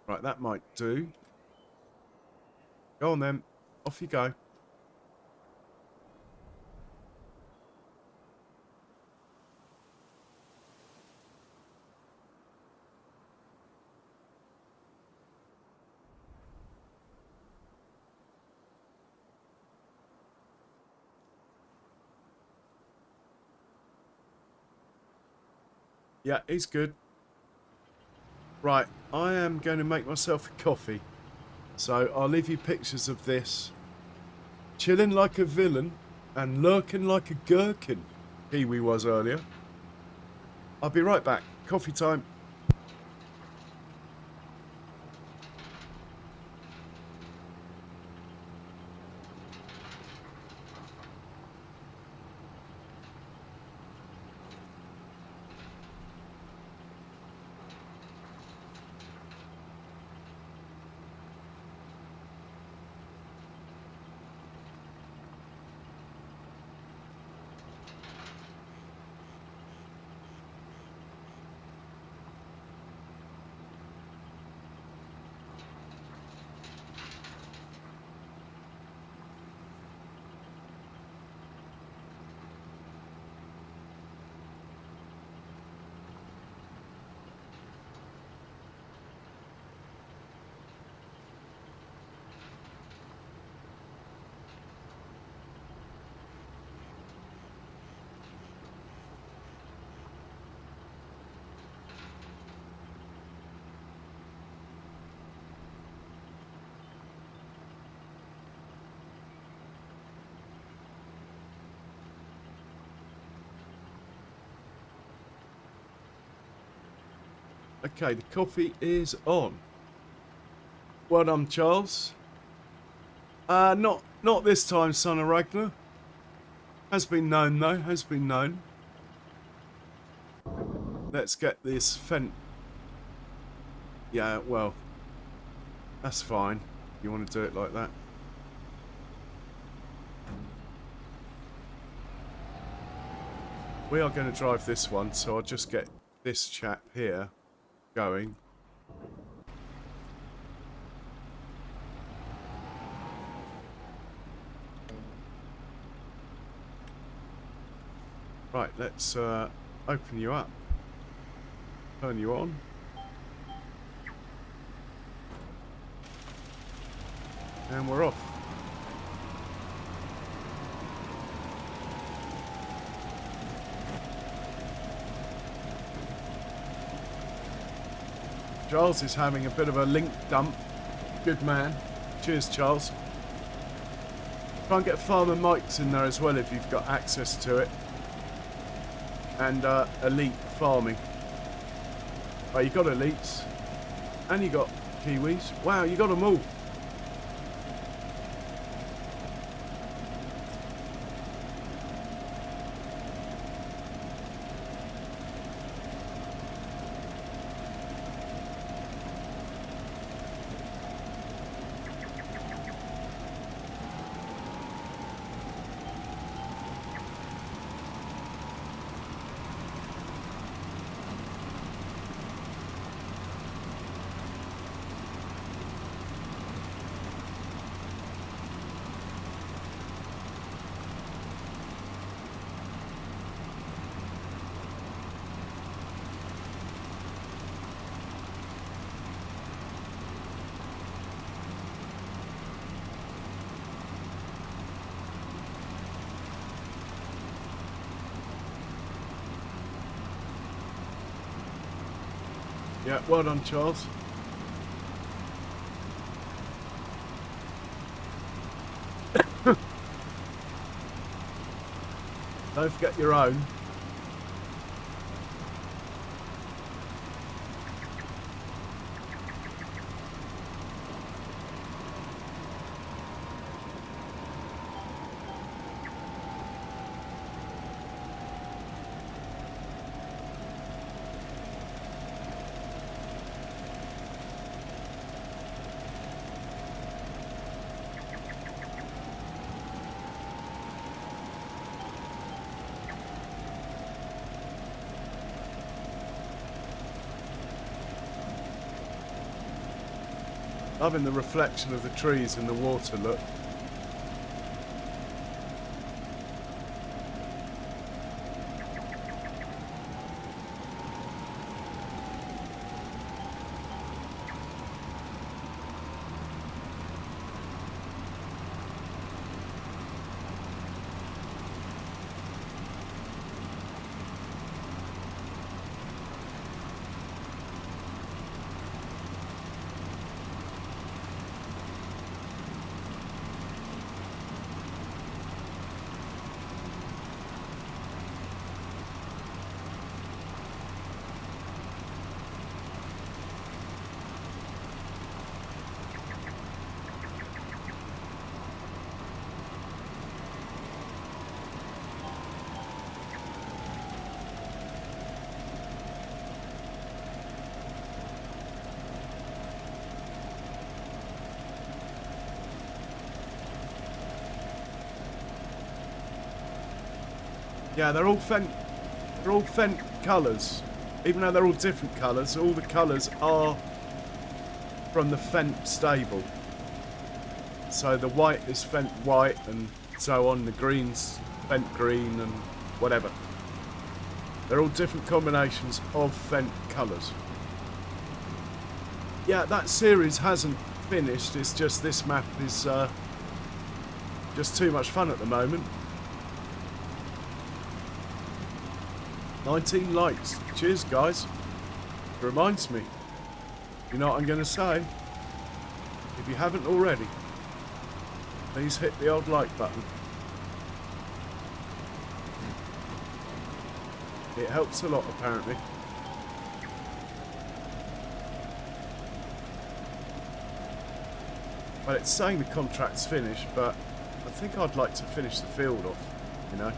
Right, that might do. Go on then. Off you go. Yeah, he's good. Right, I am going to make myself a coffee. So I'll leave you pictures of this. Chilling like a villain and lurking like a gherkin. Kiwi was earlier. I'll be right back. Coffee time. Okay, the coffee is on. Well done, Charles. Not this time, son of Ragnar. Has been known, though. Has been known. Let's get this Yeah, well, that's fine. You want to do it like that? We are going to drive this one, so I'll just get this chap here going. Right, let's open you up. Turn you on. And we're off. Charles is having a bit of a link dump. Good man. Cheers, Charles. Try and get Farmer Mike's in there as well if you've got access to it. And elite farming. Oh, you got elites. And you got Kiwis. Wow, you got them all. Yeah, well done, Charles. Don't forget your own. Loving the reflection of the trees in the water, look. Yeah, they're all Fendt. They're all Fendt colours. Even though they're all different colours, all the colours are from the Fendt stable. So the white is Fendt white and so on. The green's Fendt green and whatever. They're all different combinations of Fendt colours. Yeah, that series hasn't finished. It's just this map is just too much fun at the moment. 19 likes. Cheers, guys. It reminds me. You know what I'm going to say? If you haven't already, please hit the old like button. It helps a lot, apparently. Well, it's saying the contract's finished, but I think I'd like to finish the field off, you know?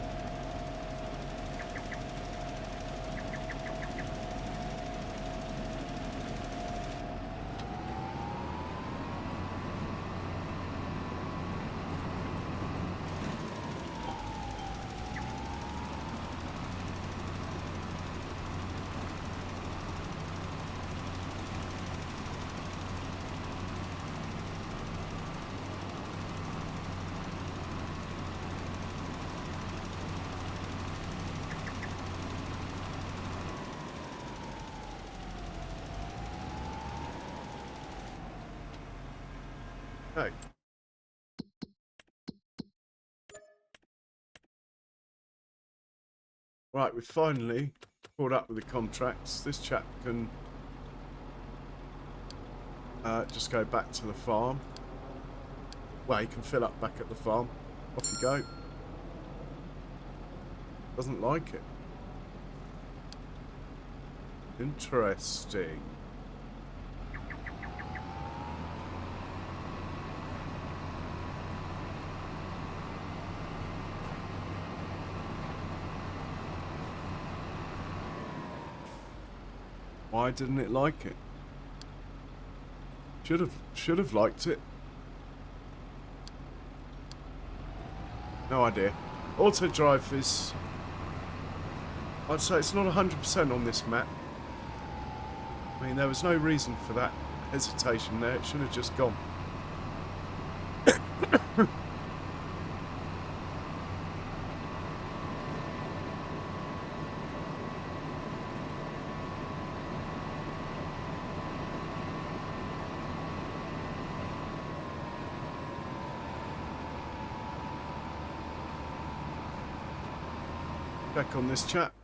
Okay. Right, we've finally caught up with the contracts. This chap can just go back to the farm. Well, he can fill up back at the farm. Off you go. Doesn't like it. Interesting. Why didn't it like it? Should have liked it. No idea. Auto drive is, I'd say it's not 100% on this map. I mean, there was no reason for that hesitation there. It should have just gone. Check on this chap.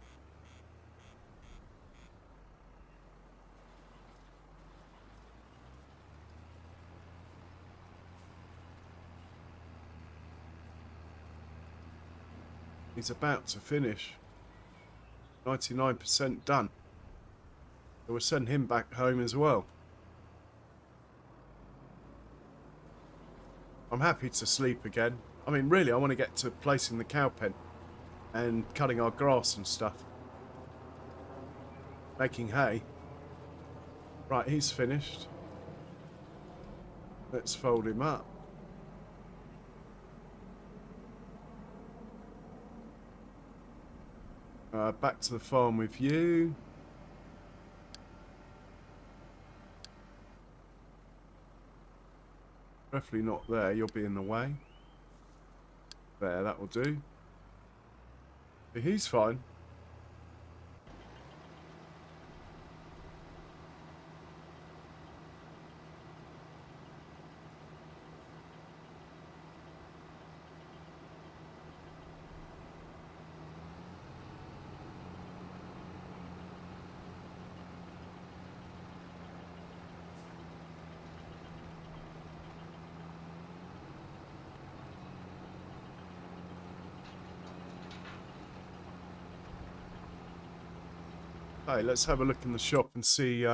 He's about to finish. 99% done. So we'll send him back home as well. I'm happy to sleep again. I mean, really, I want to get to placing the cow pen and cutting our grass and stuff. Making hay. Right, he's finished. Let's fold him up. Back to the farm with you. Definitely not there, you'll be in the way. There, that will do. But he's fine. Hey, let's have a look in the shop and see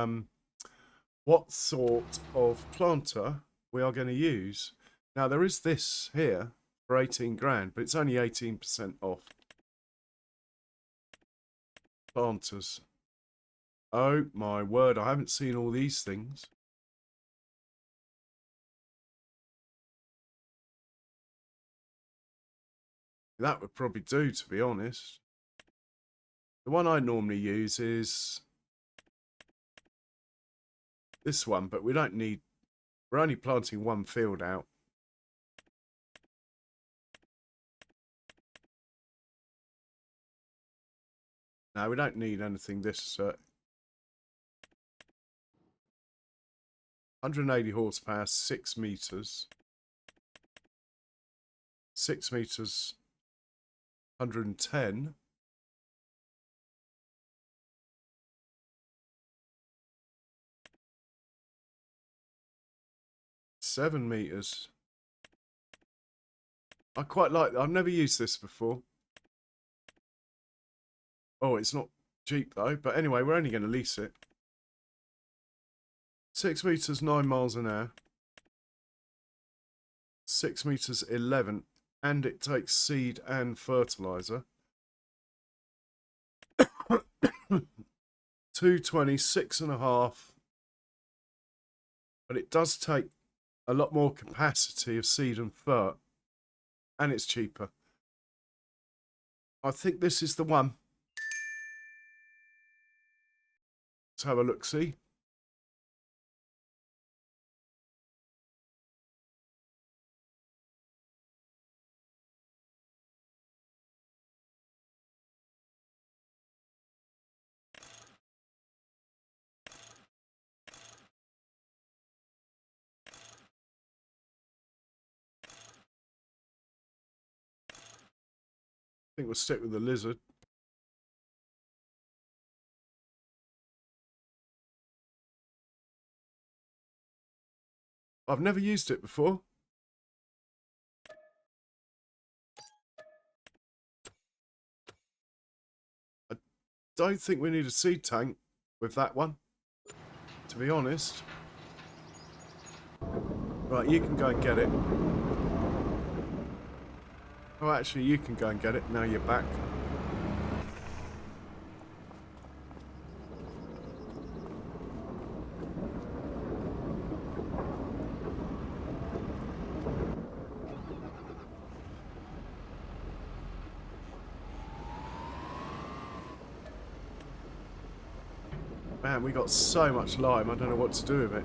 what sort of planter we are going to use. Now, there is this here for 18 grand, but it's only 18% off. Planters. Oh, my word, I haven't seen all these things. That would probably do, to be honest. The one I normally use is this one, but we don't need, we're only planting one field out. No, we don't need anything this 180 horsepower, 6 meters. 6 meters, 110. Seven meters. I quite like that. I've never used this before. Oh, it's not cheap though. But anyway, we're only going to lease it. 6 meters, 9 miles an hour. 6 meters, 11. And it takes seed and fertilizer. 220, 6.5. But it does take a lot more capacity of seed and fert. And it's cheaper. I think this is the one. Let's have a look-see. I think we'll stick with the lizard. I've never used it before. I don't think we need a seed tank with that one, to be honest. Right, you can go and get it. Oh, actually, you can go and get it. Now you're back. Man, we got so much lime, I don't know what to do with it.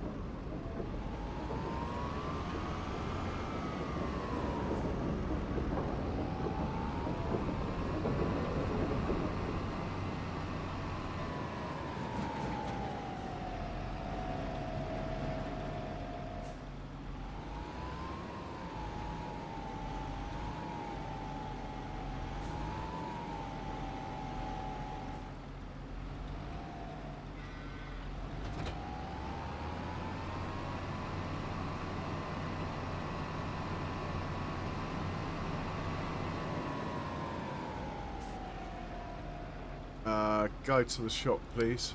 Go to the shop, please.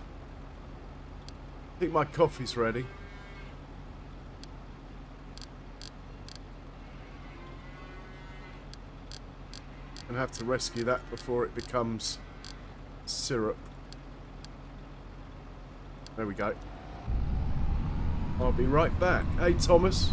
I think my coffee's ready. I'm gonna have to rescue that before it becomes syrup. There we go. I'll be right back. Hey, Thomas.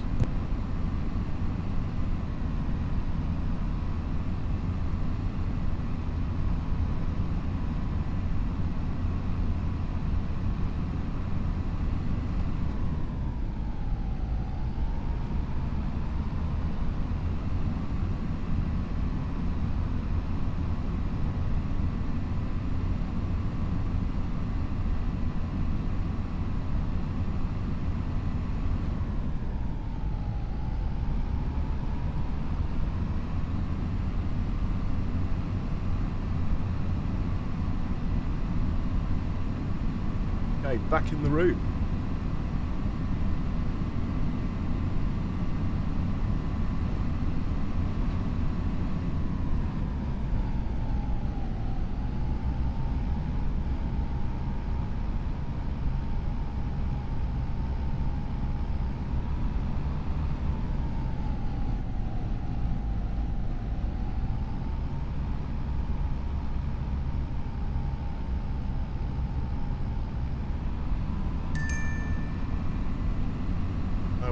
Okay, back in the room.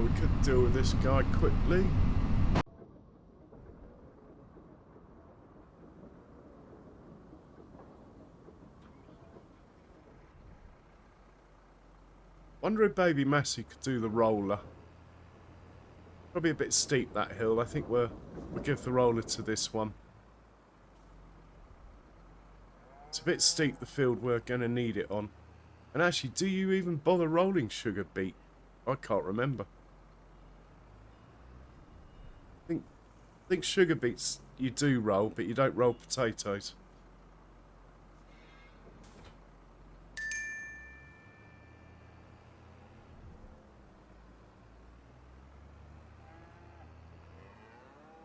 We could deal with this guy quickly. Wonder if Baby Massey could do the roller. Probably a bit steep, that hill. I think we'll give the roller to this one. It's a bit steep, the field we're going to need it on. And actually, do you even bother rolling sugar beet? I can't remember. I think sugar beets you do roll, but you don't roll potatoes.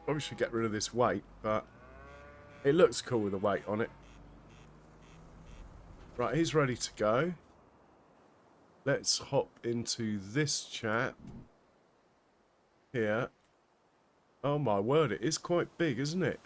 Probably should get rid of this weight, but it looks cool with the weight on it. Right, he's ready to go. Let's hop into this chat here. Oh my word, it is quite big, isn't it?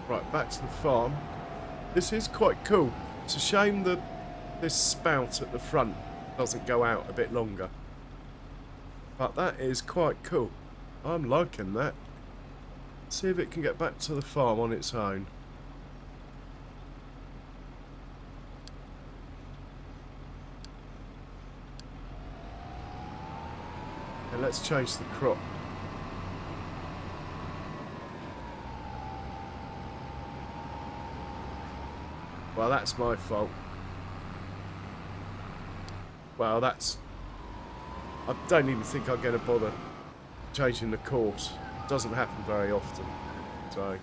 Right, back to the farm. This is quite cool. It's a shame that this spout at the front doesn't go out a bit longer. But that is quite cool. I'm liking that. See if it can get back to the farm on its own. And let's change the crop. Well, that's my fault. Well, that's... I don't even think I'm going to bother changing the course. It doesn't happen very often. So...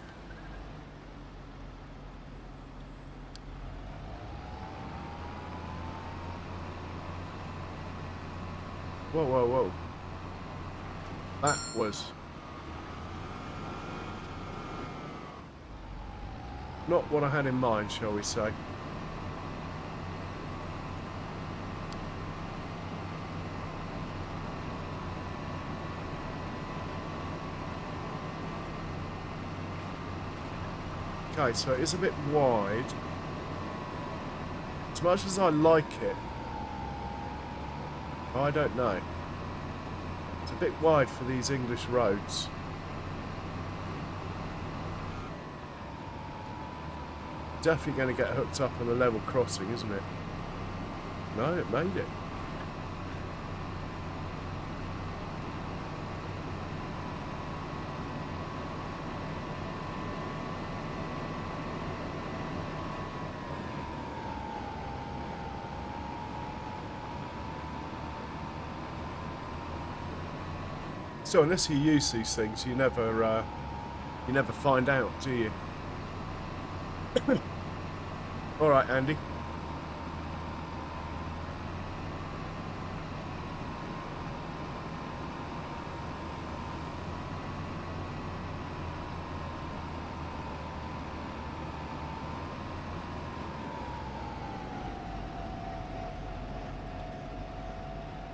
Whoa, whoa, whoa. That was... not what I had in mind, shall we say. Okay, so it is a bit wide. As much as I like it, I don't know. It's a bit wide for these English roads. Definitely going to get hooked up on a level crossing, isn't it? No, it made it. So unless you use these things, you never find out, do you? All right, Andy.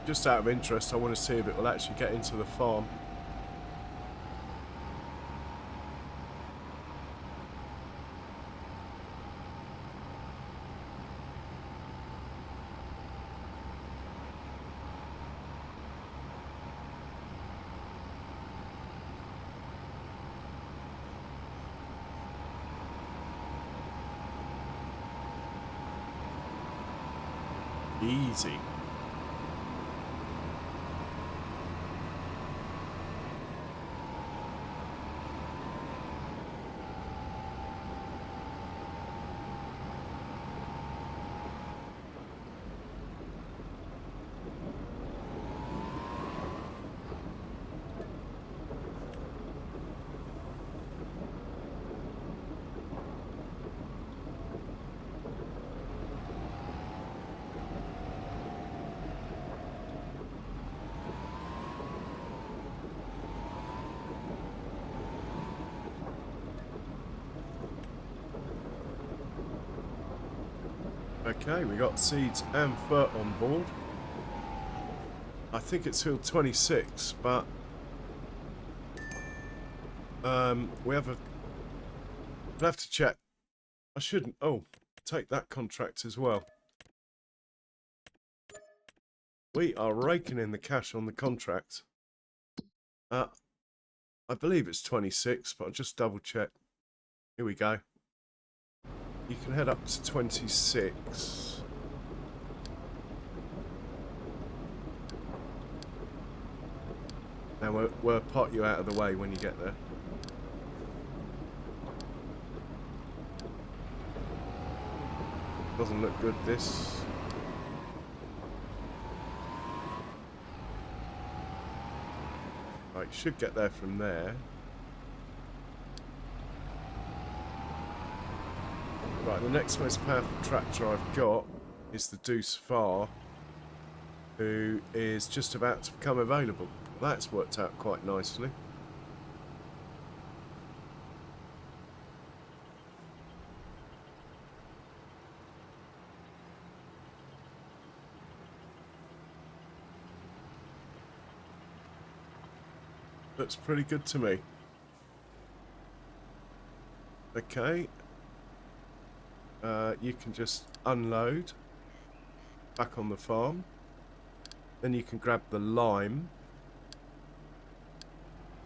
Just out of interest, I want to see if it will actually get into the farm. Easy. Okay, we got seeds and fur on board. I think it's field 26, but we'll have to check. I shouldn't. Oh, take that contract as well. We are raking in the cash on the contract. I believe it's 26, but I'll just double check. Here we go. You can head up to 26. And we'll part you out of the way when you get there. Doesn't look good, this. Right, should get there from there. Right, the next most powerful tractor I've got is the Deuce Far, who is just about to become available. That's worked out quite nicely. Looks pretty good to me. Okay. You can just unload back on the farm. Then you can grab the lime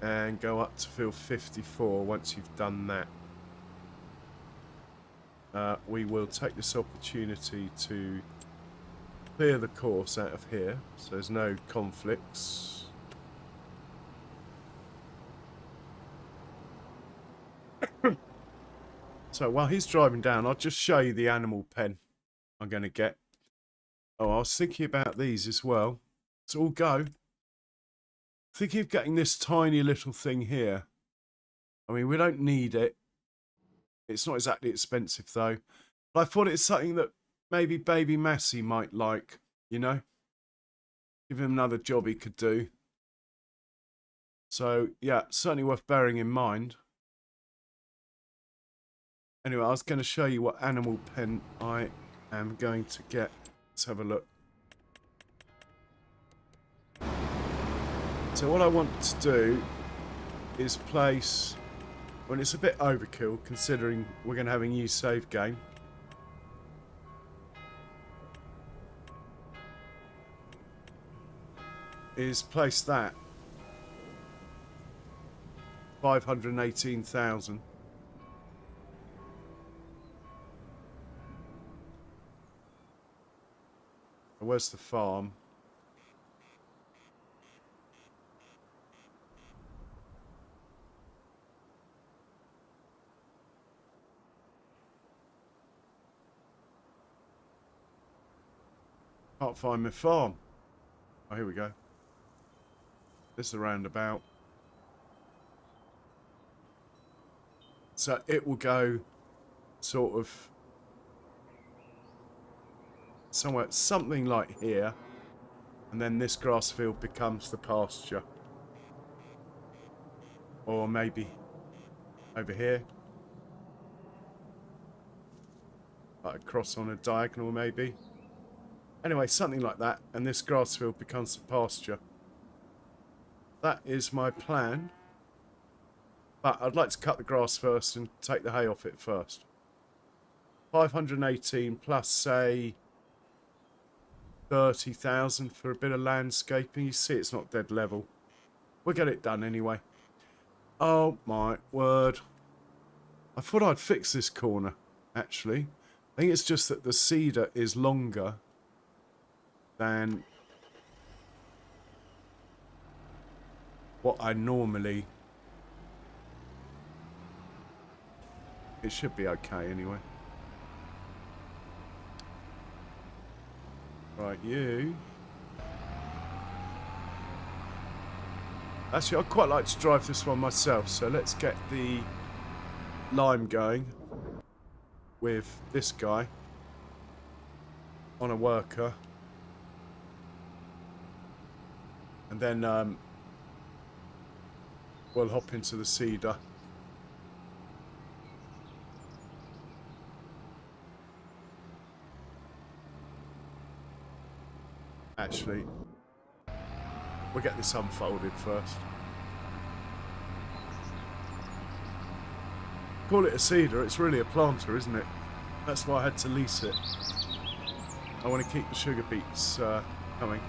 and go up to field 54 once you've done that. We will take this opportunity to clear the course out of here so there's no conflicts. So while he's driving down, I'll just show you the animal pen I'm going to get. Oh, I was thinking about these as well. Let's all go. Thinking of getting this tiny little thing here. I mean, we don't need it. It's not exactly expensive though. But I thought it's something that maybe baby Massey might like, you know? Give him another job he could do. So, yeah, certainly worth bearing in mind. Anyway, I was going to show you what animal pen I am going to get. Let's have a look. So what I want to do is place, when it's a bit overkill considering we're going to have a new save game, is place that 518,000. Where's the farm? Can't find my farm. Oh, here we go. This is a roundabout. So it will go sort of somewhere, something like here. And then this grass field becomes the pasture. Or maybe over here. Like across on a diagonal maybe. Anyway, something like that. And this grass field becomes the pasture. That is my plan. But I'd like to cut the grass first and take the hay off it first. 518 plus, say, 30,000 for a bit of landscaping. You see it's not dead level. We'll get it done anyway. Oh my word. I thought I'd fix this corner, actually. I think it's just that the cedar is longer than what I normally... It should be okay anyway. Right, you. Actually, I'd quite like to drive this one myself, so let's get the lime going with this guy on a worker. And then we'll hop into the cedar. actually, we'll get this unfolded first. Call it a cedar, it's really a planter, isn't it? That's why I had to lease it. I want to keep the sugar beets coming.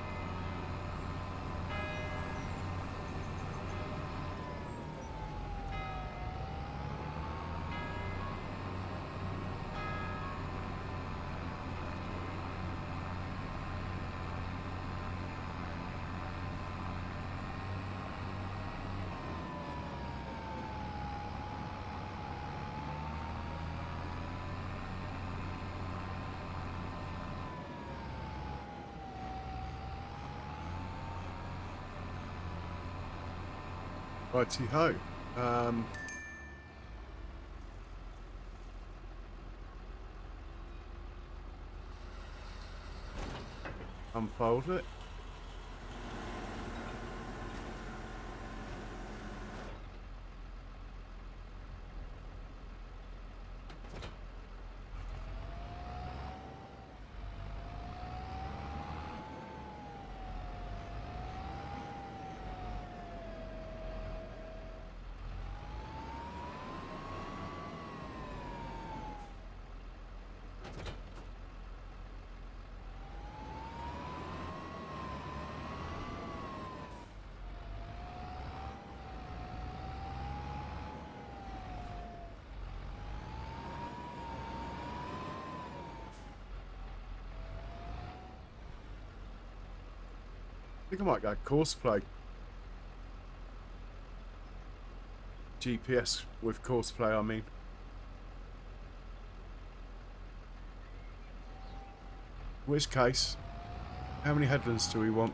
Righty-ho. Unfold it. I think I might go course play. GPS with course play, I mean. In which case, how many headlands do we want?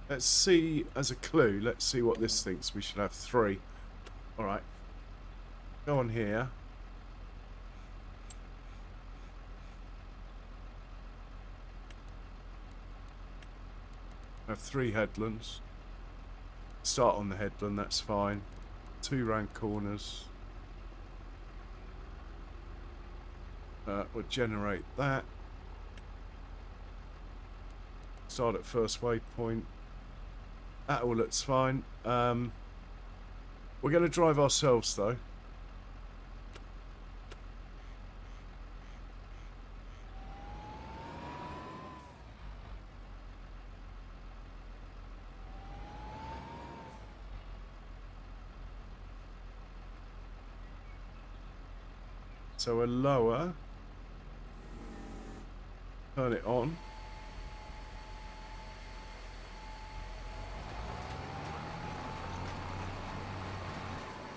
Let's see, as a clue, let's see what this thinks. We should have 3. Alright. Go on here. Have 3 headlands. Start on the headland, that's fine. 2 round corners. We'll generate that. Start at first waypoint. That all looks fine. We're going to drive ourselves though. So we're lower. Turn it on.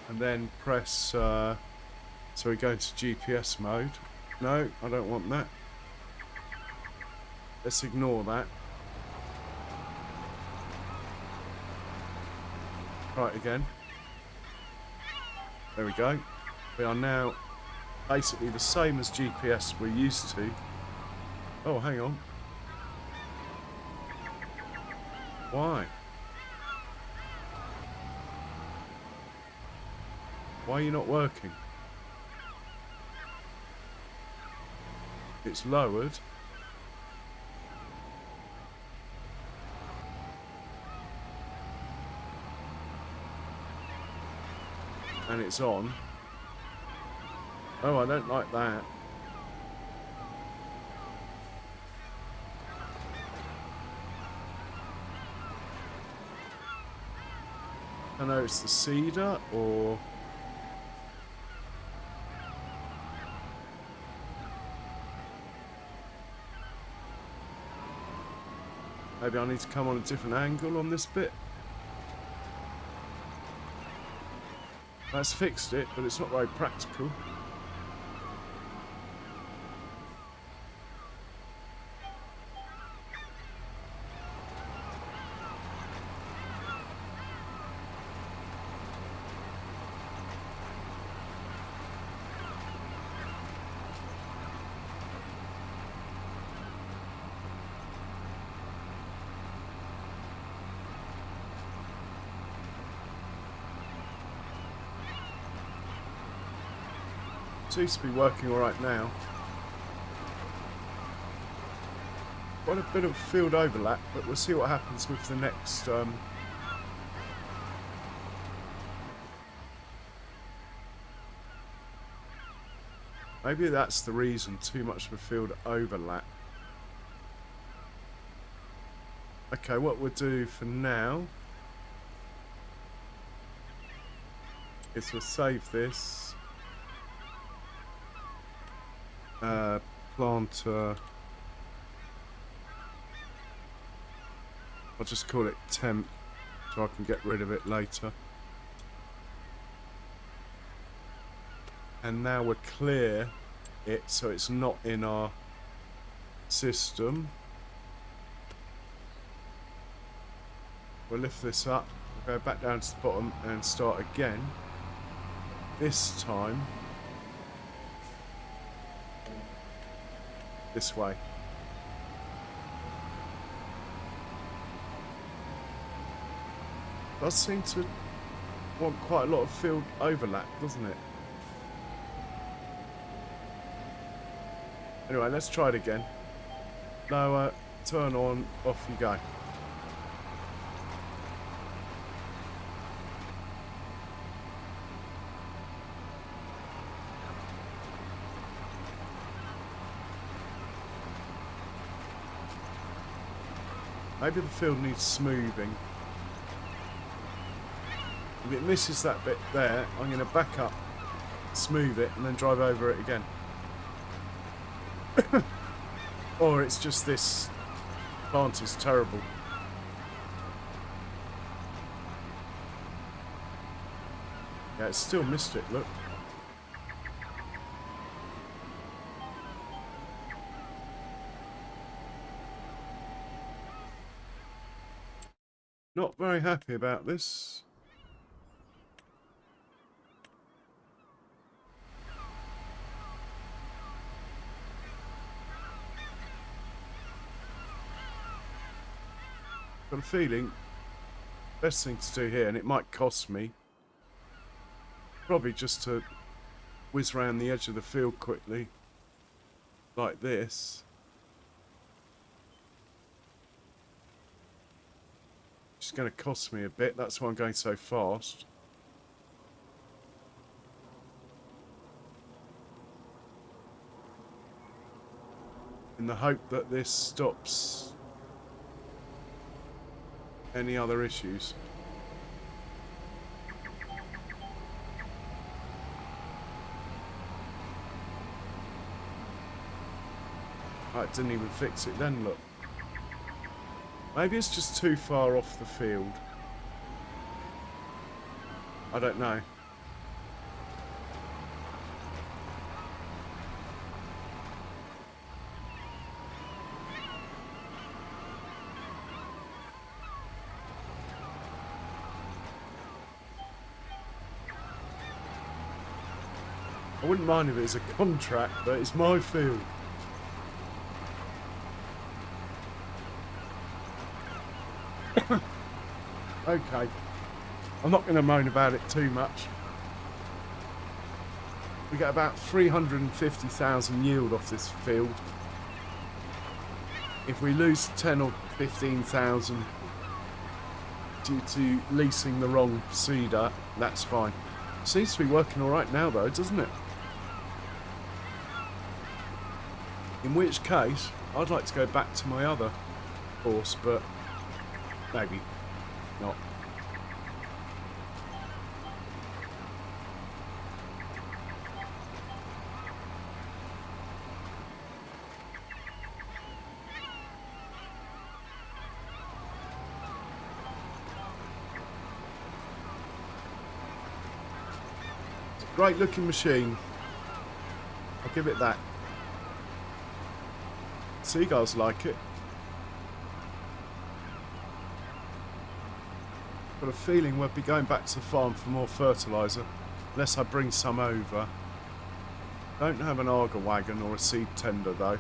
And then press, so we go into GPS mode. No, I don't want that. Let's ignore that. Right, again. There we go. We are now basically the same as GPS we're used to. Oh, hang on. Why? Why are you not working? It's lowered. And it's on. Oh, I don't like that. I know it's the cedar, or maybe I need to come on a different angle on this bit. That's fixed it, but it's not very practical. Seems to be working all right now. quite a bit of field overlap, but we'll see what happens with the next maybe that's the reason, too much of a field overlap. Okay, what we'll do for now is we'll save this. Plant, I'll just call it temp so I can get rid of it later. And now we'll clear it so it's not in our system. We'll lift this up, we'll go back down to the bottom and start again. This time this way. Does seem to want quite a lot of field overlap, doesn't it? Anyway, let's try it again. Lower, turn on, off you go. Maybe the field needs smoothing. If it misses that bit there, I'm going to back up, smooth it, and then drive over it again. Or it's just this plant is terrible. Yeah, it's still missed it, look. Not very happy about this. Got a feeling best thing to do here, and it might cost me, probably just to whiz around the edge of the field quickly like this. It's going to cost me a bit, that's why I'm going so fast. In the hope that this stops any other issues. Oh, it didn't even fix it then, look. Maybe it's just too far off the field. I don't know. I wouldn't mind if it was a contract, but it's my field. Okay, I'm not going to moan about it too much. We get about 350,000 yield off this field. If we lose 10 or 15,000 due to leasing the wrong seeder, that's fine. Seems to be working alright now though, doesn't it? In which case, I'd like to go back to my other course, but maybe not. It's a great looking machine. I'll give it that. Seagulls like it. Got a feeling we'll be going back to the farm for more fertiliser, unless I bring some over. Don't have an auger wagon or a seed tender though.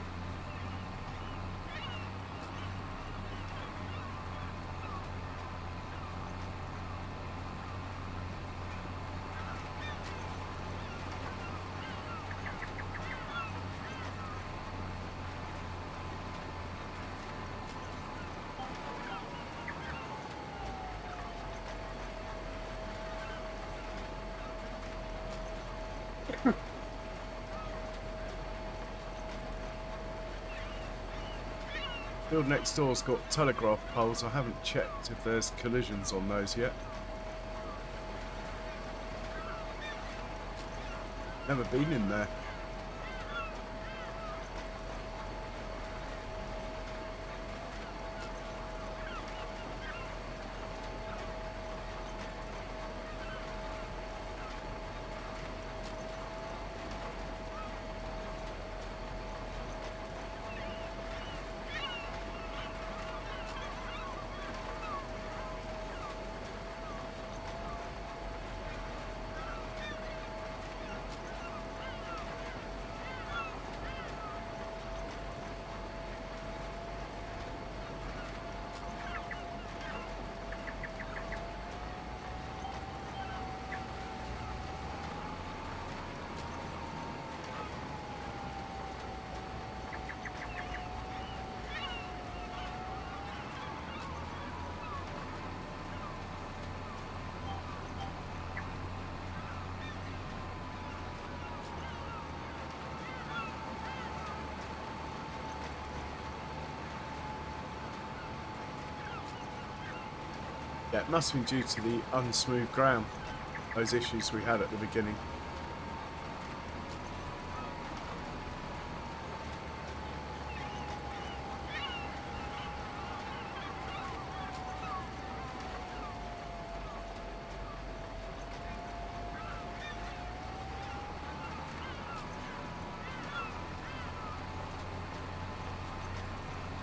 Field next door's got telegraph poles. I haven't checked if there's collisions on those yet. Never been in there. Yeah, it must have been due to the unsmooth ground. Those issues we had at the beginning.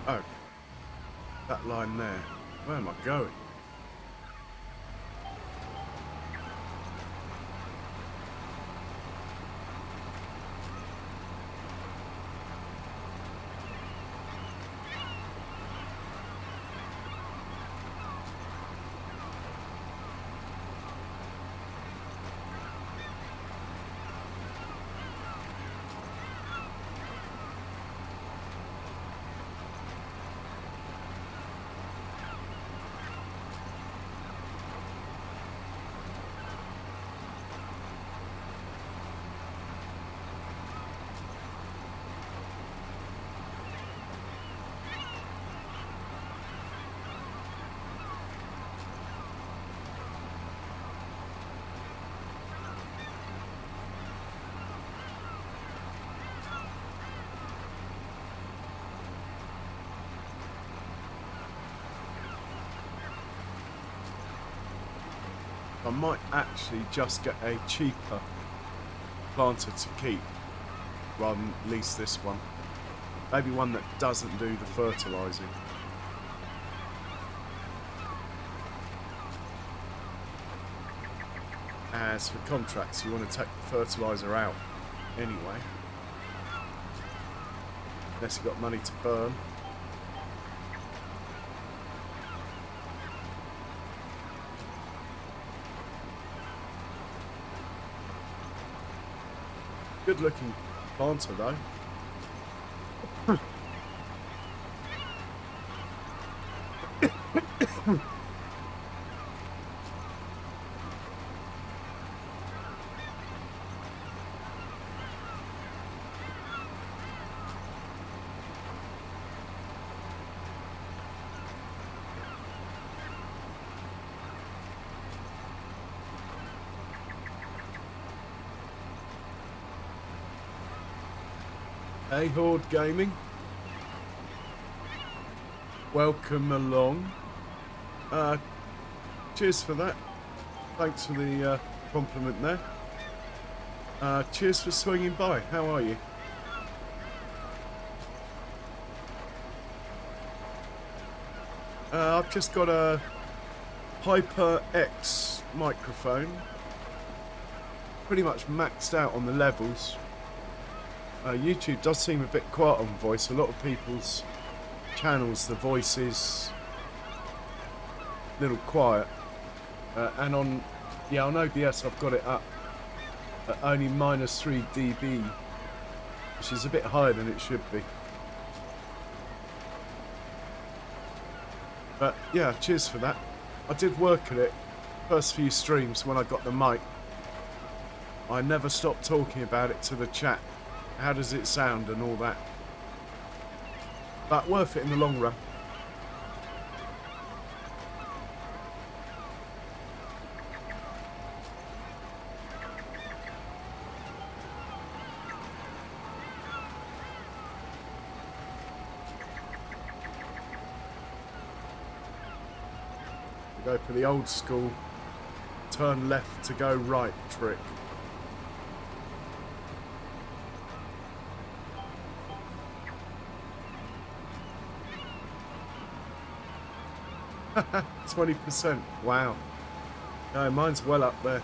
Oh, that line there. Where am I going? I might actually just get a cheaper planter to keep rather than lease this one. Maybe one that doesn't do the fertilising. As for contracts, you want to take the fertiliser out anyway. Unless you've got money to burn. Good looking planter though. Hey Horde Gaming, welcome along. Cheers for that. Thanks for the compliment there. Cheers for swinging by. How are you? I've just got a HyperX microphone, pretty much maxed out on the levels. YouTube does seem a bit quiet on voice. A lot of people's channels, the voice is a little quiet. And on, yeah, on OBS I've got it up at only -3 dB, which is a bit higher than it should be. But yeah, cheers for that. I did work at it first few streams when I got the mic. I never stopped talking about it to the chat. How does it sound and all that? but worth it in the long run. We go for the old school turn left to go right trick. Haha, 20%. Wow. No, mine's well up there.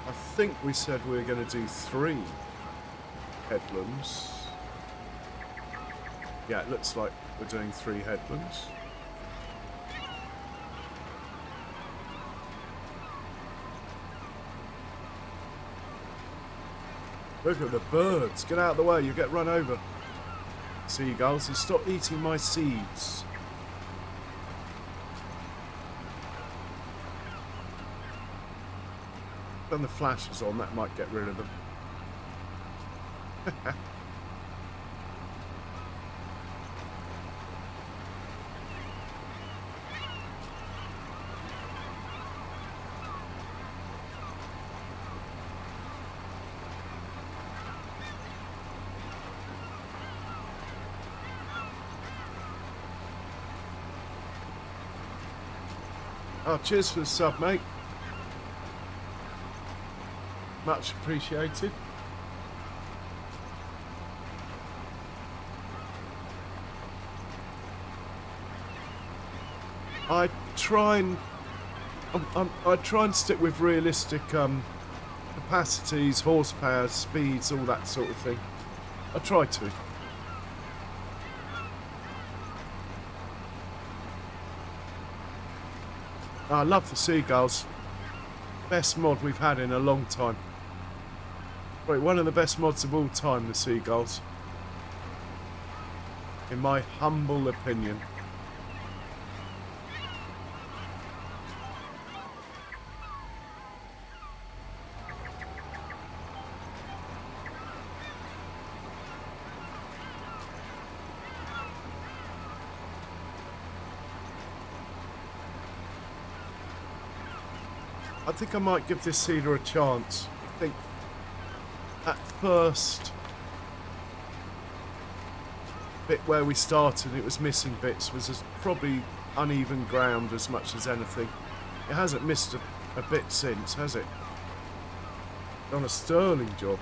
I think we said we were going to do 3 headlands. Yeah, it looks like we're doing 3 headlands. Look at the birds. Get out of the way, you get run over. Seagulls, and stop eating my seeds. Turn the flashes on, that might get rid of them. Oh, cheers for the sub, mate. Much appreciated. I try and stick with realistic capacities, horsepower, speeds, all that sort of thing. I try to. I love the seagulls. Best mod we've had in a long time. Wait, one of the best mods of all time, the seagulls. In my humble opinion. I think I might give this seeder a chance. I think at first bit where we started, it was missing bits, was probably uneven ground as much as anything. It hasn't missed a bit since, has it? Done a sterling job.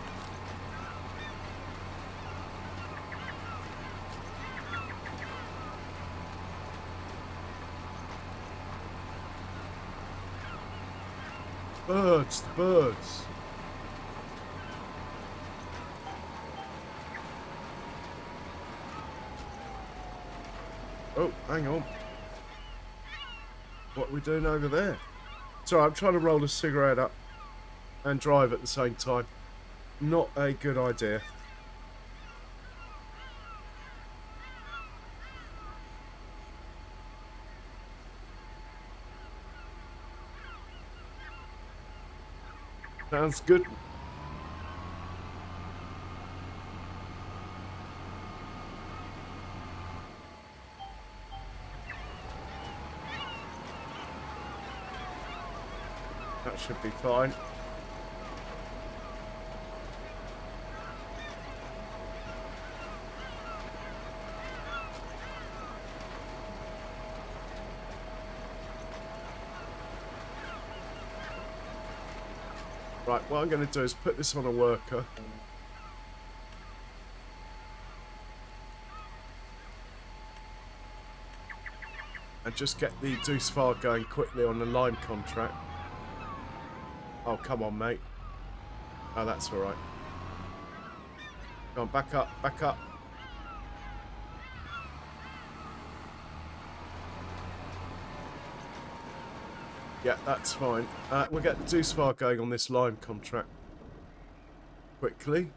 Birds, the birds. Oh, hang on. What are we doing over there? Sorry, I'm trying to roll a cigarette up and drive at the same time. Not a good idea. Sounds good. That should be fine. Right, what I'm going to do is put this on a worker. And just get the Deuce Far going quickly on the line contract. Oh, come on, mate. Oh, that's alright. Go on, back up, back up. Yeah, that's fine. We'll get the Deuce Far going on this line contract quickly.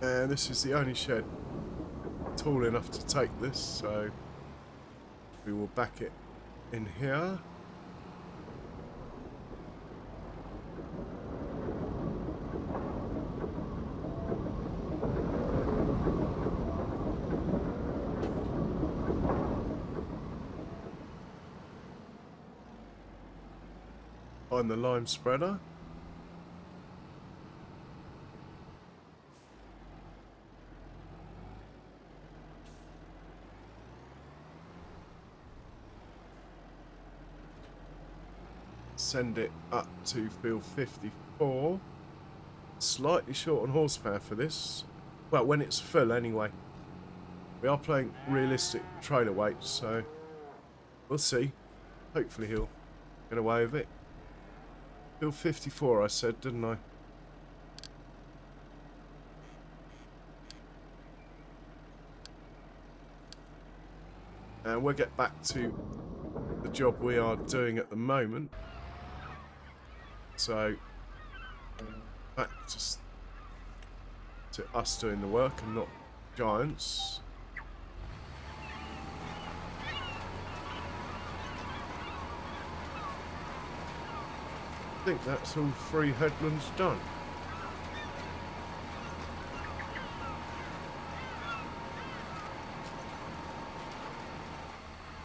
And this is the only shed tall enough to take this, so we will back it in here. Find the lime spreader. Send it up to field 54. Slightly short on horsepower for this. Well, when it's full anyway. We are playing realistic trailer weights, so we'll see. Hopefully he'll get away with it. Field 54 I said, didn't I? And we'll get back to the job we are doing at the moment. So back to us doing the work and not giants. I think that's all 3 headlands done.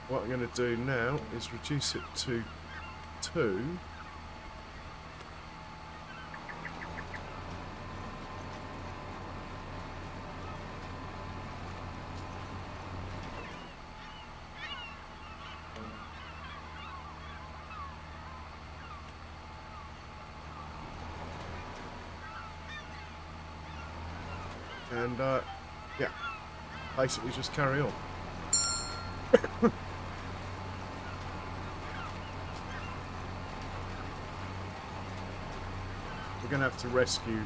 What I'm going to do now is reduce it to 2. And yeah, basically just carry on. We're going to have to rescue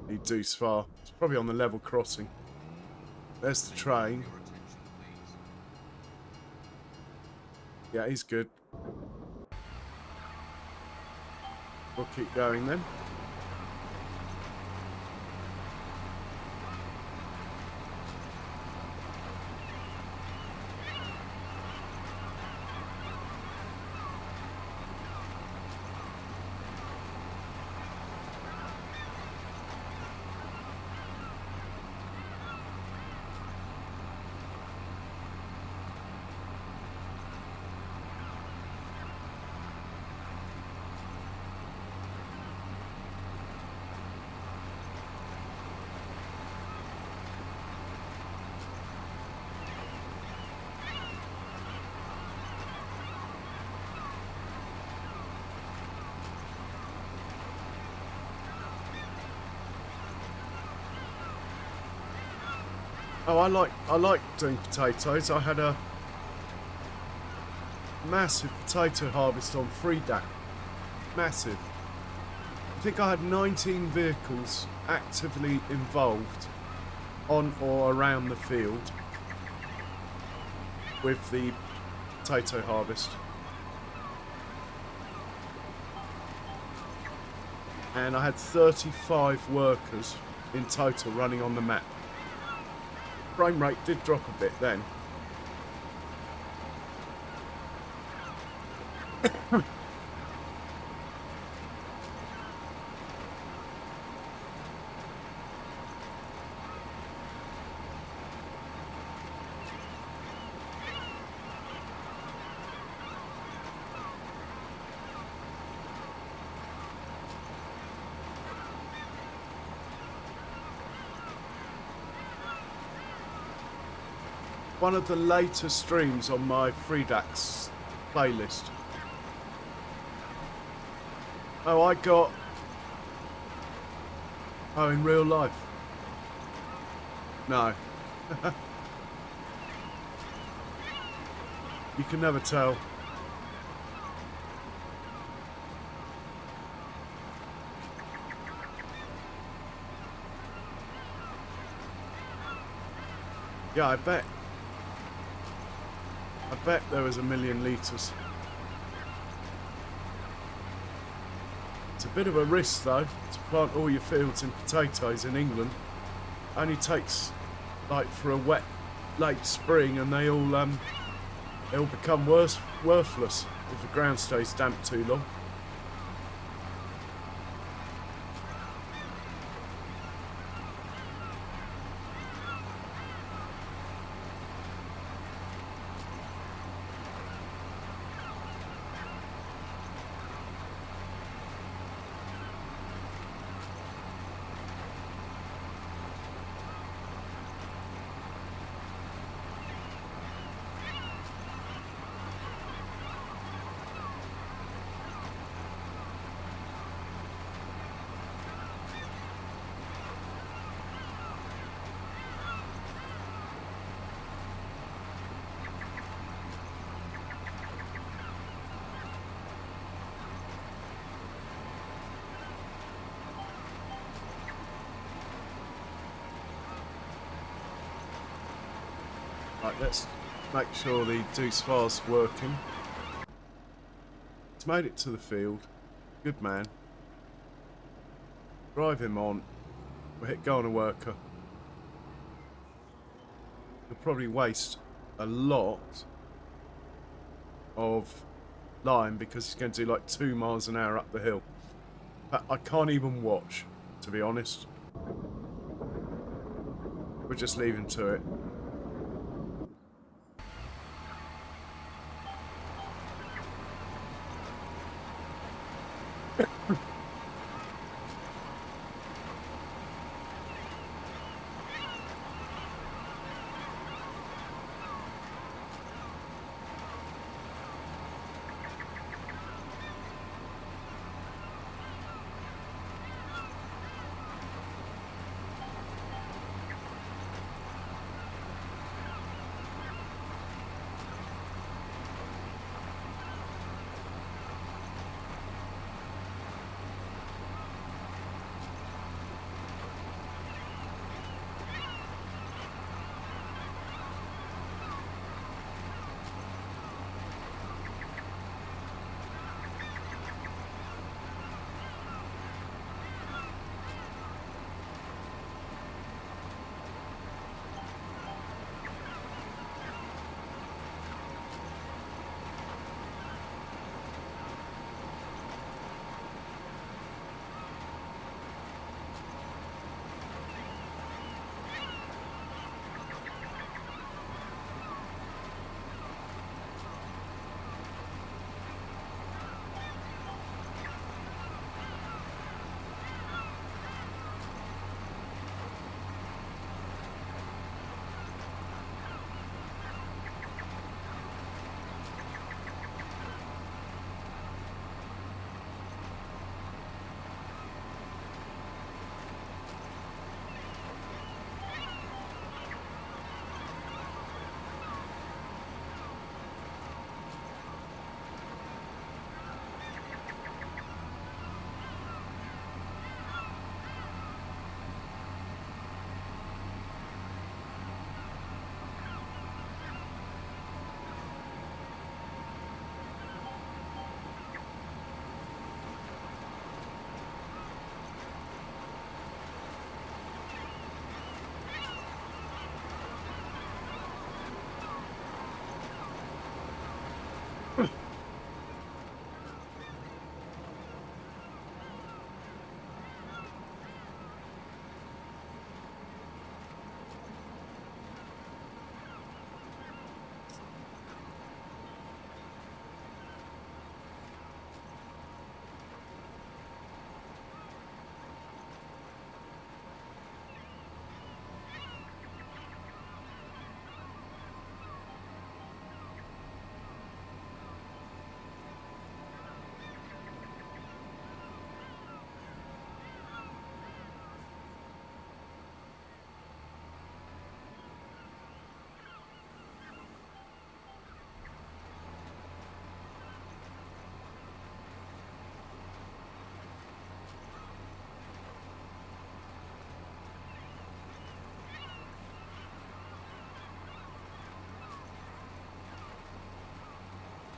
the Deuce Far. It's probably on the level crossing. There's the train. Yeah, he's good. We'll keep going then. Oh, I like doing potatoes. I had a massive potato harvest on Freedac. Massive. I think I had 19 vehicles actively involved on or around the field with the potato harvest. And I had 35 workers in total running on the map. Frame rate did drop a bit then. One of the later streams on my Freedax playlist. Oh, I got... Oh, in real life? No. You can never tell. Yeah, I bet there was 1 million litres. It's a bit of a risk though, to plant all your fields in potatoes in England. only takes like for a wet late spring, and they all become worthless if the ground stays damp too long. Right, let's make sure the deuce fire's working. It's made it to the field. Good man. Drive him on. We'll hit go on a worker. He'll probably waste a lot of line because he's going to do like 2 miles an hour up the hill. I can't even watch, to be honest. We'll just leave him to it.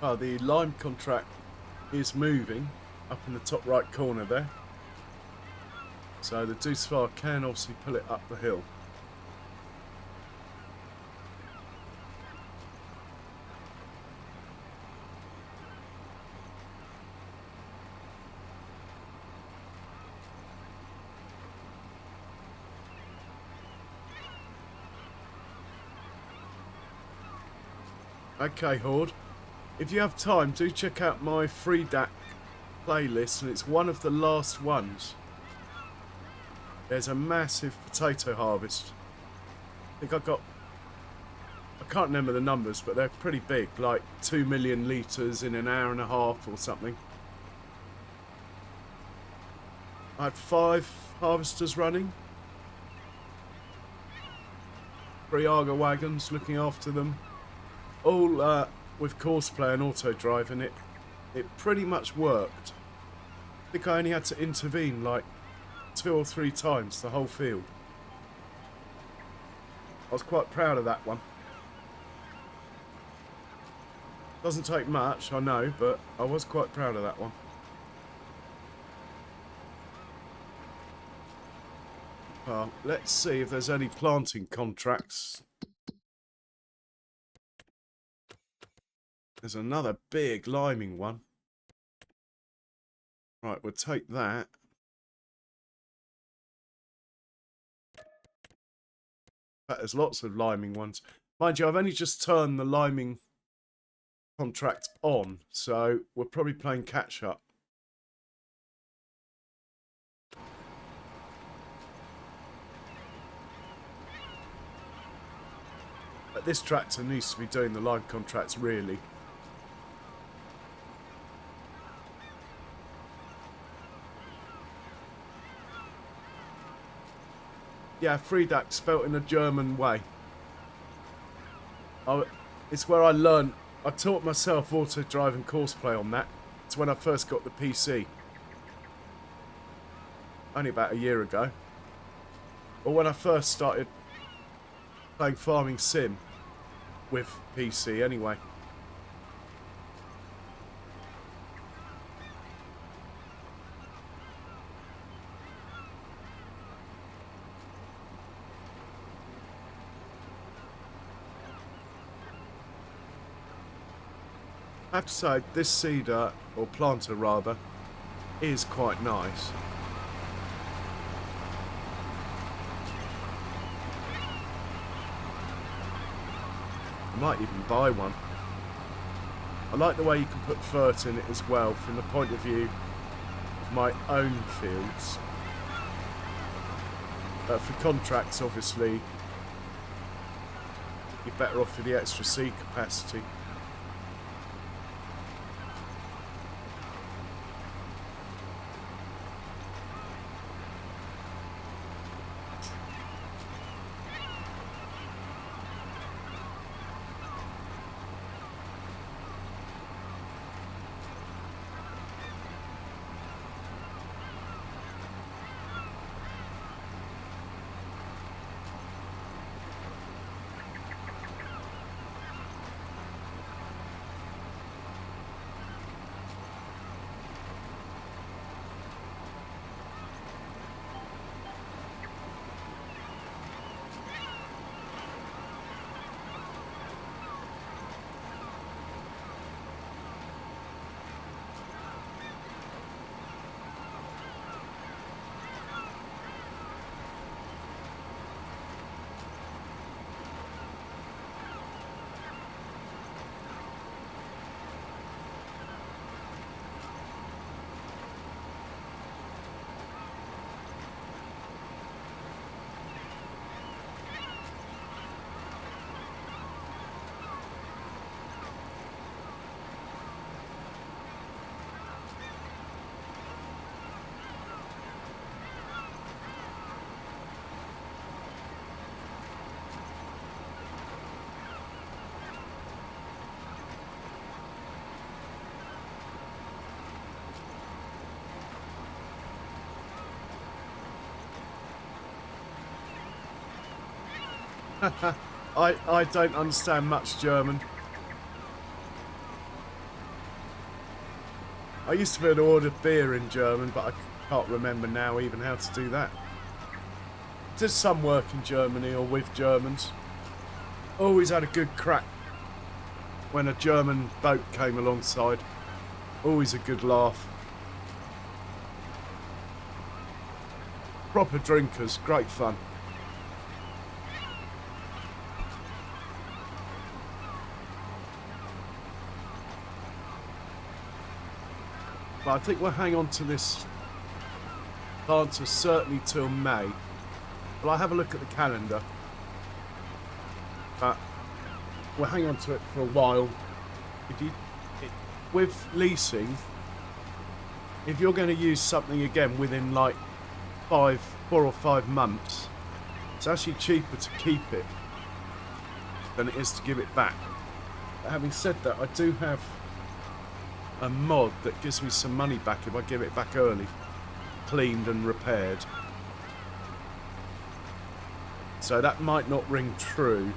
Oh, the lime contract is moving up in the top right corner there. So the deuce fire can obviously pull it up the hill. Okay, Horde. If you have time, do check out my free DAC playlist, and it's one of the last ones. There's a massive potato harvest. I think I can't remember the numbers, but they're pretty big, like 2 million litres in an hour and a half or something. I had 5 harvesters running. 3 Arga wagons looking after them. All with Courseplay and auto drive, and it pretty much worked. I think I only had to intervene like 2 or 3 times the whole field. I was quite proud of that one. Doesn't take much, I know, but I was quite proud of that one. Well, let's see if there's any planting contracts. There's another big liming one. Right, we'll take that. But there's lots of liming ones. Mind you, I've only just turned the liming contract on, so we're probably playing catch up. But this tractor needs to be doing the lime contracts, really. Yeah, Friedak spelt in a German way. It's where I learned. I taught myself auto drive and Courseplay on that. It's when I first got the PC. Only about a year ago. Or when I first started playing Farming Sim with PC anyway. I have to say, this seeder, or planter rather, is quite nice. I might even buy one. I like the way you can put fert in it as well, from the point of view of my own fields. For contracts, obviously, you're better off with the extra seed capacity. I don't understand much German. I used to be able to order beer in German, but I can't remember now even how to do that. Does some work in Germany or with Germans. Always had a good crack when a German boat came alongside. Always a good laugh. Proper drinkers, great fun. But I think we'll hang on to this planter certainly till May. Well, I'll have a look at the calendar. But we'll hang on to it for a while. With leasing, if you're going to use something again within like 4 or 5 months, it's actually cheaper to keep it than it is to give it back. But having said that, I do have a mod that gives me some money back if I give it back early, cleaned and repaired. So that might not ring true.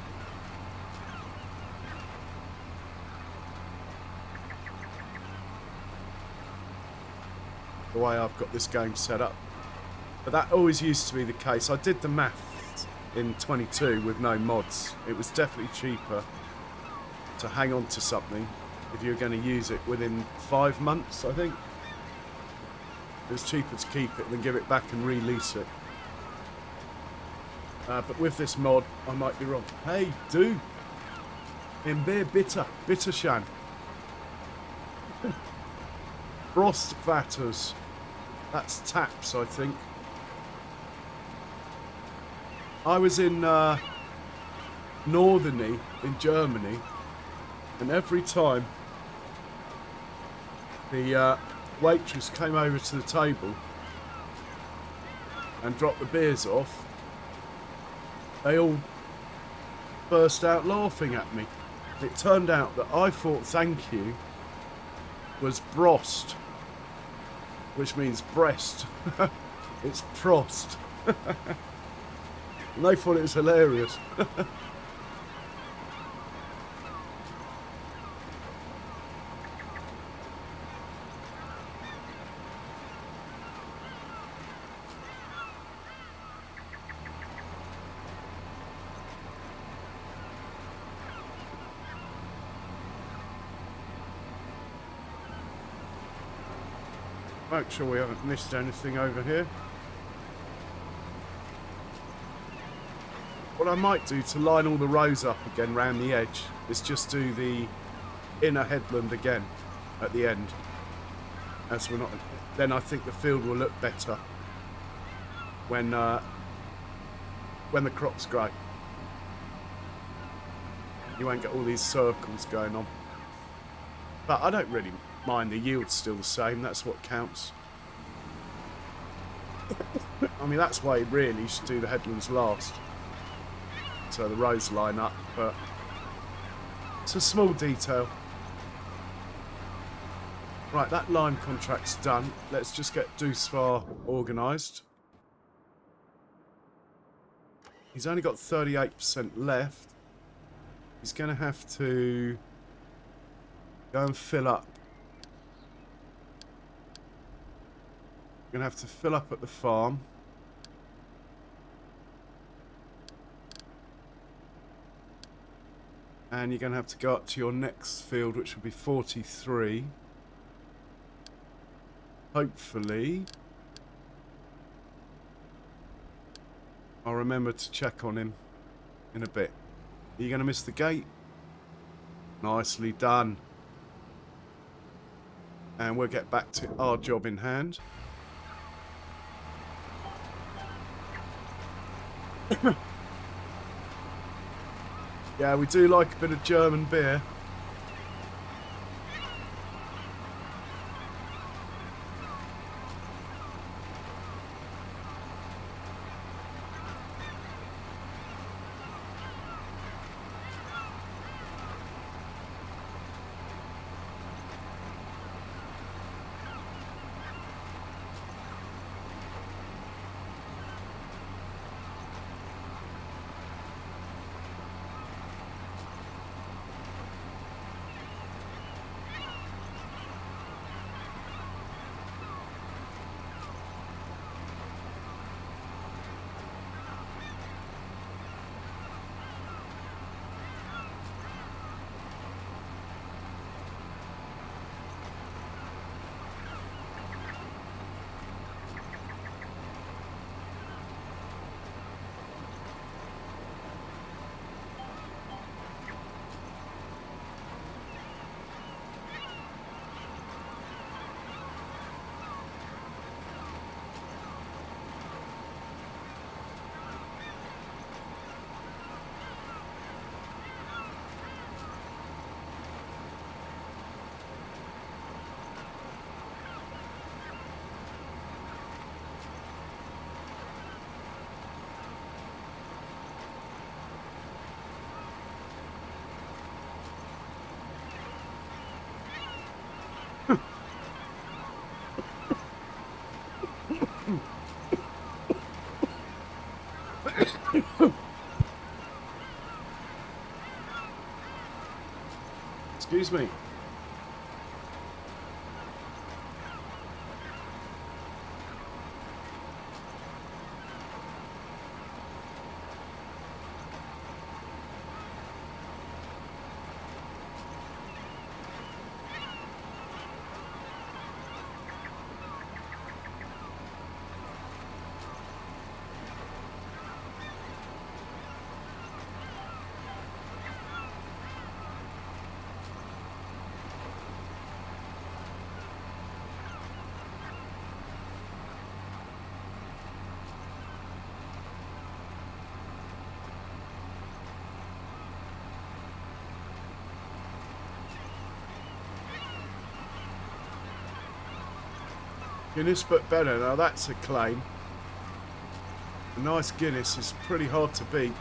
The way I've got this game set up. But that always used to be the case. I did the math in 22 with no mods. It was definitely cheaper to hang on to something if you're going to use it within 5 months, I think. It was cheaper to keep it than give it back and release it. But with this mod, I might be wrong. Hey, do! In beer bitter. Bitter shan. Frost vatters. That's taps, I think. I was in Northerny in Germany, and every time the waitress came over to the table and dropped the beers off, they all burst out laughing at me. It turned out that I thought thank you was brost, which means breast. It's prost. And they thought it was hilarious. Make sure we haven't missed anything over here. What I might do to line all the rows up again round the edge is just do the inner headland again at the end. As we're not, then I think the field will look better when the crop's grow. You won't get all these circles going on. But I don't really mind, the yield's still the same, that's what counts. I mean, that's why really you should do the headlands last, so the rows line up, but it's a small detail. Right, that lime contract's done. Let's just get Dusvar organised. He's only got 38% left. He's going to have to go and fill up. You're going to have to fill up at the farm. And you're going to have to go up to your next field, which will be 43. Hopefully. I'll remember to check on him in a bit. Are you going to miss the gate? Nicely done. And we'll get back to our job in hand. Yeah, we do like a bit of German beer. Excuse me. Guinness but better. Now that's a claim. A nice Guinness is pretty hard to beat.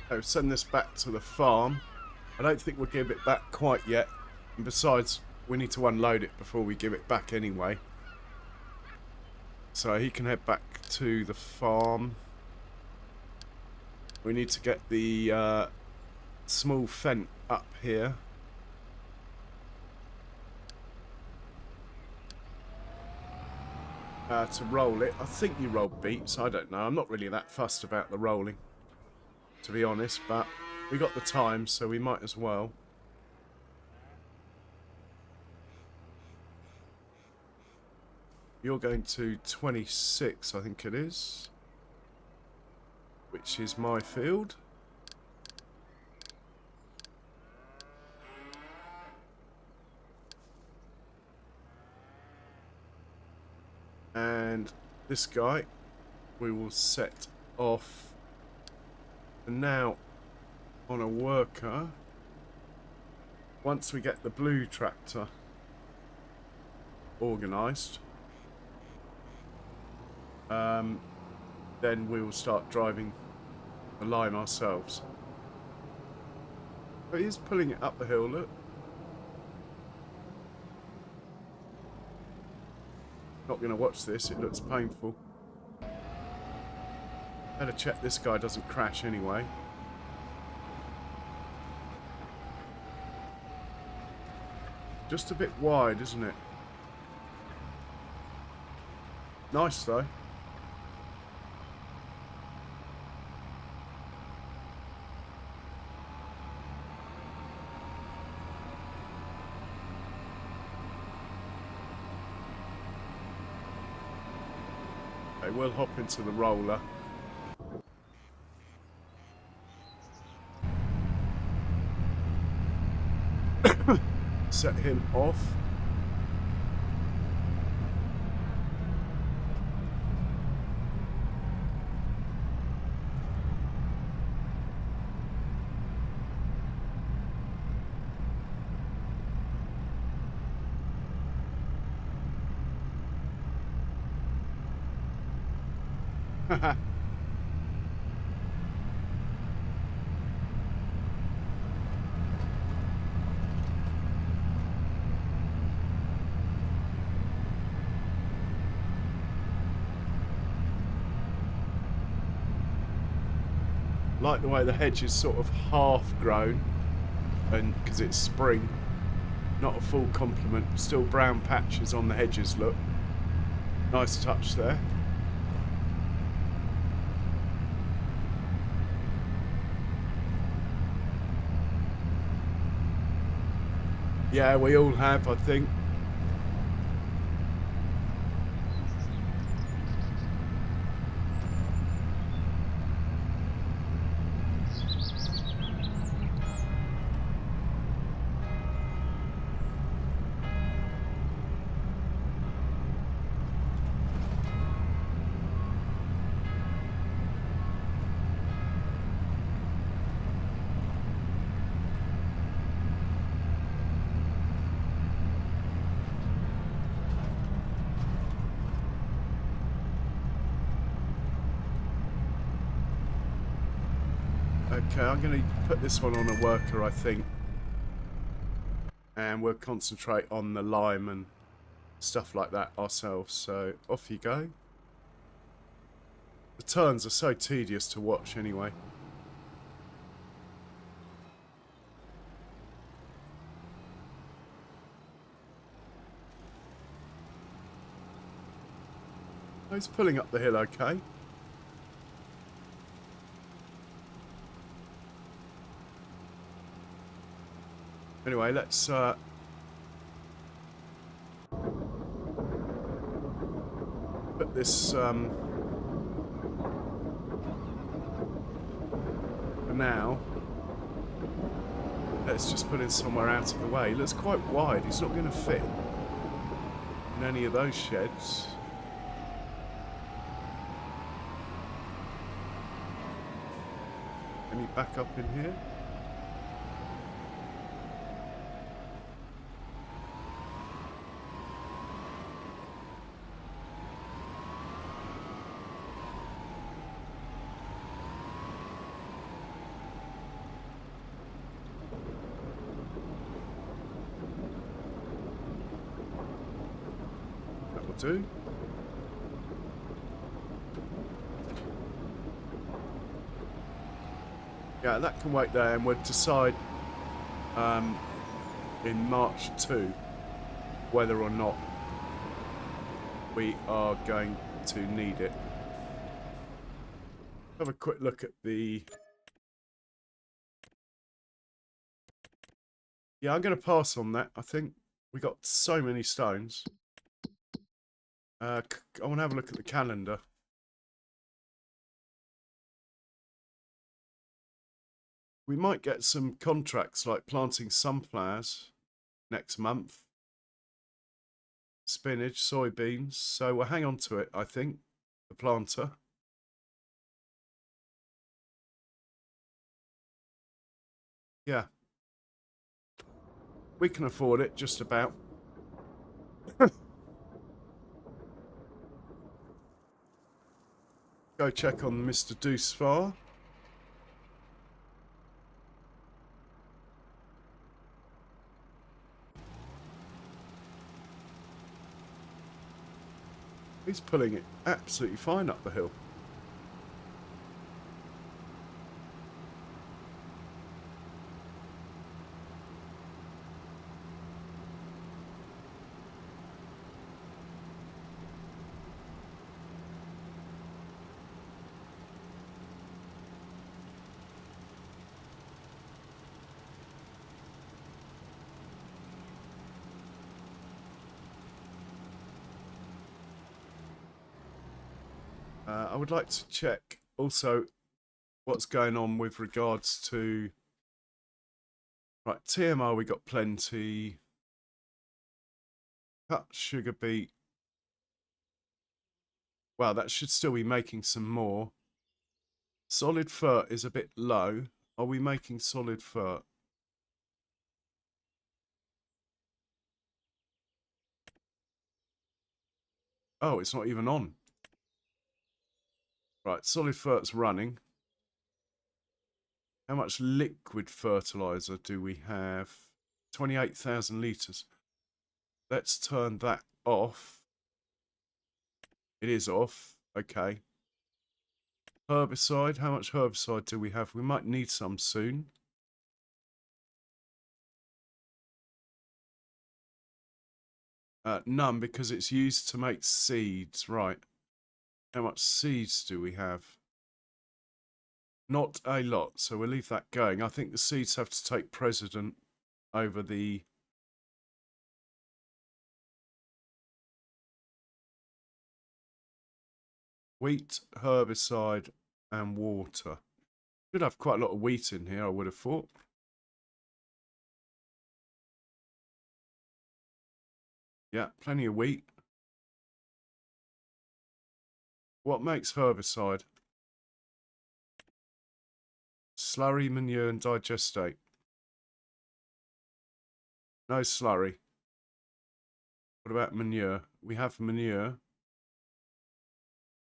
So send this back to the farm. I don't think we'll give it back quite yet. And besides, we need to unload it before we give it back anyway. So he can head back to the farm. We need to get the small fent up here. To roll it. I think you roll beets. I don't know. I'm not really that fussed about the rolling, to be honest, but we got the time, so we might as well. You're going to 26, I think it is, which is my field. And this guy we will set off now on a worker. once we get the blue tractor organised, then we will start driving the lime ourselves. But he's pulling it up the hill, look. Not going to watch this, it looks painful. Better check this guy doesn't crash anyway. Just a bit wide, isn't it? Nice though. Okay, we'll hop into the roller. Set him off. Like the way the hedge is sort of half grown, and because it's spring, not a full complement, still brown patches on the hedges, look. Nice touch there. Yeah, we all have, I think. Okay, I'm going to put this one on a worker, I think. And we'll concentrate on the lime and stuff like that ourselves. So, off you go. The turns are so tedious to watch anyway. He's pulling up the hill okay. Anyway, let's put this for now. Let's just put it somewhere out of the way. It looks quite wide. It's not going to fit in any of those sheds. Any back up in here? Do. Yeah, that can wait there, and we'll decide in March 2 whether or not we are going to need it. Have a quick look at the... Yeah, I'm going to pass on that, I think. We got so many stones. I want to have a look at the calendar. We might get some contracts like planting sunflowers next month. Spinach, soybeans. So we'll hang on to it, I think. The planter. Yeah. We can afford it, just about. Go check on Mr. Doosfar. He's pulling it absolutely fine up the hill. I would like to check also what's going on with regards to... Right, TMR we got plenty. Cut sugar beet. Wow, that should still be making some more. Solid fert is a bit low. Are we making solid fert? Oh, it's not even on. Right, solid fert's running. How much liquid fertilizer do we have? 28,000 litres. Let's turn that off. It is off. Okay. Herbicide. How much herbicide do we have? We might need some soon. None, because it's used to make seeds. Right. How much seeds do we have? Not a lot, so we'll leave that going. I think the seeds have to take precedent over the... wheat, herbicide, and water. Should have quite a lot of wheat in here, I would have thought. Yeah, plenty of wheat. What makes herbicide? Slurry, manure, and digestate. No slurry. What about manure? We have manure.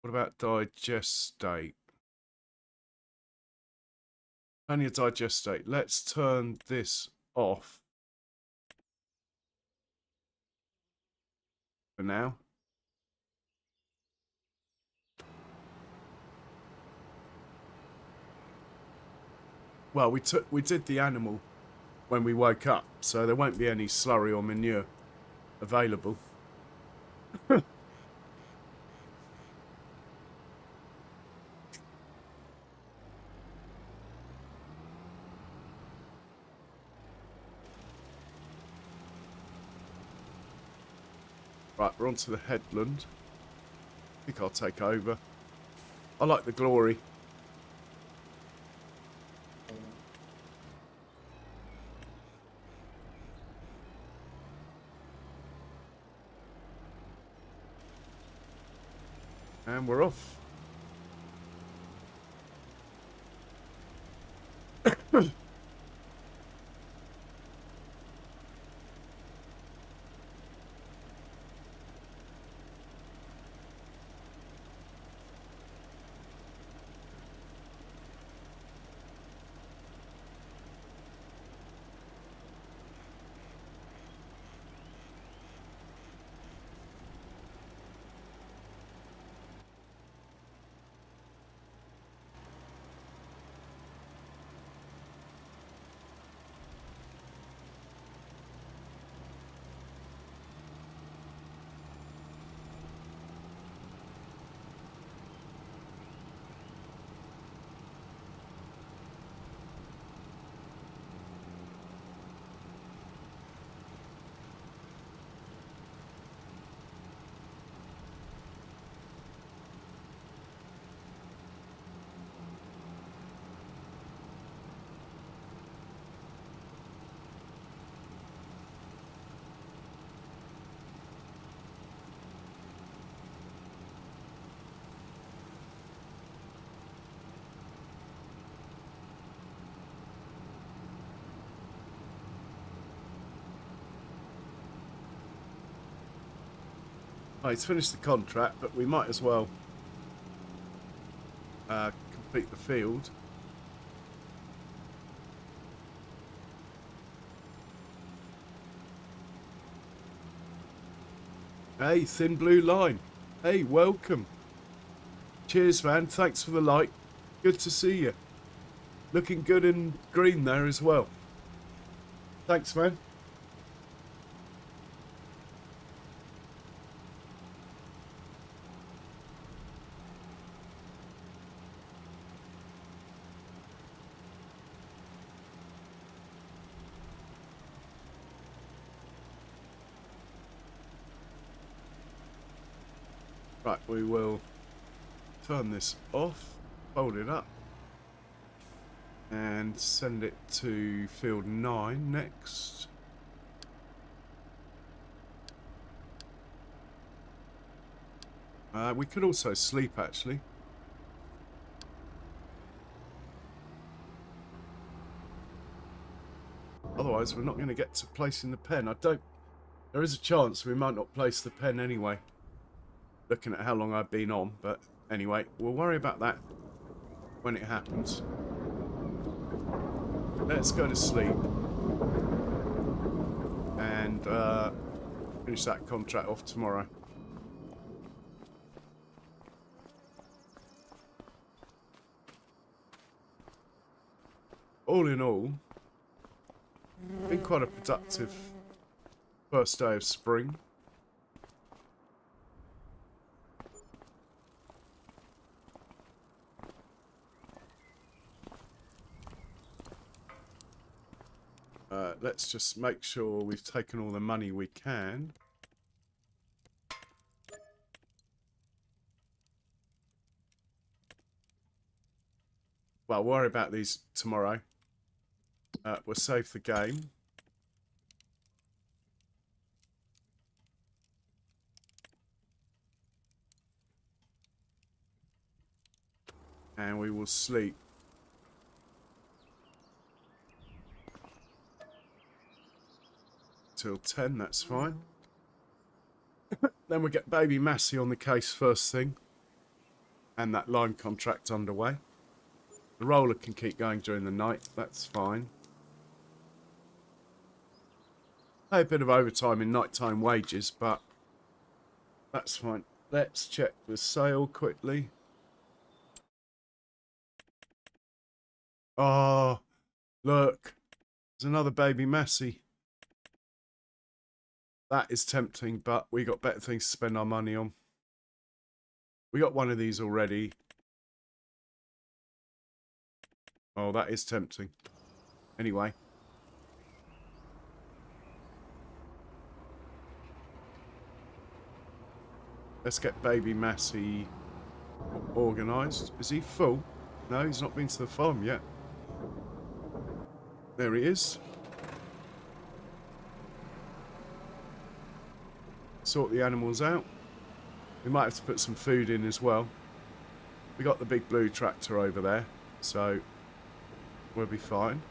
What about digestate? Plenty of digestate. Let's turn this off for now. Well, we did the animal when we woke up, so there won't be any slurry or manure available. Right, we're onto the headland. I think I'll take over. I like the glory. And we're off. Oh, he's finished the contract, but we might as well complete the field. Hey, Thin Blue Line. Hey, welcome. Cheers, man. Thanks for the like. Good to see you. Looking good in green there as well. Thanks, man. Right, we will turn this off, fold it up, and send it to field 9 next. We could also sleep, actually. Otherwise, we're not going to get to placing the pen. There is a chance we might not place the pen anyway, looking at how long I've been on. But anyway, we'll worry about that when it happens. Let's go to sleep and finish that contract off tomorrow. All in all, been quite a productive first day of spring. Let's just make sure we've taken all the money we can. Well, worry about these tomorrow. We'll save the game. And we will sleep. Till 10, that's fine. Then we'll get baby Massey on the case first thing. And that line contract underway. The roller can keep going during the night, that's fine. Pay a bit of overtime in nighttime wages, but that's fine. Let's check the sale quickly. Oh, look. There's another baby Massey. That is tempting, but we got better things to spend our money on. We got one of these already. Oh, that is tempting. Anyway. Let's get baby Massey organised. Is he full? No, he's not been to the farm yet. There he is. Sort the animals out. We might have to put some food in as well. We got the big blue tractor over there, so we'll be fine.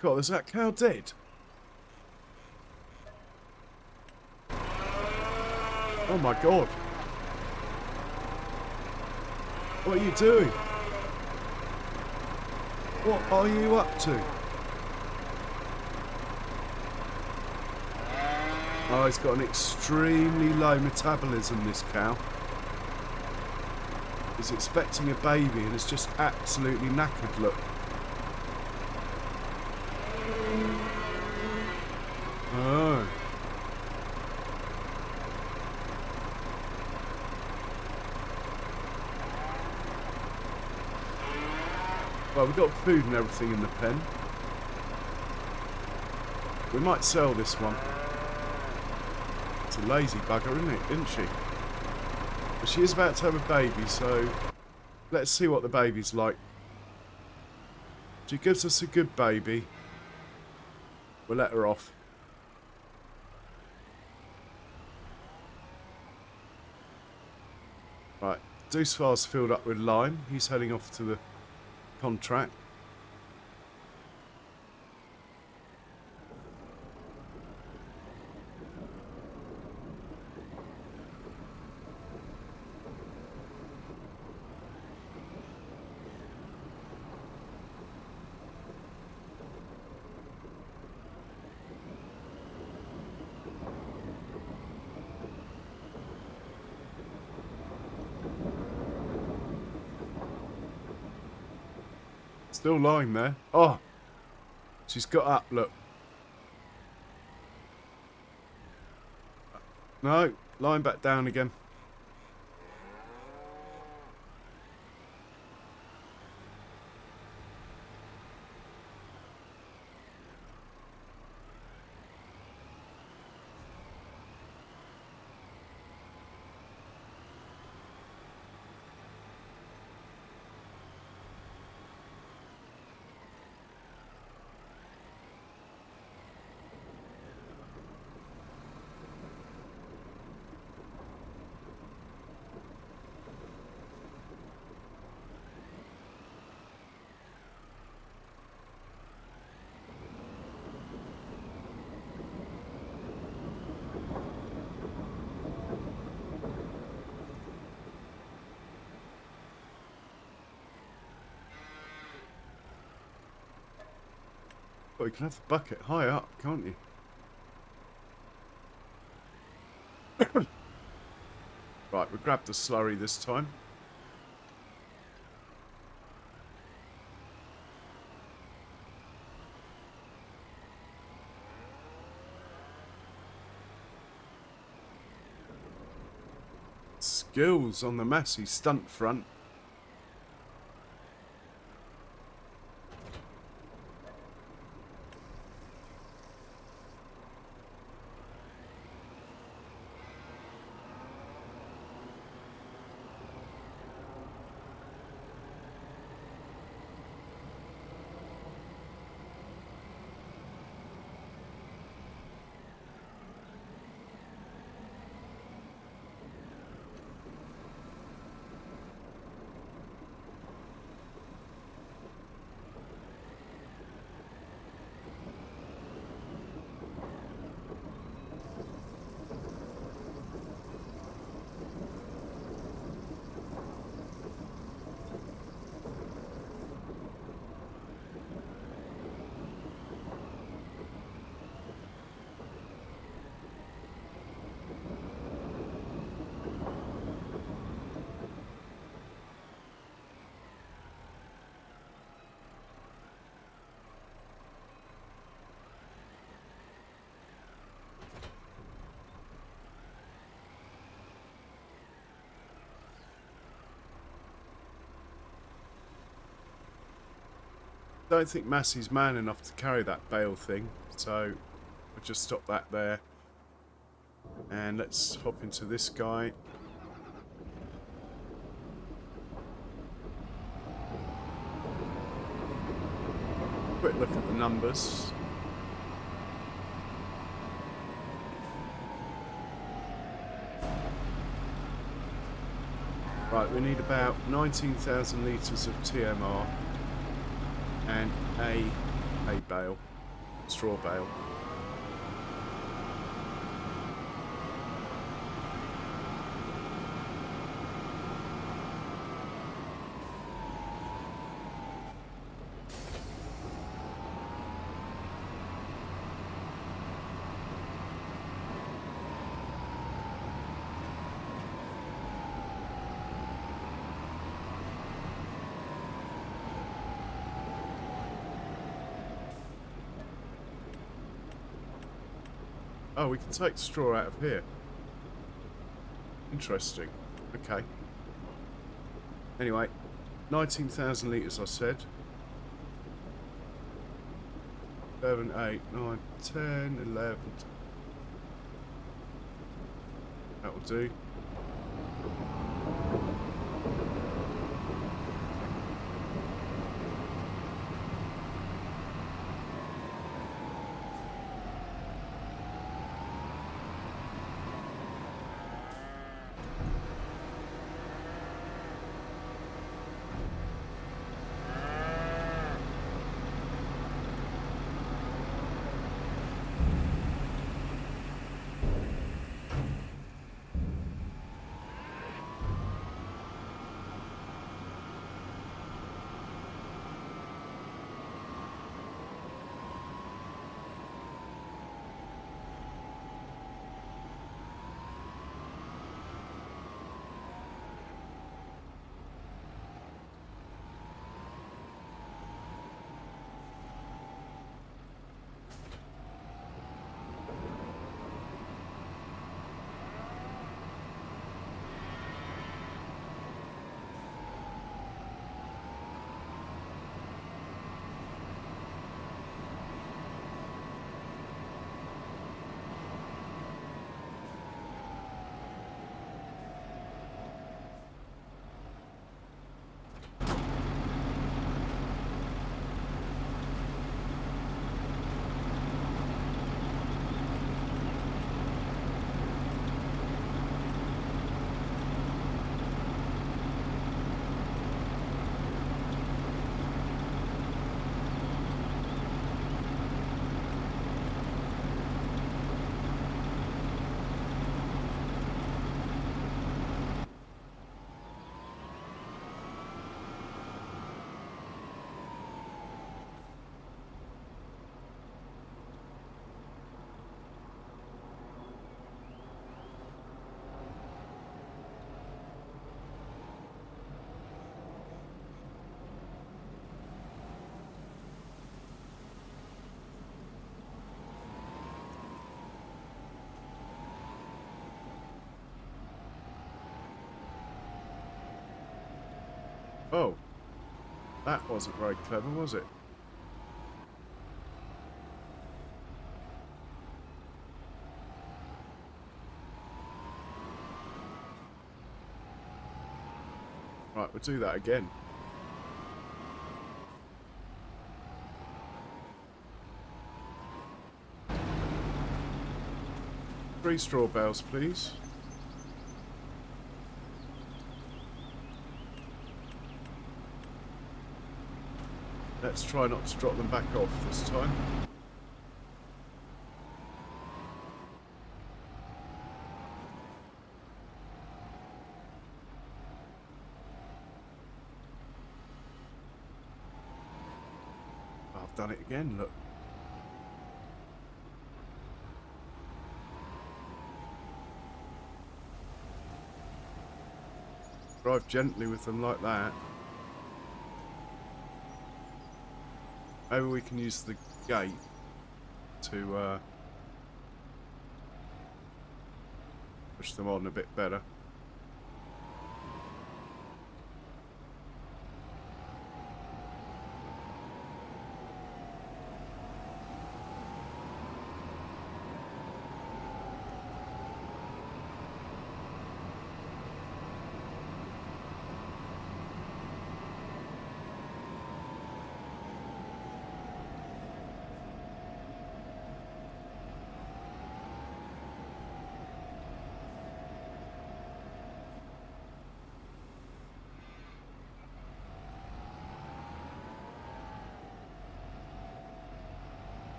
God, is that cow dead? Oh my God. What are you doing? What are you up to? Oh, he's got an extremely low metabolism, this cow. He's expecting a baby and is just absolutely knackered, look. Oh. Well, we've got food and everything in the pen. We might sell this one. It's a lazy bugger, isn't she? But she is about to have a baby, so let's see what the baby's like. If she gives us a good baby, we'll let her off. Right, Deucefar's filled up with lime. He's heading off to the contract. Still lying there. Oh, she's got up, look. No, lying back down again. Well, you can have the bucket high up, can't you? Right, we grabbed the slurry this time. Skills on the Massey stunt front. Don't think Massey's man enough to carry that bale thing, so we'll just stop that there. And let's hop into this guy. Quick look at the numbers. Right, we need about 19,000 litres of TMR and a bale, straw bale. Oh, we can take straw out of here. Interesting. Okay. Anyway, 19,000 litres I said. 7, 8, 9, 10, 11. That will do. Oh, that wasn't very clever, was it? Right, we'll do that again. 3 straw bales, please. Let's try not to drop them back off this time. Oh, I've done it again, look. Drive gently with them like that. Maybe we can use the gate to push them on a bit better.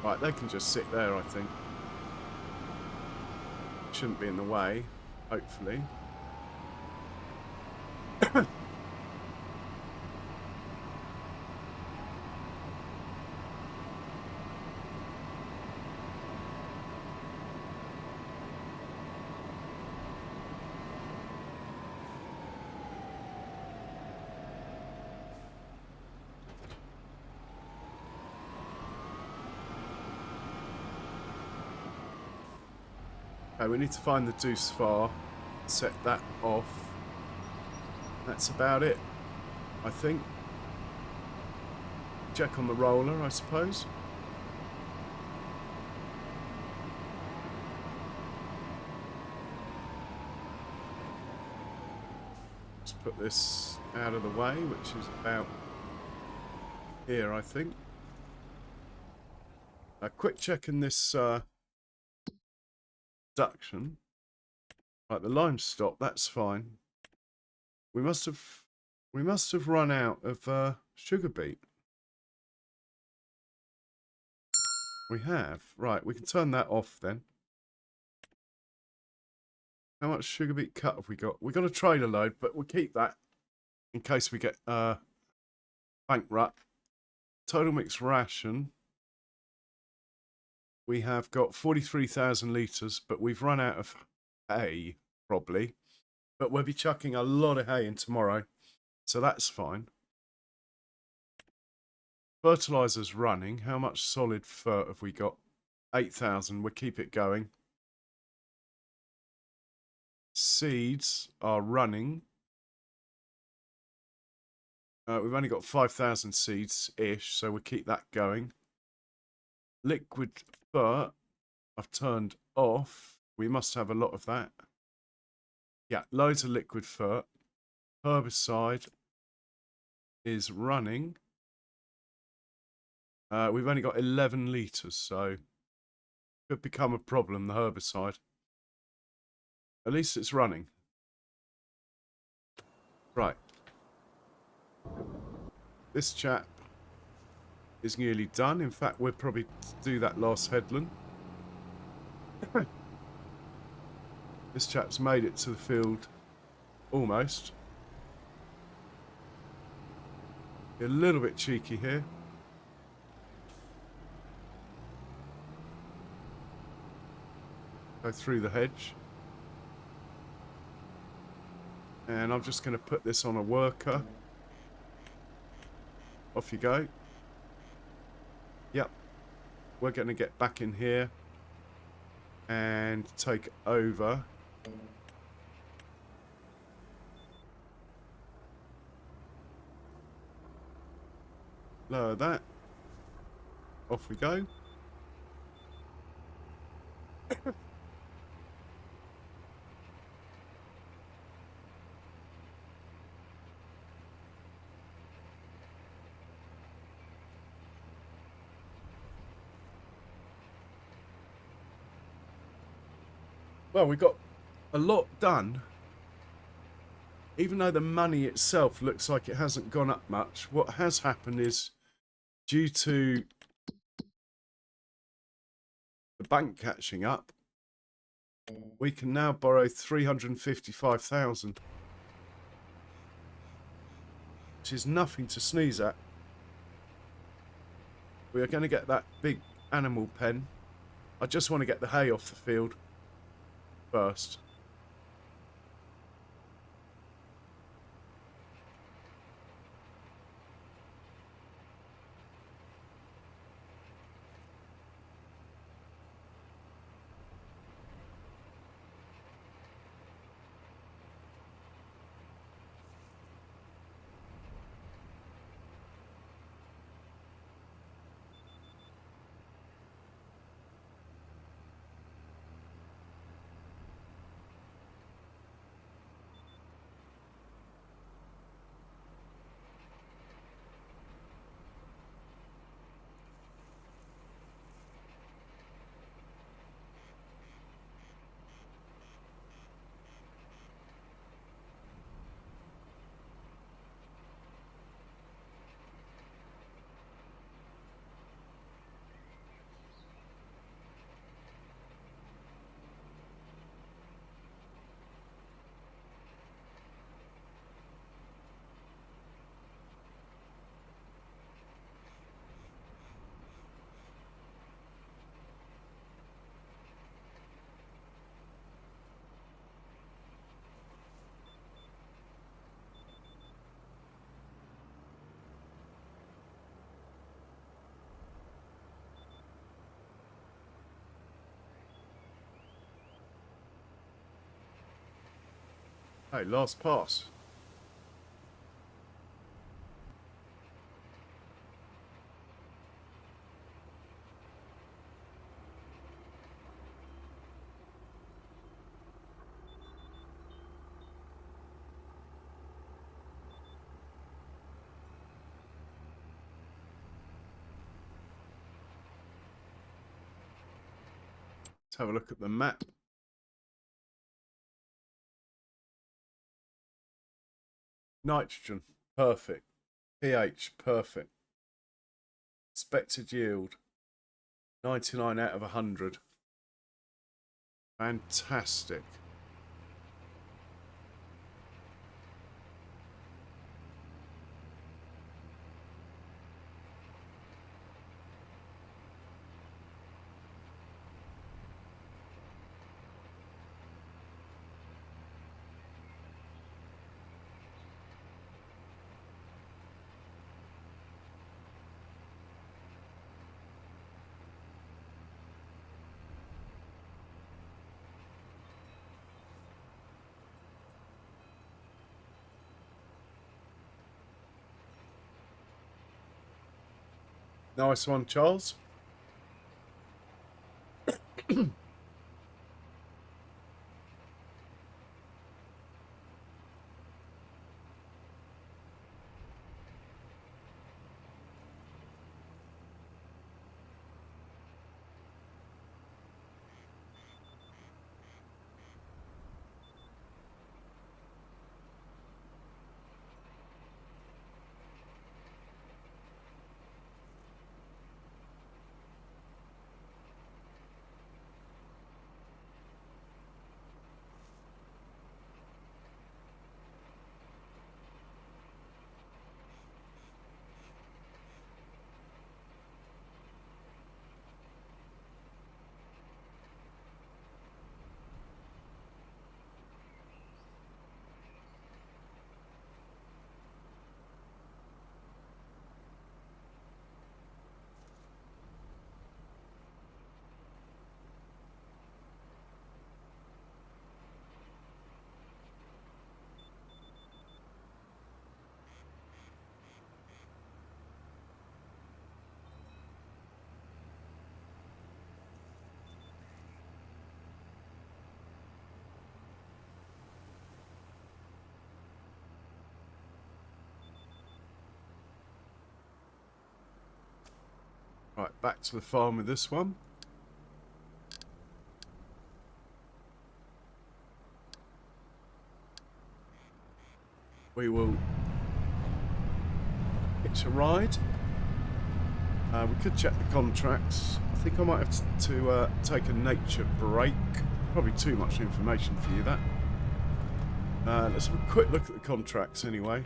Right, they can just sit there, I think. Shouldn't be in the way, hopefully. Okay, we need to find the deuce far, set that off. That's about it, I think. Check on the roller, I suppose. Let's put this out of the way, which is about here, I think. A quick check in this duction. Right, the lime's stopped. That's fine. We must have run out of sugar beet. We have. Right, we can turn that off then. How much sugar beet cut have we got? We got a trailer load, but we'll keep that in case we get bankrupt. Total mixed ration. We have got 43,000 litres, but we've run out of hay, probably. But we'll be chucking a lot of hay in tomorrow, so that's fine. Fertilizer's running. How much solid fert have we got? 8,000. We'll keep it going. Seeds are running. We've only got 5,000 seeds-ish, so we'll keep that going. Liquid fert, I've turned off. We must have a lot of that. Yeah, loads of liquid fert. Herbicide is running. We've only got 11 litres, so could become a problem, the herbicide. At least it's running. Right. This chap is nearly done. In fact, we'll probably do that last headland. This chap's made it to the field almost. A little bit cheeky here. Go through the hedge. And I'm just going to put this on a worker. Off you go. Yep. We're going to get back in here and take over Lower that. Off we go. Well, we got a lot done. Even though the money itself looks like it hasn't gone up much, what has happened is due to the bank catching up, we can now borrow 355,000, which is nothing to sneeze at. We are going to get that big animal pen. I just want to get the hay off the field first. Hey, last pass. Let's have a look at the map. Nitrogen, perfect. pH, perfect. Expected yield, 99 out of 100. Fantastic. Nice one, Charles. Right, back to the farm with this one. We will hitch a ride. We could check the contracts. I think I might have to take a nature break. Probably too much information for you, that. Let's have a quick look at the contracts anyway.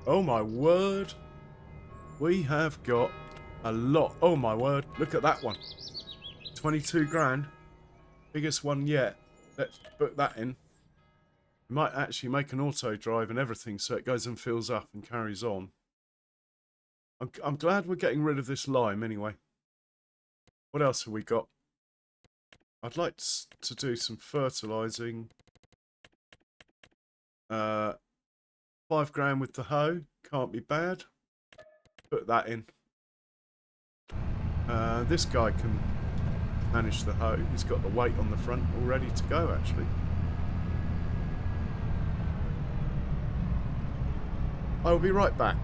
Oh my word. We have got a lot. Oh my word. Look at that one. 22 grand. Biggest one yet. Let's put that in. We might actually make an auto drive and everything so it goes and fills up and carries on. I'm glad we're getting rid of this lime anyway. What else have we got? I'd like to do some fertilising. 5 grand with the hoe. Can't be bad. Put that in. This guy can manage the hoe. He's got the weight on the front all ready to go, actually. I'll be right back.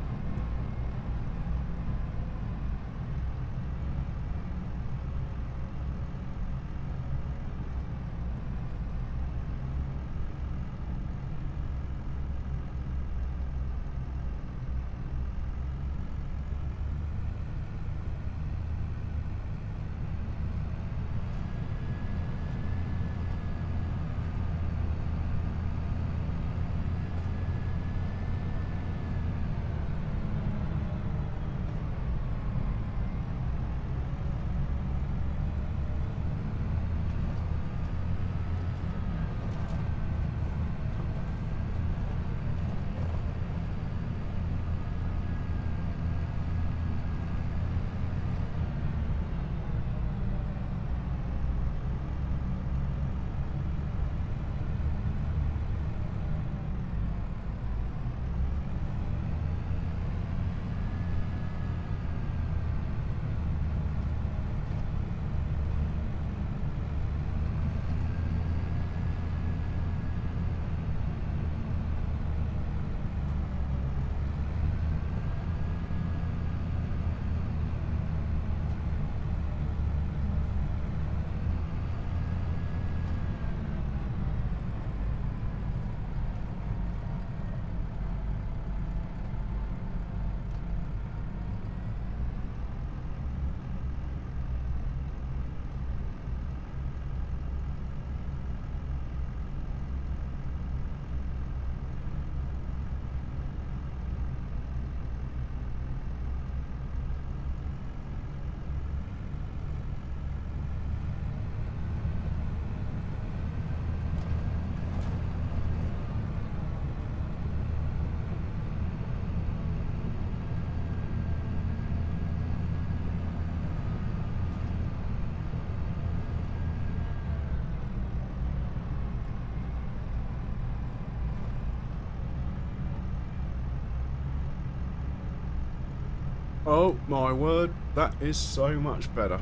Oh my word, that is so much better.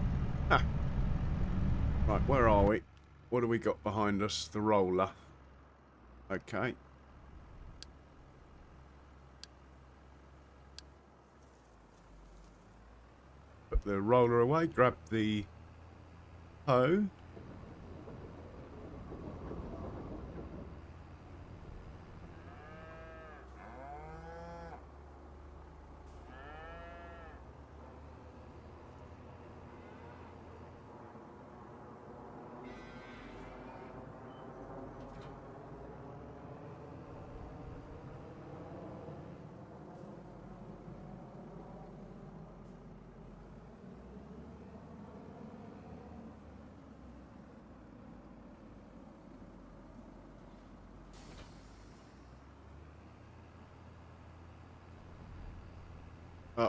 Ha. Right, where are we? What do we got behind us? The roller. Okay. Put the roller away, grab the hoe.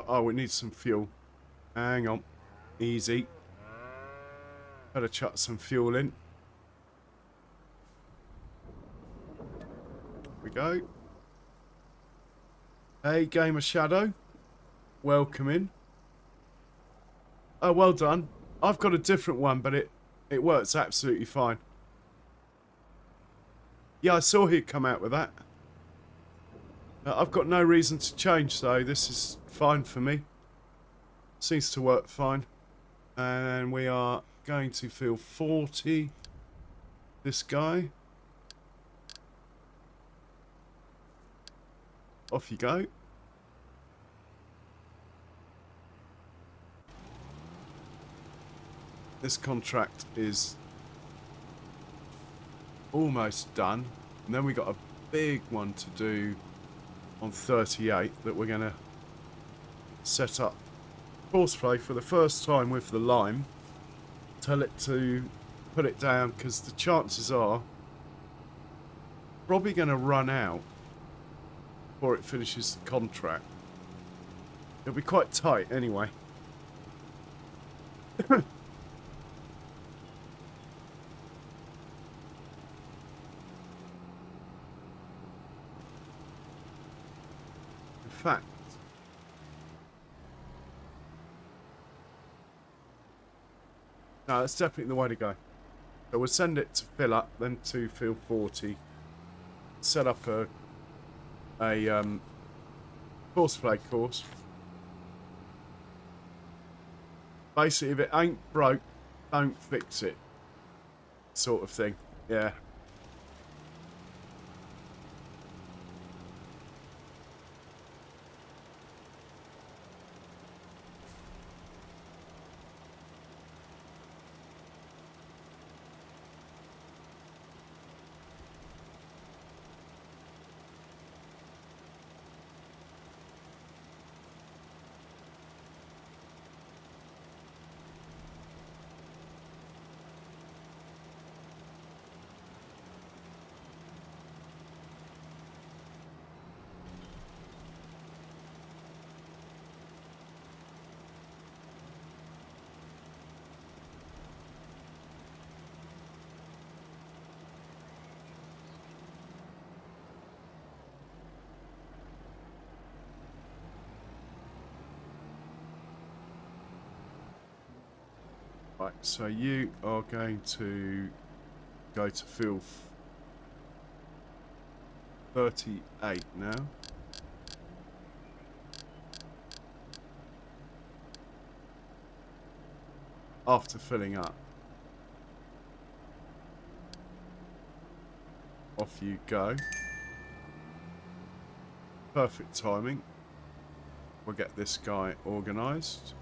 Oh, we need some fuel. Hang on. Easy. Better chuck some fuel in. Here we go. Hey, Gamer Shadow. Welcome in. Oh, well done. I've got a different one, but it works absolutely fine. Yeah, I saw he'd come out with that. I've got no reason to change, though. This is fine for me. Seems to work fine. And we are going to field 40. This guy. Off you go. This contract is almost done. And then we got a big one to do on 38 that we're going to set up horseplay for the first time with the lime. Tell it to put it down because the chances are probably going to run out before it finishes the contract. It'll be quite tight anyway. In fact, no, that's definitely the way to go. So we'll send it to fill up, then to field 40. Set up a horseplay course. Basically, if it ain't broke, don't fix it. Sort of thing. Yeah. Right, so you are going to go to field 38 now. After filling up. Off you go. Perfect timing. We'll get this guy organised.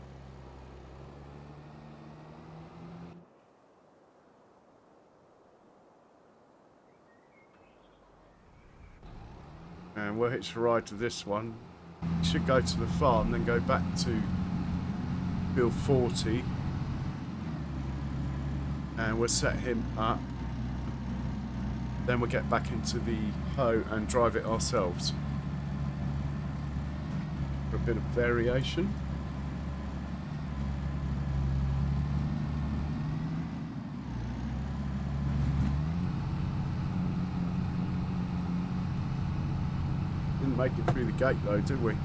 And we'll hitch a ride to this one. Should go to the farm, then go back to field 40. And we'll set him up. Then we'll get back into the hoe and drive it ourselves. For a bit of variation. Didn't make it through the gate though, did we?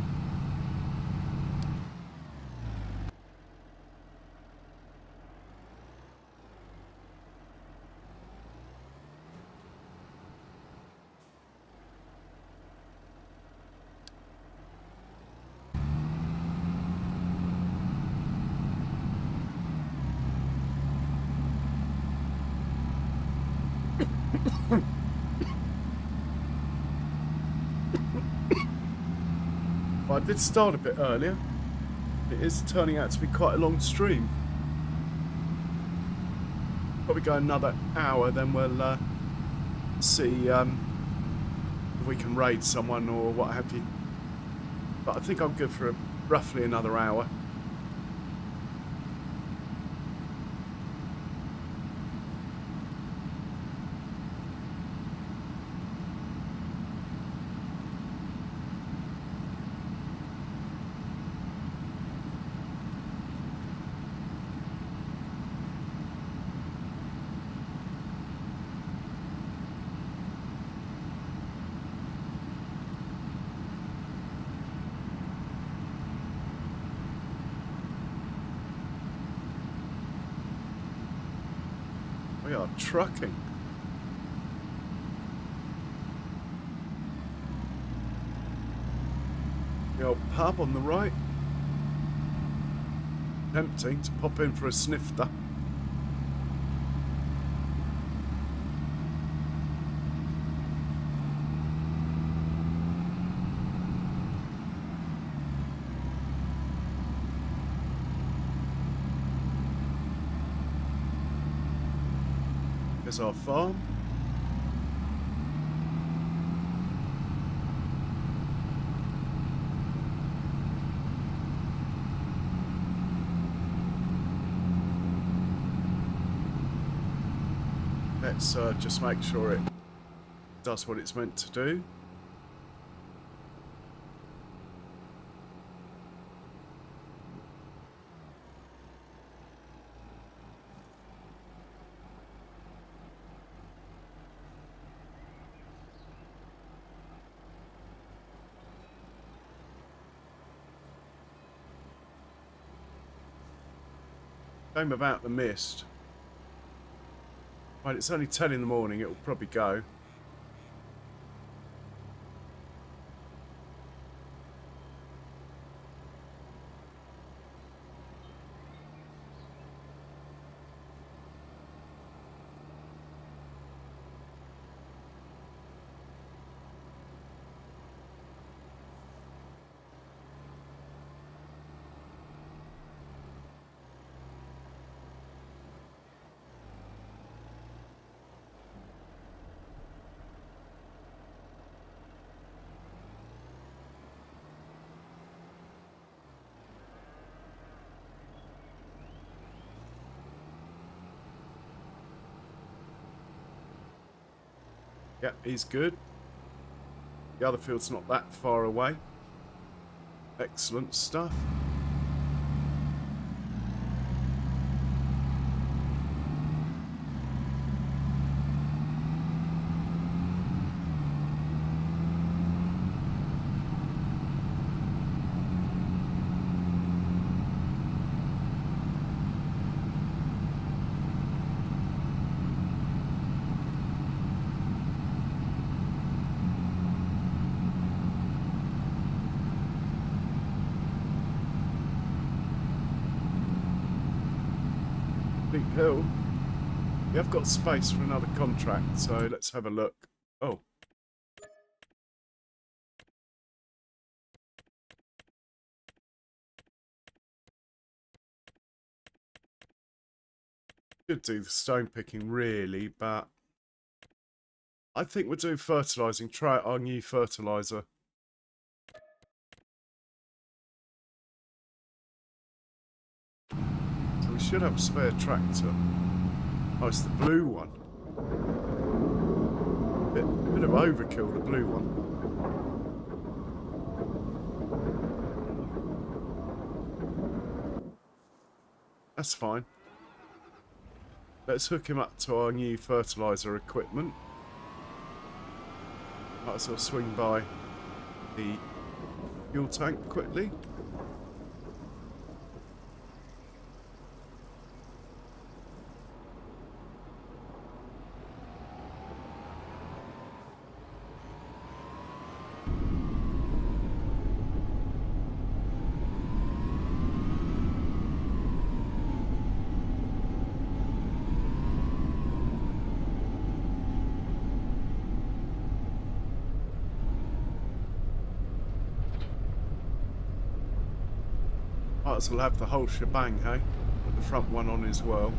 Well, I did start a bit earlier. It is turning out to be quite a long stream. Probably go another hour, then we'll see if we can raid someone or what have you. But I think I'm good for roughly another hour. We are trucking. The old pub on the right. Tempting to pop in for a snifter. There's our farm. Let's just make sure it does what it's meant to do. Shame about the mist. Right, it's only 10 in the morning, it'll probably go. Yep, he's good. The other field's not that far away. Excellent stuff. Big hill. We have got space for another contract, so let's have a look. Oh. Should do the stone picking really, but I think we'll do fertilising. Try out our new fertiliser. So we should have a spare tractor. Oh, it's the blue one. Bit of overkill, the blue one. That's fine. Let's hook him up to our new fertiliser equipment. Might as well swing by the fuel tank quickly. Might as well have the whole shebang, hey? Put the front one on as well.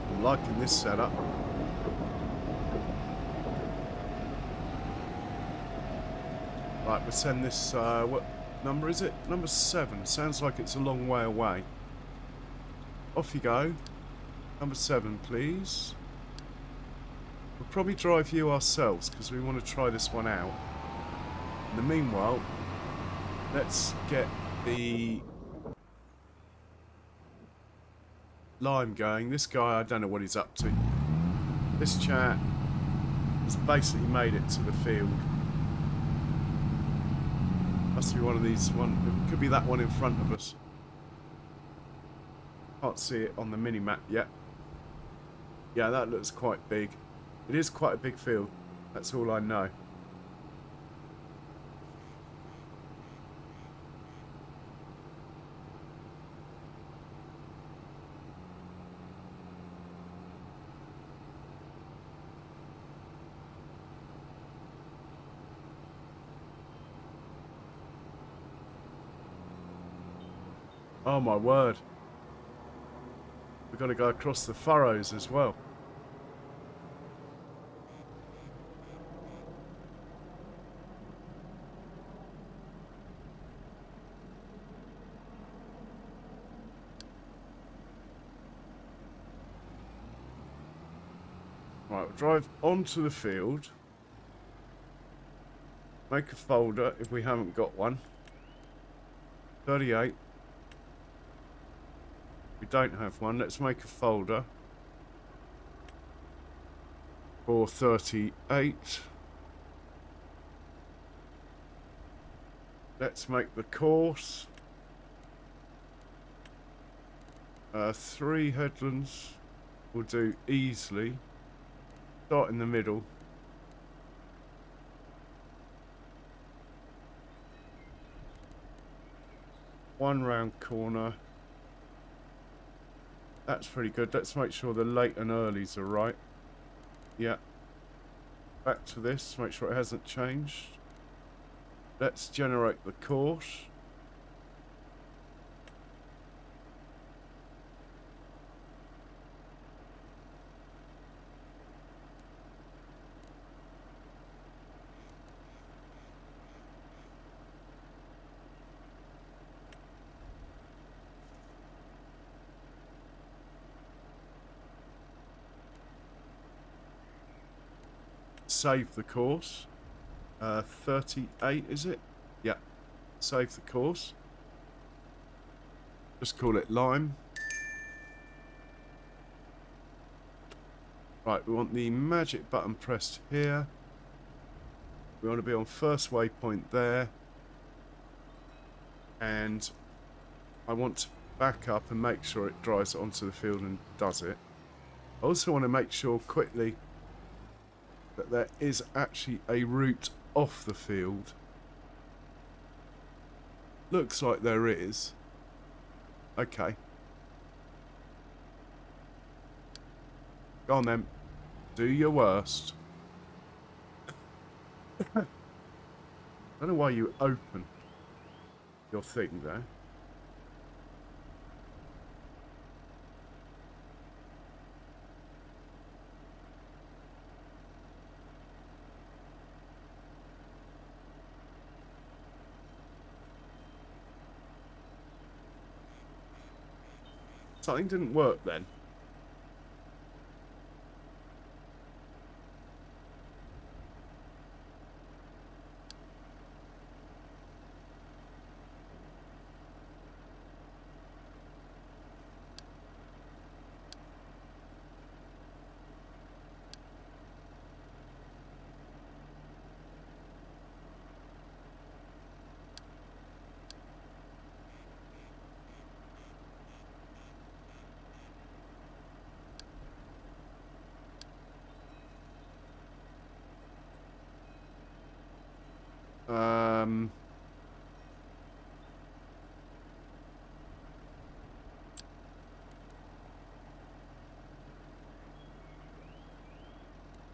I'm liking this setup. Right, we'll send this, what number is it? Number 7. Sounds like it's a long way away. Off you go. Number 7, please. We'll probably drive you ourselves, because we want to try this one out. In the meanwhile, let's get the lime going. This guy, I don't know what he's up to. This chap has basically made it to the field. Must be one of these one. It could be that one in front of us. Can't see it on the mini map yet. Yeah, that looks quite big. It is quite a big field. That's all I know. Oh my word. We're going to go across the furrows as well. Right, we'll drive onto the field. Make a folder if we haven't got one. 38. We don't have one. Let's make a folder for 38. Let's make the course 3 headlands will do easily. Start in the middle. One round corner. That's pretty good. Let's make sure the late and earlies are right. Yeah. Back to this. Make sure it hasn't changed. Let's generate the course. Save the course. 38 is it? Yeah. Save the course. Just call it Lime. Right, we want the magic button pressed here. We want to be on first waypoint there. And I want to back up and make sure it drives onto the field and does it. I also want to make sure quickly that there is actually a route off the field. Looks like there is. Okay. Go on then. Do your worst. I don't know why you open your thing there. Something didn't work then.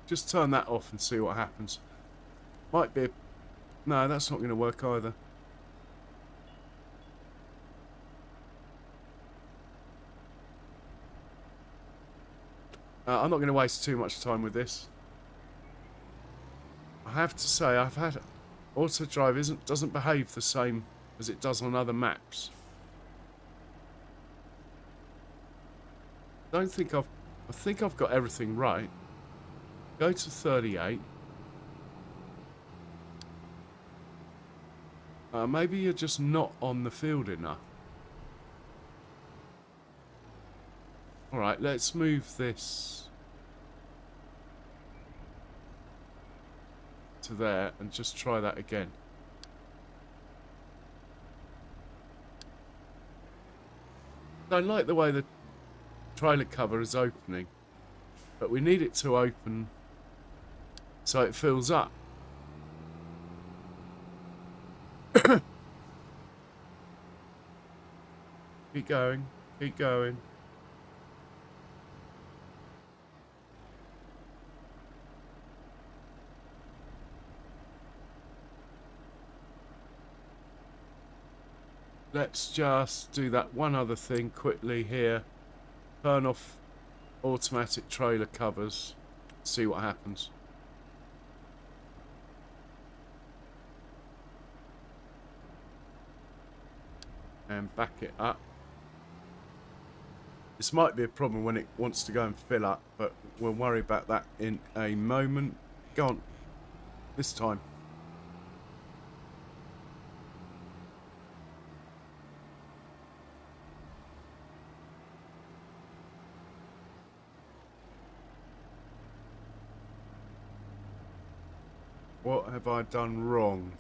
Just turn that off and see what happens. Might be... No, that's not going to work either. I'm not going to waste too much time with this. I have to say, I've had... Auto Drive doesn't behave the same as it does on other maps. I think I've got everything right. Go to 38. Maybe you're just not on the field enough. Alright, let's move this to there and just try that again. don't like the way the trailer cover is opening, but we need it to open so it fills up. Keep going, keep going. Let's just do that one other thing quickly here. Turn off automatic trailer covers. See what happens. And back it up. This might be a problem when it wants to go and fill up, but we'll worry about that in a moment. Go on. This time. What have I done wrong?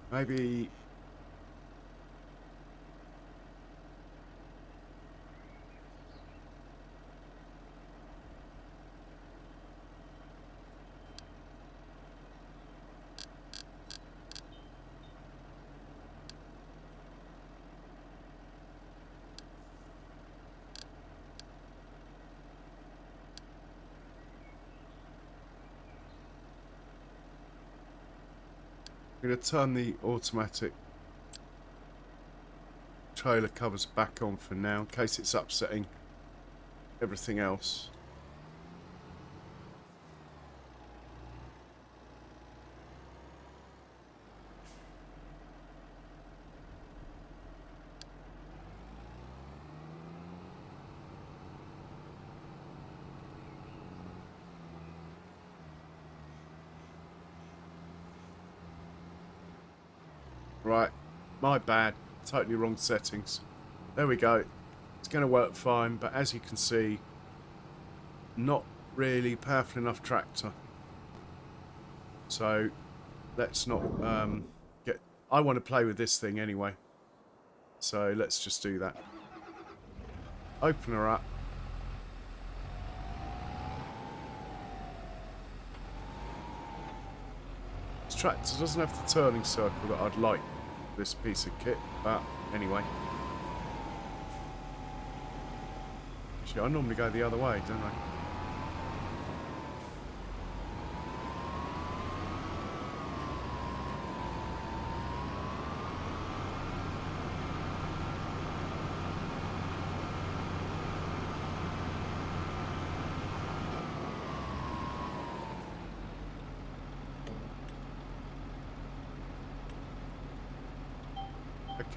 Maybe... I'm going to turn the automatic trailer covers back on for now, in case it's upsetting everything else. Right, my bad. Totally wrong settings. There we go. It's going to work fine, but as you can see, not really powerful enough tractor. So let's not get... I want to play with this thing anyway. So let's just do that. Open her up. This tractor doesn't have the turning circle that I'd like this piece of kit, but anyway. Actually, I normally go the other way, don't I?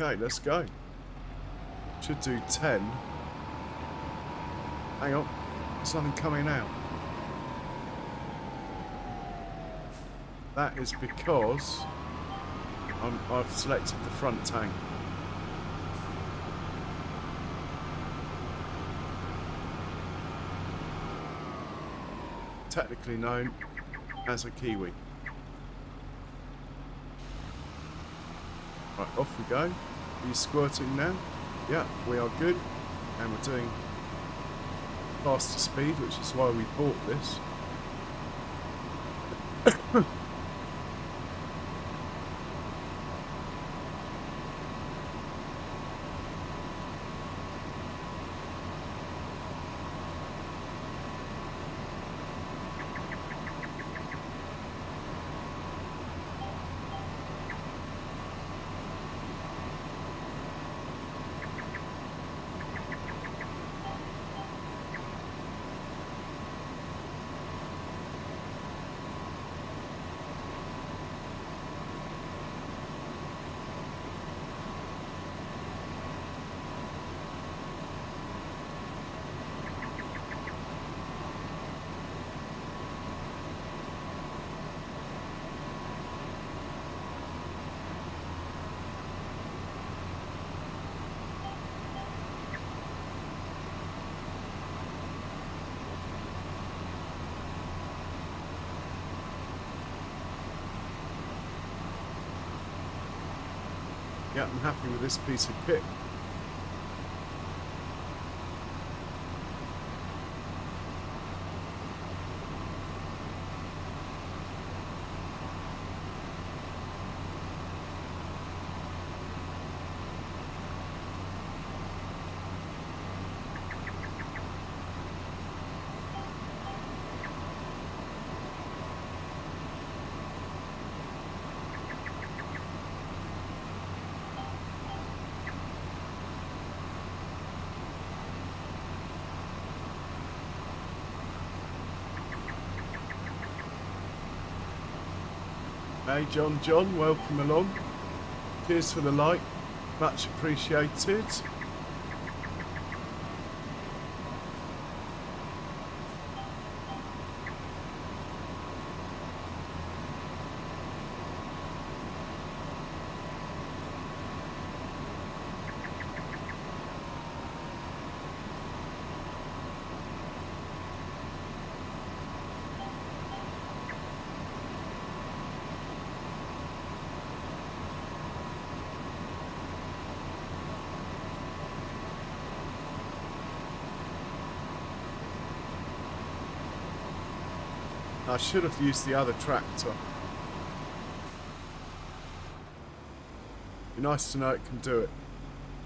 Okay, let's go. Should do 10. Hang on, there's something coming out. That is because I've selected the front tank. Technically known as a Kiwi. Right, off we go. Are you squirting now? Yeah, we are good. And we're doing faster speed, which is why we bought this. Yeah, I'm happy with this piece of kit. Hey John, welcome along. Cheers for the like, much appreciated. I should have used the other tractor. Be nice to know it can do it.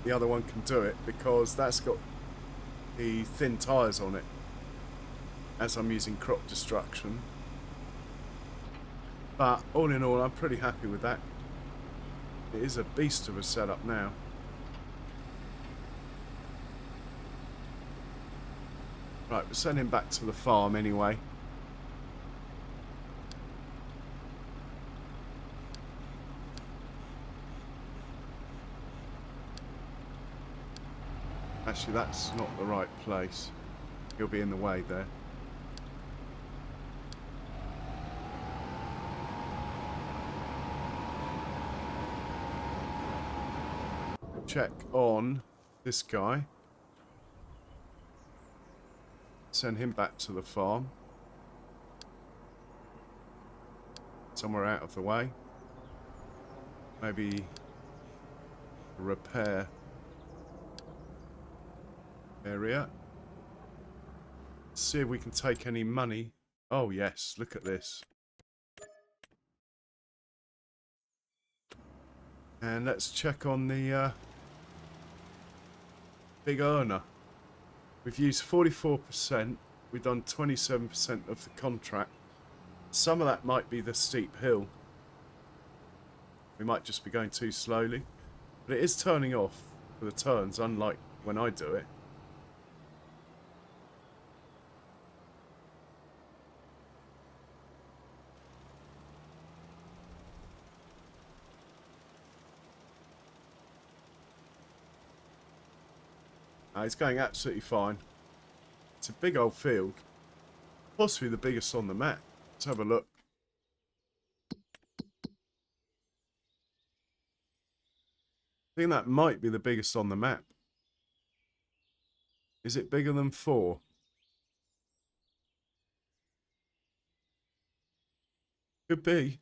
The other one can do it because that's got the thin tyres on it. As I'm using crop destruction. But all in all, I'm pretty happy with that. It is a beast of a setup now. Right, we're sending back to the farm anyway. Actually, that's not the right place. He'll be in the way there. Check on this guy. Send him back to the farm. Somewhere out of the way. Maybe a repair area. See if we can take any money. Oh yes, look at this. And let's check on the big earner. We've used 44%. We've done 27% of the contract. Some of that might be the steep hill. We might just be going too slowly. But it is turning off for the turns, unlike when I do it. It's going absolutely fine. It's a big old field. Possibly the biggest on the map. Let's have a look. I think that might be the biggest on the map. Is it bigger than 4? Could be.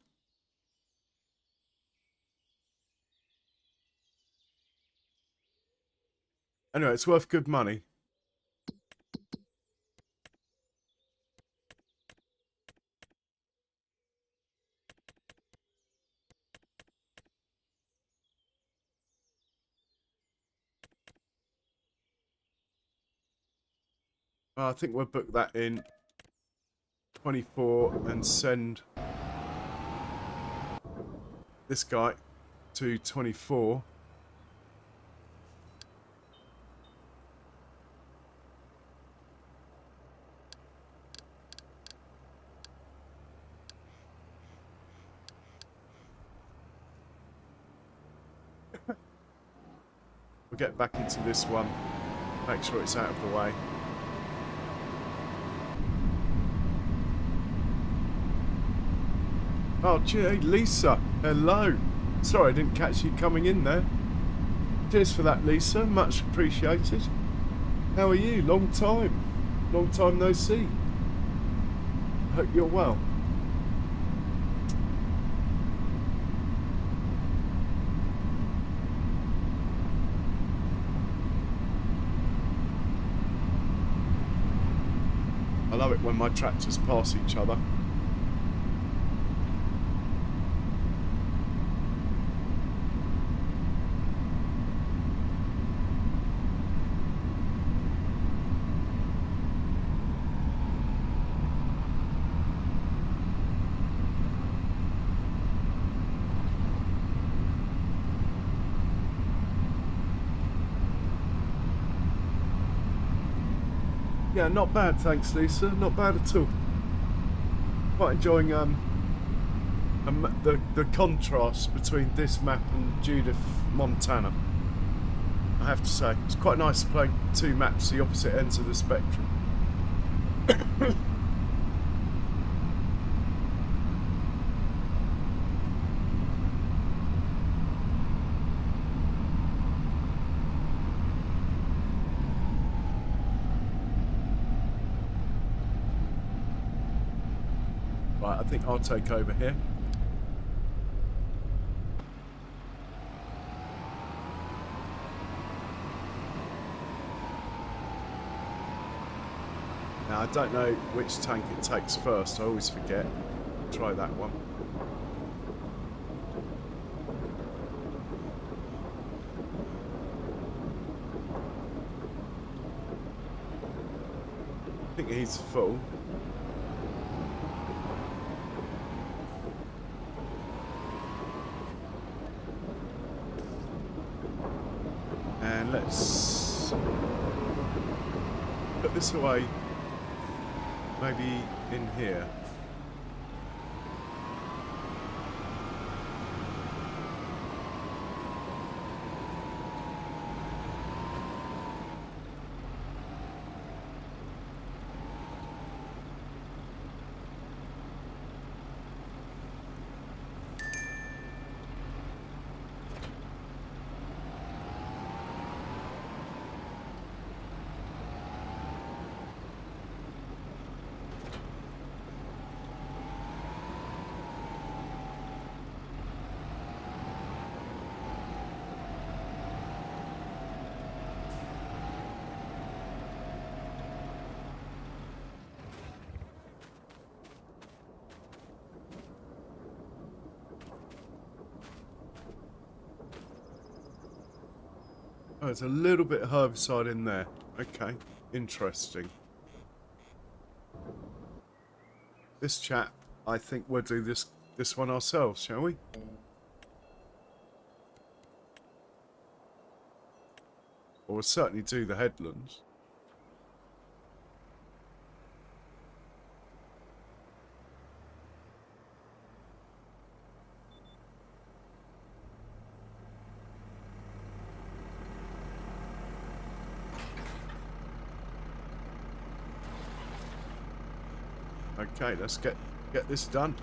Anyway, it's worth good money. I think we'll book that in 24 and send this guy to 24. We'll get back into this one. Make sure it's out of the way. Oh, gee, Lisa. Hello. Sorry I didn't catch you coming in there. Cheers for that, Lisa. Much appreciated. How are you? Long time. Long time no see. Hope you're well. love it when my tractors pass each other. Yeah, not bad, thanks, Lisa. Not bad at all. Quite enjoying the contrast between this map and Judith, Montana. I have to say, it's quite nice to play two maps, the opposite ends of the spectrum. Right, I think I'll take over here. Now, I don't know which tank it takes first. I always forget. Try that one. I think he's full. And let's put this away. Maybe in here. Oh, there's a little bit of herbicide in there. Okay, interesting. This chap, I think we'll do this one ourselves, shall we? Or we'll certainly do the headlands. Okay, let's get this done.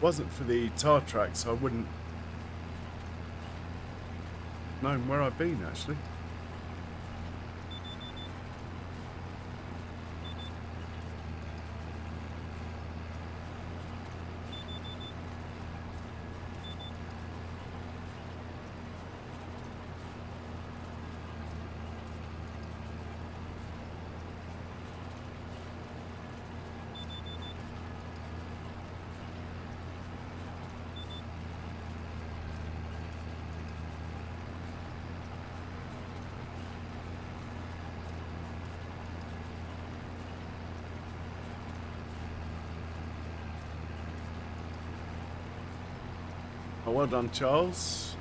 Wasn't for the tar tracks, I wouldn't known where I've been, actually. Oh, well done, Charles.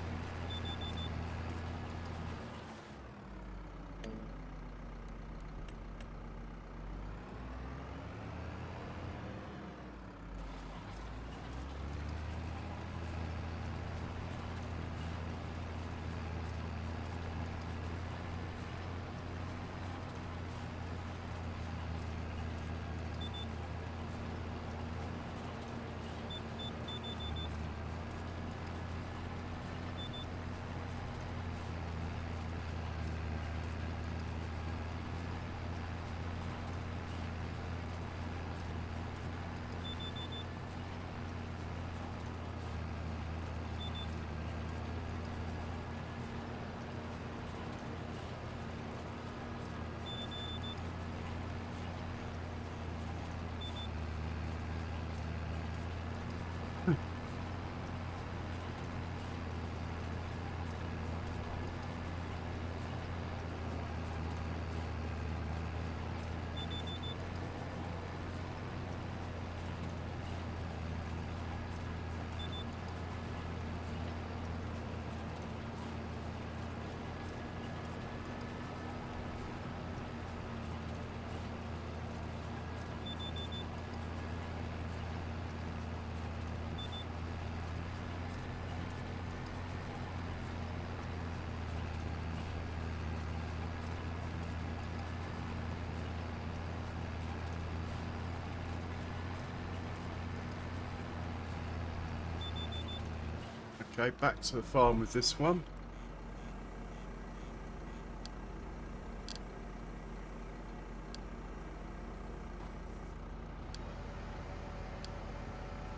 Okay, back to the farm with this one.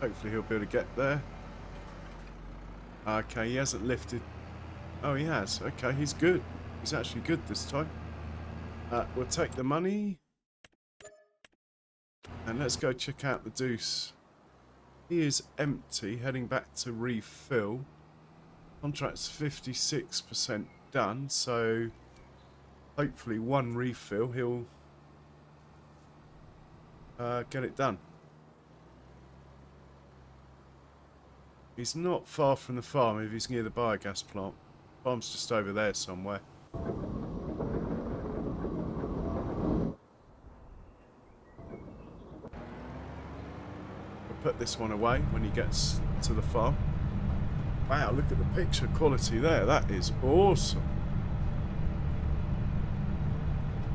Hopefully he'll be able to get there. Okay, he hasn't lifted. Oh, he has. Okay, he's good. He's actually good this time. We'll take the money. And let's go check out the Deuce. He is empty, heading back to refill. Contract's 56% done, so hopefully one refill he'll get it done. He's not far from the farm if he's near the biogas plant. The farm's just over there somewhere. Put this one away when he gets to the farm. Wow, look at the picture quality there. That is awesome.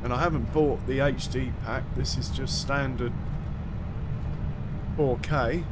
And I haven't bought the HD pack. This is just standard 4K.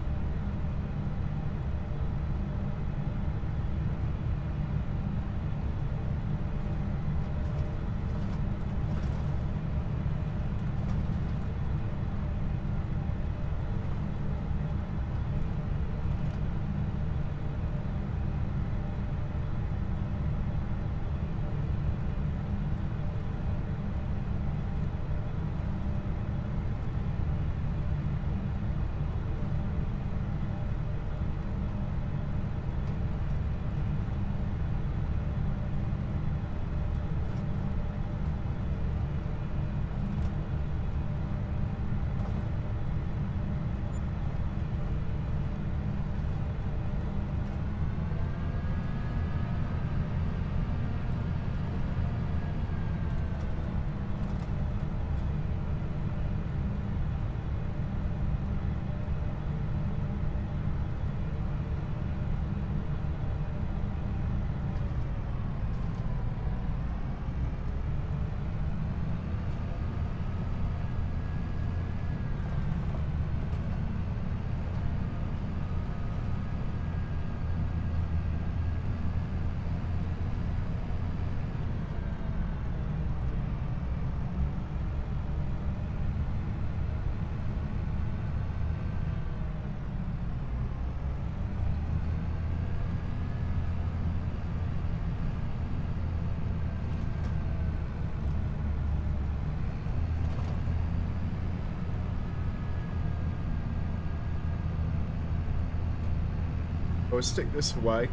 We'll stick this away.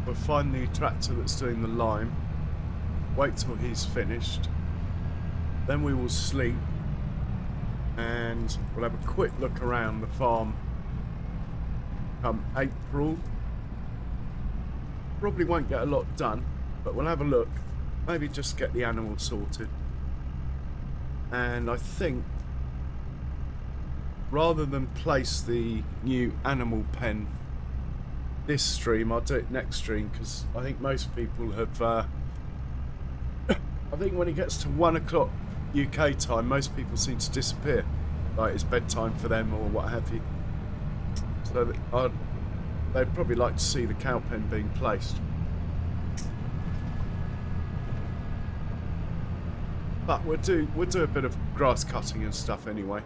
We'll find the tractor that's doing the lime. Wait till he's finished. Then we will sleep. And we'll have a quick look around the farm come April. Probably won't get a lot done, but we'll have a look. Maybe just get the animals sorted. And I think rather than place the new animal pen this stream, I'll do it next stream, because I think most people have I think when it gets to 1 o'clock UK time, most people seem to disappear, like it's bedtime for them or what have you. So they'd probably like to see the cow pen being placed. But we'll do a bit of grass cutting and stuff anyway.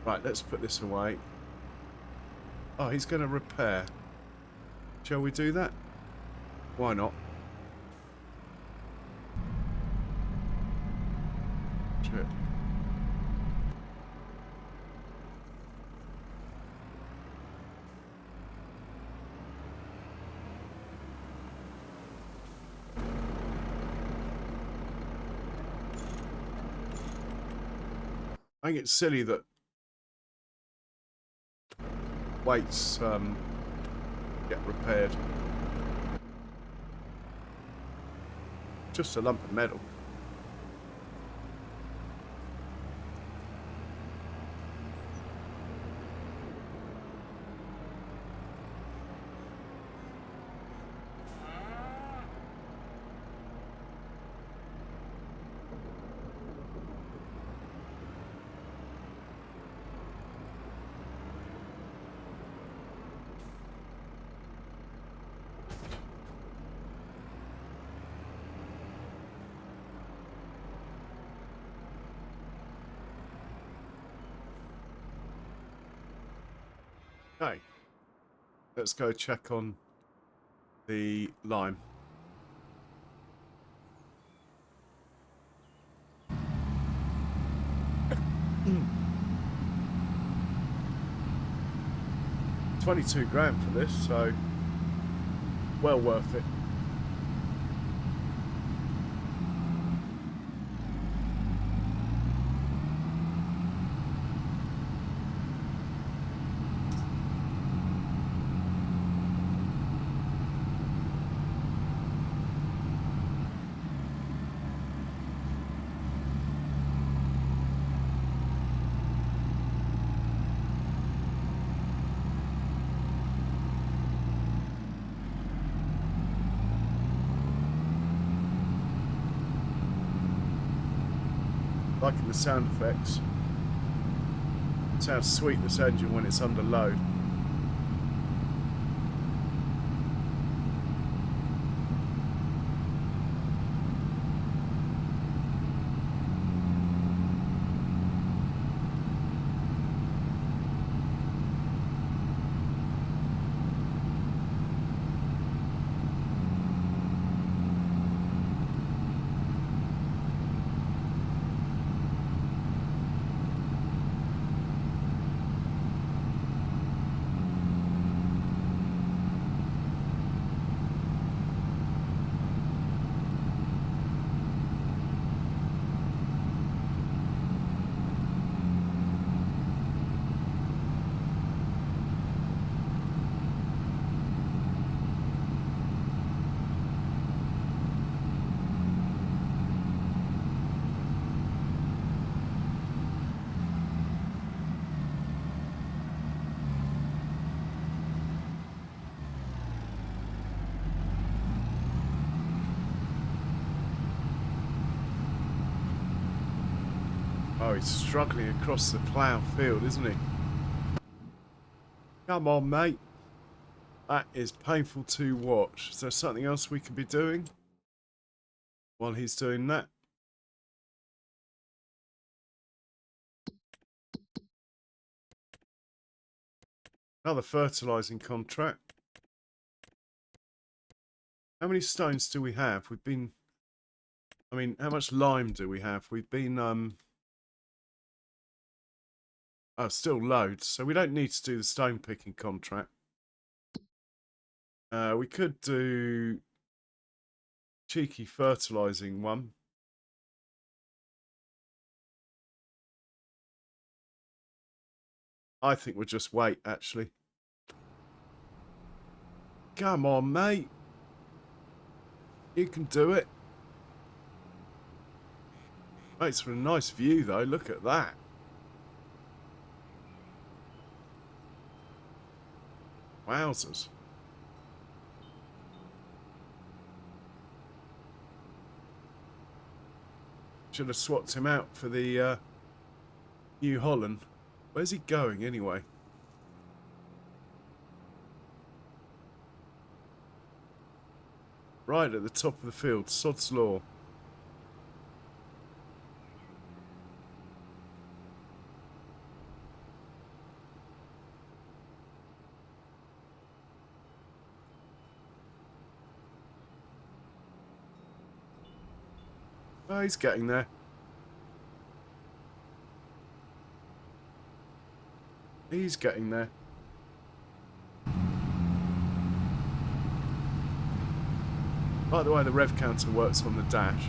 Right, let's put this away. Oh, he's going to repair. Shall we do that? Why not? Shit. I think it's silly that weights get repaired. Just a lump of metal. Okay, let's go check on the lime. $22 grand for this, so well worth it. Liking the sound effects. It sounds sweet, this engine, when it's under load. Oh, he's struggling across the plough field, isn't he? Come on, mate. That is painful to watch. Is there something else we could be doing while he's doing that? Another fertilising contract. How many stones do we have? We've been... I mean, how much lime do we have? We've been... Oh, still loads. So we don't need to do the stone picking contract. We could do cheeky fertilizing one. I think we'll just wait, actually. Come on, mate. You can do it. Makes for a nice view, though. Look at that. Wowzers. Should have swapped him out for the New Holland. Where's he going, anyway? Right at the top of the field. Sod's Law. Oh, he's getting there. He's getting there. By the way, the rev counter works on the dash.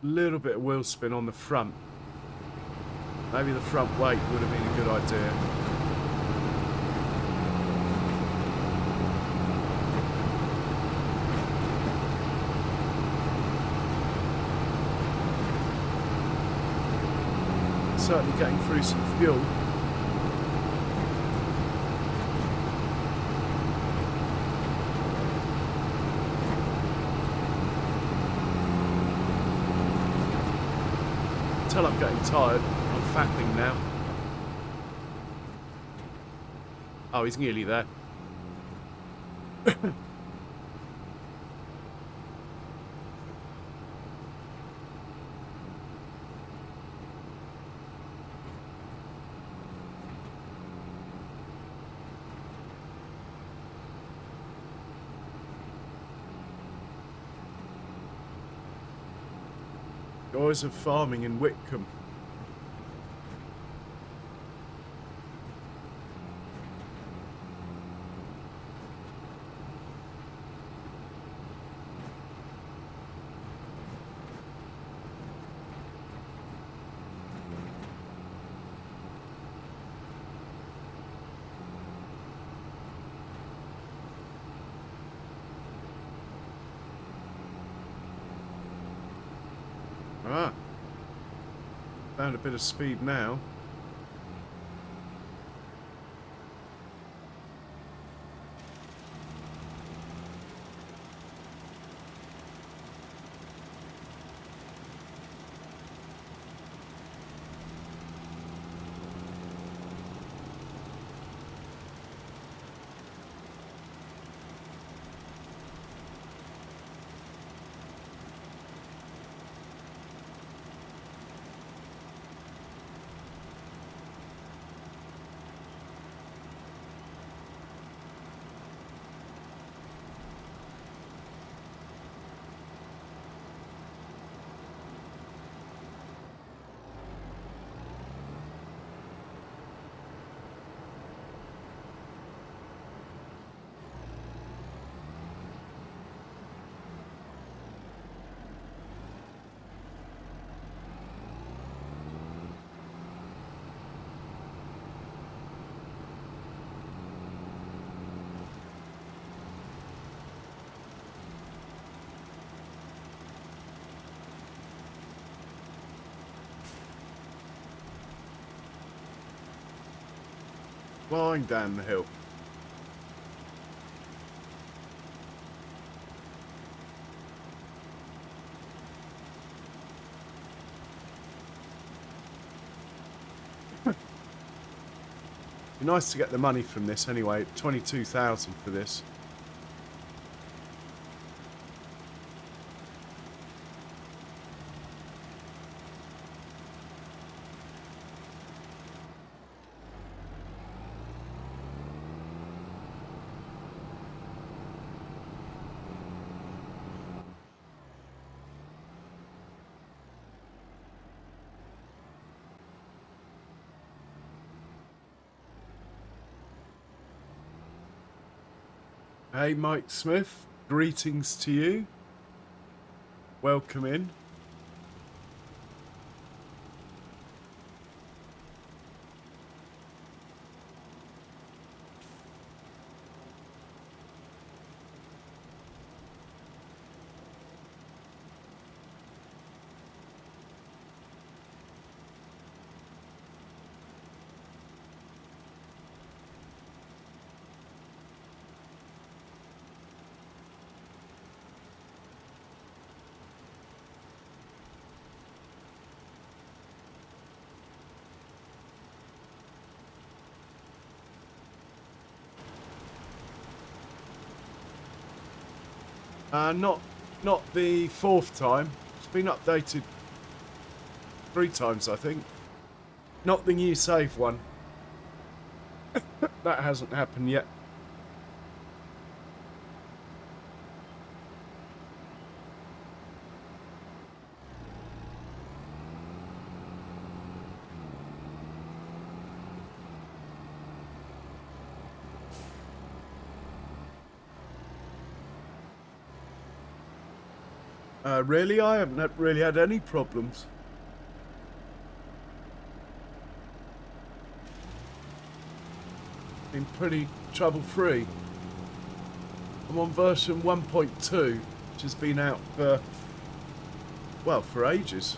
Little bit of wheel spin on the front. Maybe the front weight would have been a good idea. Certainly getting through some fuel. Until I'm getting tired. I'm fapping now. Oh, he's nearly there. Joys of farming in Witcombe. Ah, found a bit of speed now. Flying down the hill. Be nice to get the money from this anyway. 22,000 for this. Hey, Mike Smith. Greetings to you. Welcome in. Not the fourth time. It's been updated 3 times, I think. Not the new save one. That hasn't happened yet. Really, I haven't really had any problems. Been pretty trouble-free. I'm on version 1.2, which has been out for, well, for ages.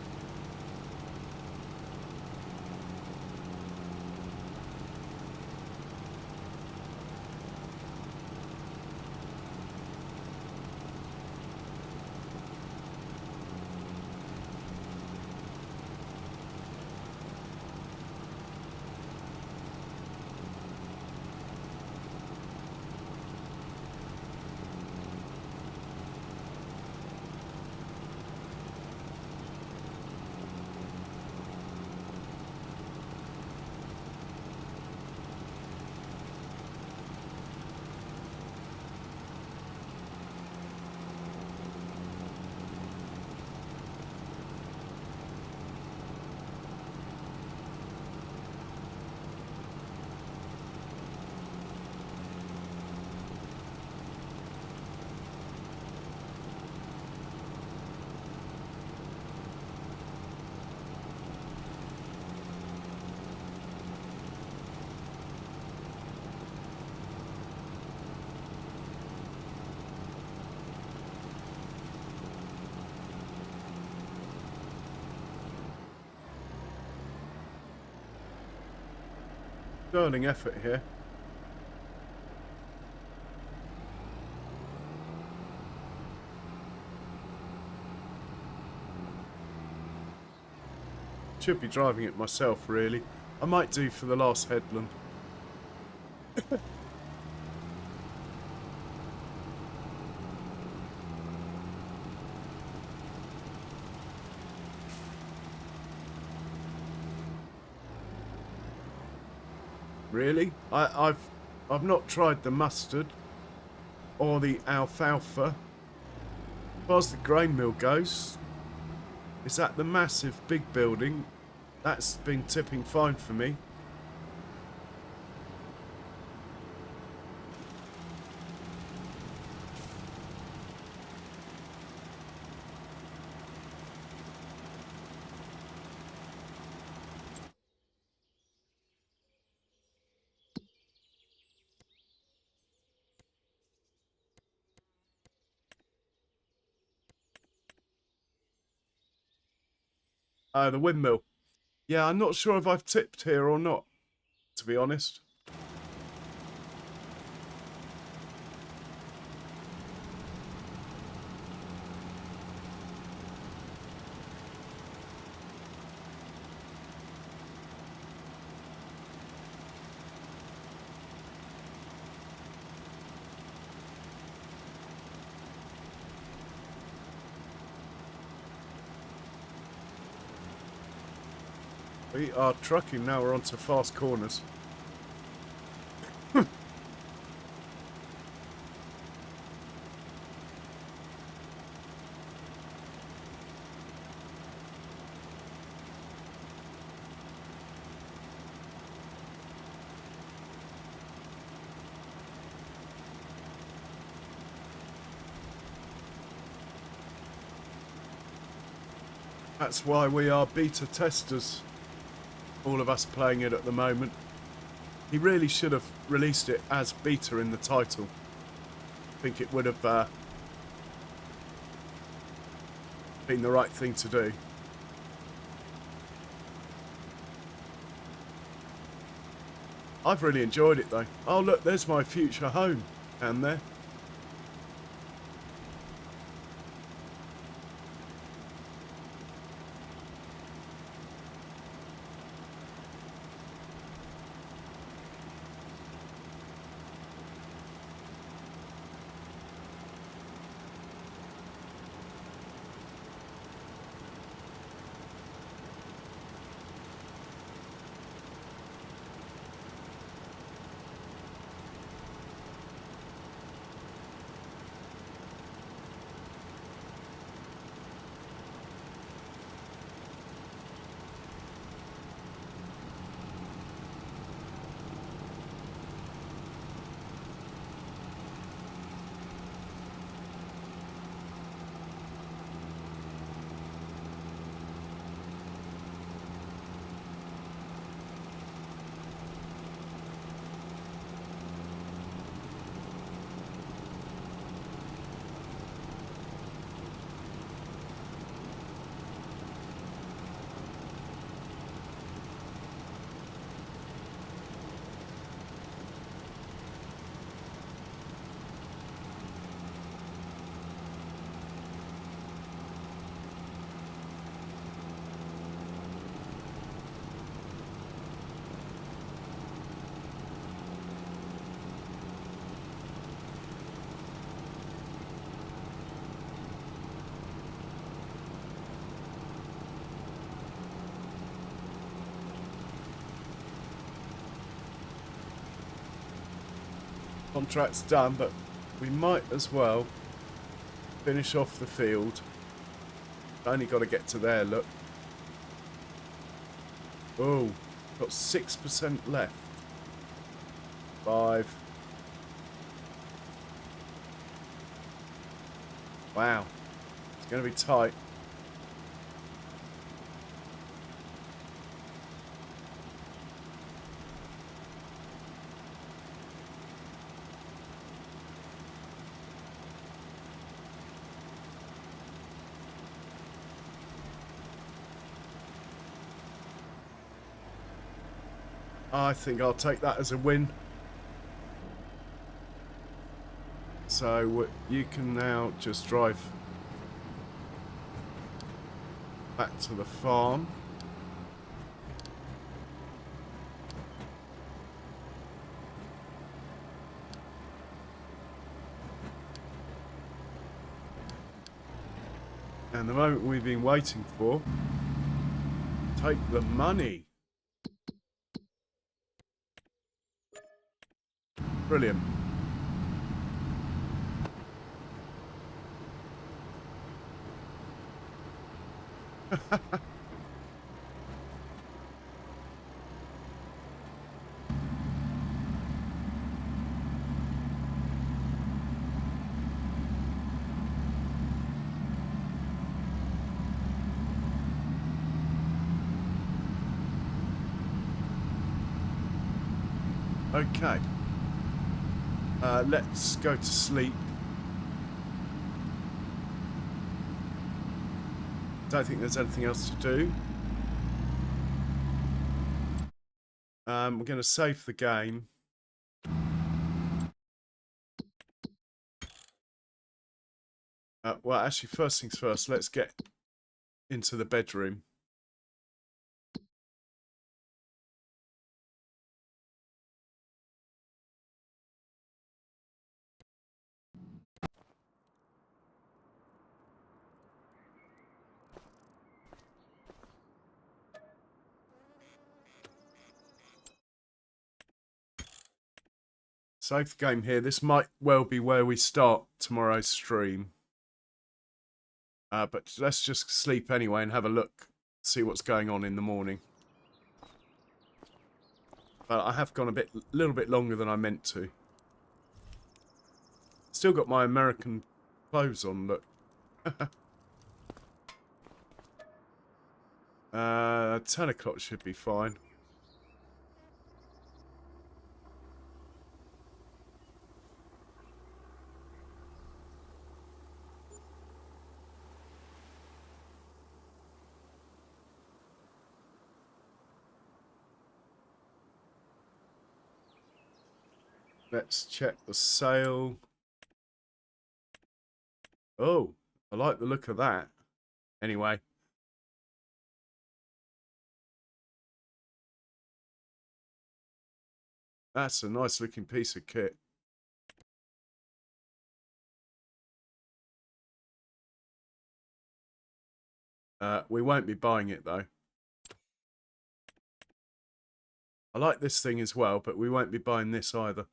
Sterling effort here. Should be driving it myself, really. I might do for the last headland. Really? I've not tried the mustard or the alfalfa. As far as the grain mill goes, is that the massive big building? That's been tipping fine for me. The windmill. Yeah, I'm not sure if I've tipped here or not, to be honest. We are trucking now, we're onto fast corners. That's why we are beta testers. All of us playing it at the moment. He really should have released it as beta in the title. I think it would have been the right thing to do. I've really enjoyed it though. Oh look, there's my future home down there. Contract's done, but we might as well finish off the field. Only got to get to there, look. Oh, got 6% left. 5. Wow, it's going to be tight. I think I'll take that as a win. So you can now just drive back to the farm. And the moment we've been waiting for, take the money. Brilliant. Okay. Let's go to sleep. Don't think there's anything else to do. We're going to save the game. Well, actually, first things first, let's get into the bedroom. Save the game here. This might well be where we start tomorrow's stream. But let's just sleep anyway and have a look, see what's going on in the morning. But I have gone a little bit longer than I meant to. Still got my American clothes on, look. 10 o'clock should be fine. Let's check the sail. Oh, I like the look of that. Anyway. That's a nice looking piece of kit. We won't be buying it though. I like this thing as well, but we won't be buying this either.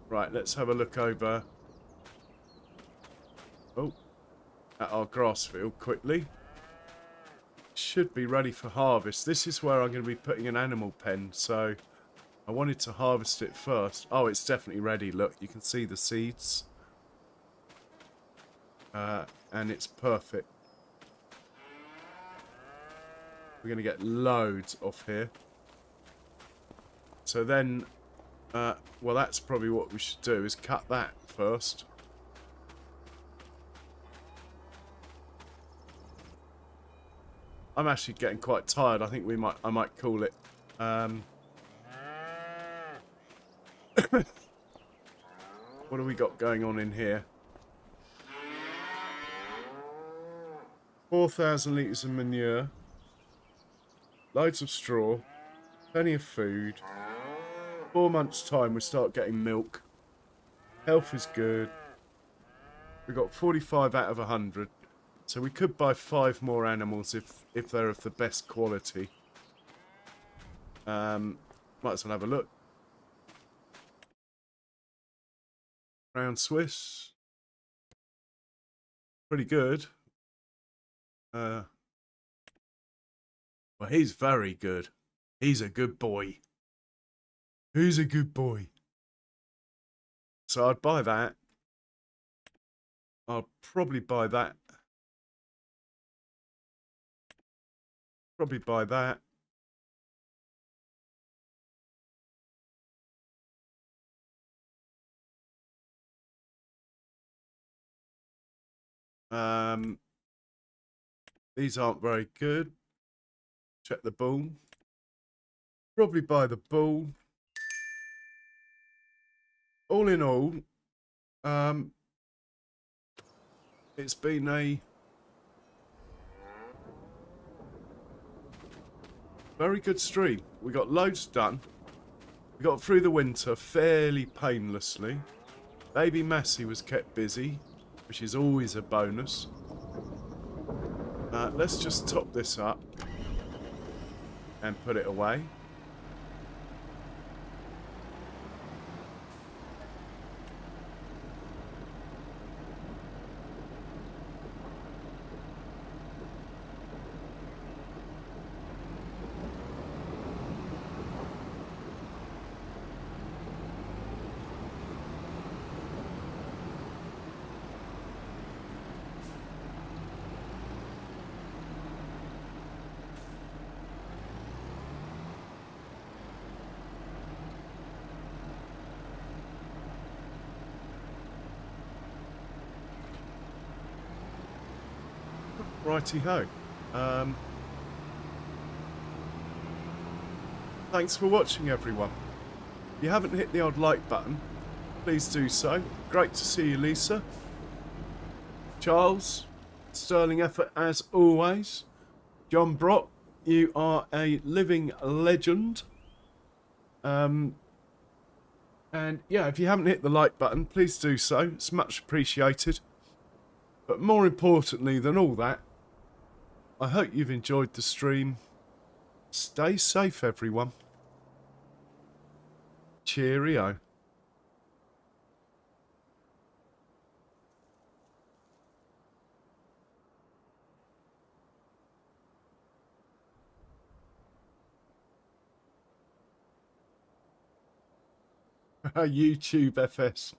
Right, let's have a look over. Oh, at our grass field quickly. Should be ready for harvest. This is where I'm going to be putting an animal pen, so I wanted to harvest it first. Oh, it's definitely ready. Look, you can see the seeds. And it's perfect. We're going to get loads off here. So then, well, that's probably what we should do, is cut that first. I'm actually getting quite tired. I think I might call it. What have we got going on in here? 4,000 litres of manure. Loads of straw. Plenty of food. 4 months' time we start getting milk. Health is good. We got 45 out of 100. So we could buy 5 more animals if they're of the best quality. Might as well have a look. Brown Swiss. Pretty good. Well, he's very good. He's a good boy. He's a good boy. So I'd buy that. I'll probably buy that. Probably buy that. These aren't very good. Check the bull. Probably buy the bull. All in all, it's been a very good stream. We got loads done. We got through the winter fairly painlessly. Baby Massey was kept busy, which is always a bonus. Let's just top this up and put it away. Righty-ho. Thanks for watching, everyone. If you haven't hit the odd like button, please do so. Great to see you, Lisa. Charles, sterling effort as always. John Brock, you are a living legend. And yeah, if you haven't hit the like button, please do so. It's much appreciated. But more importantly than all that, I hope you've enjoyed the stream. Stay safe, everyone. Cheerio. YouTube FS.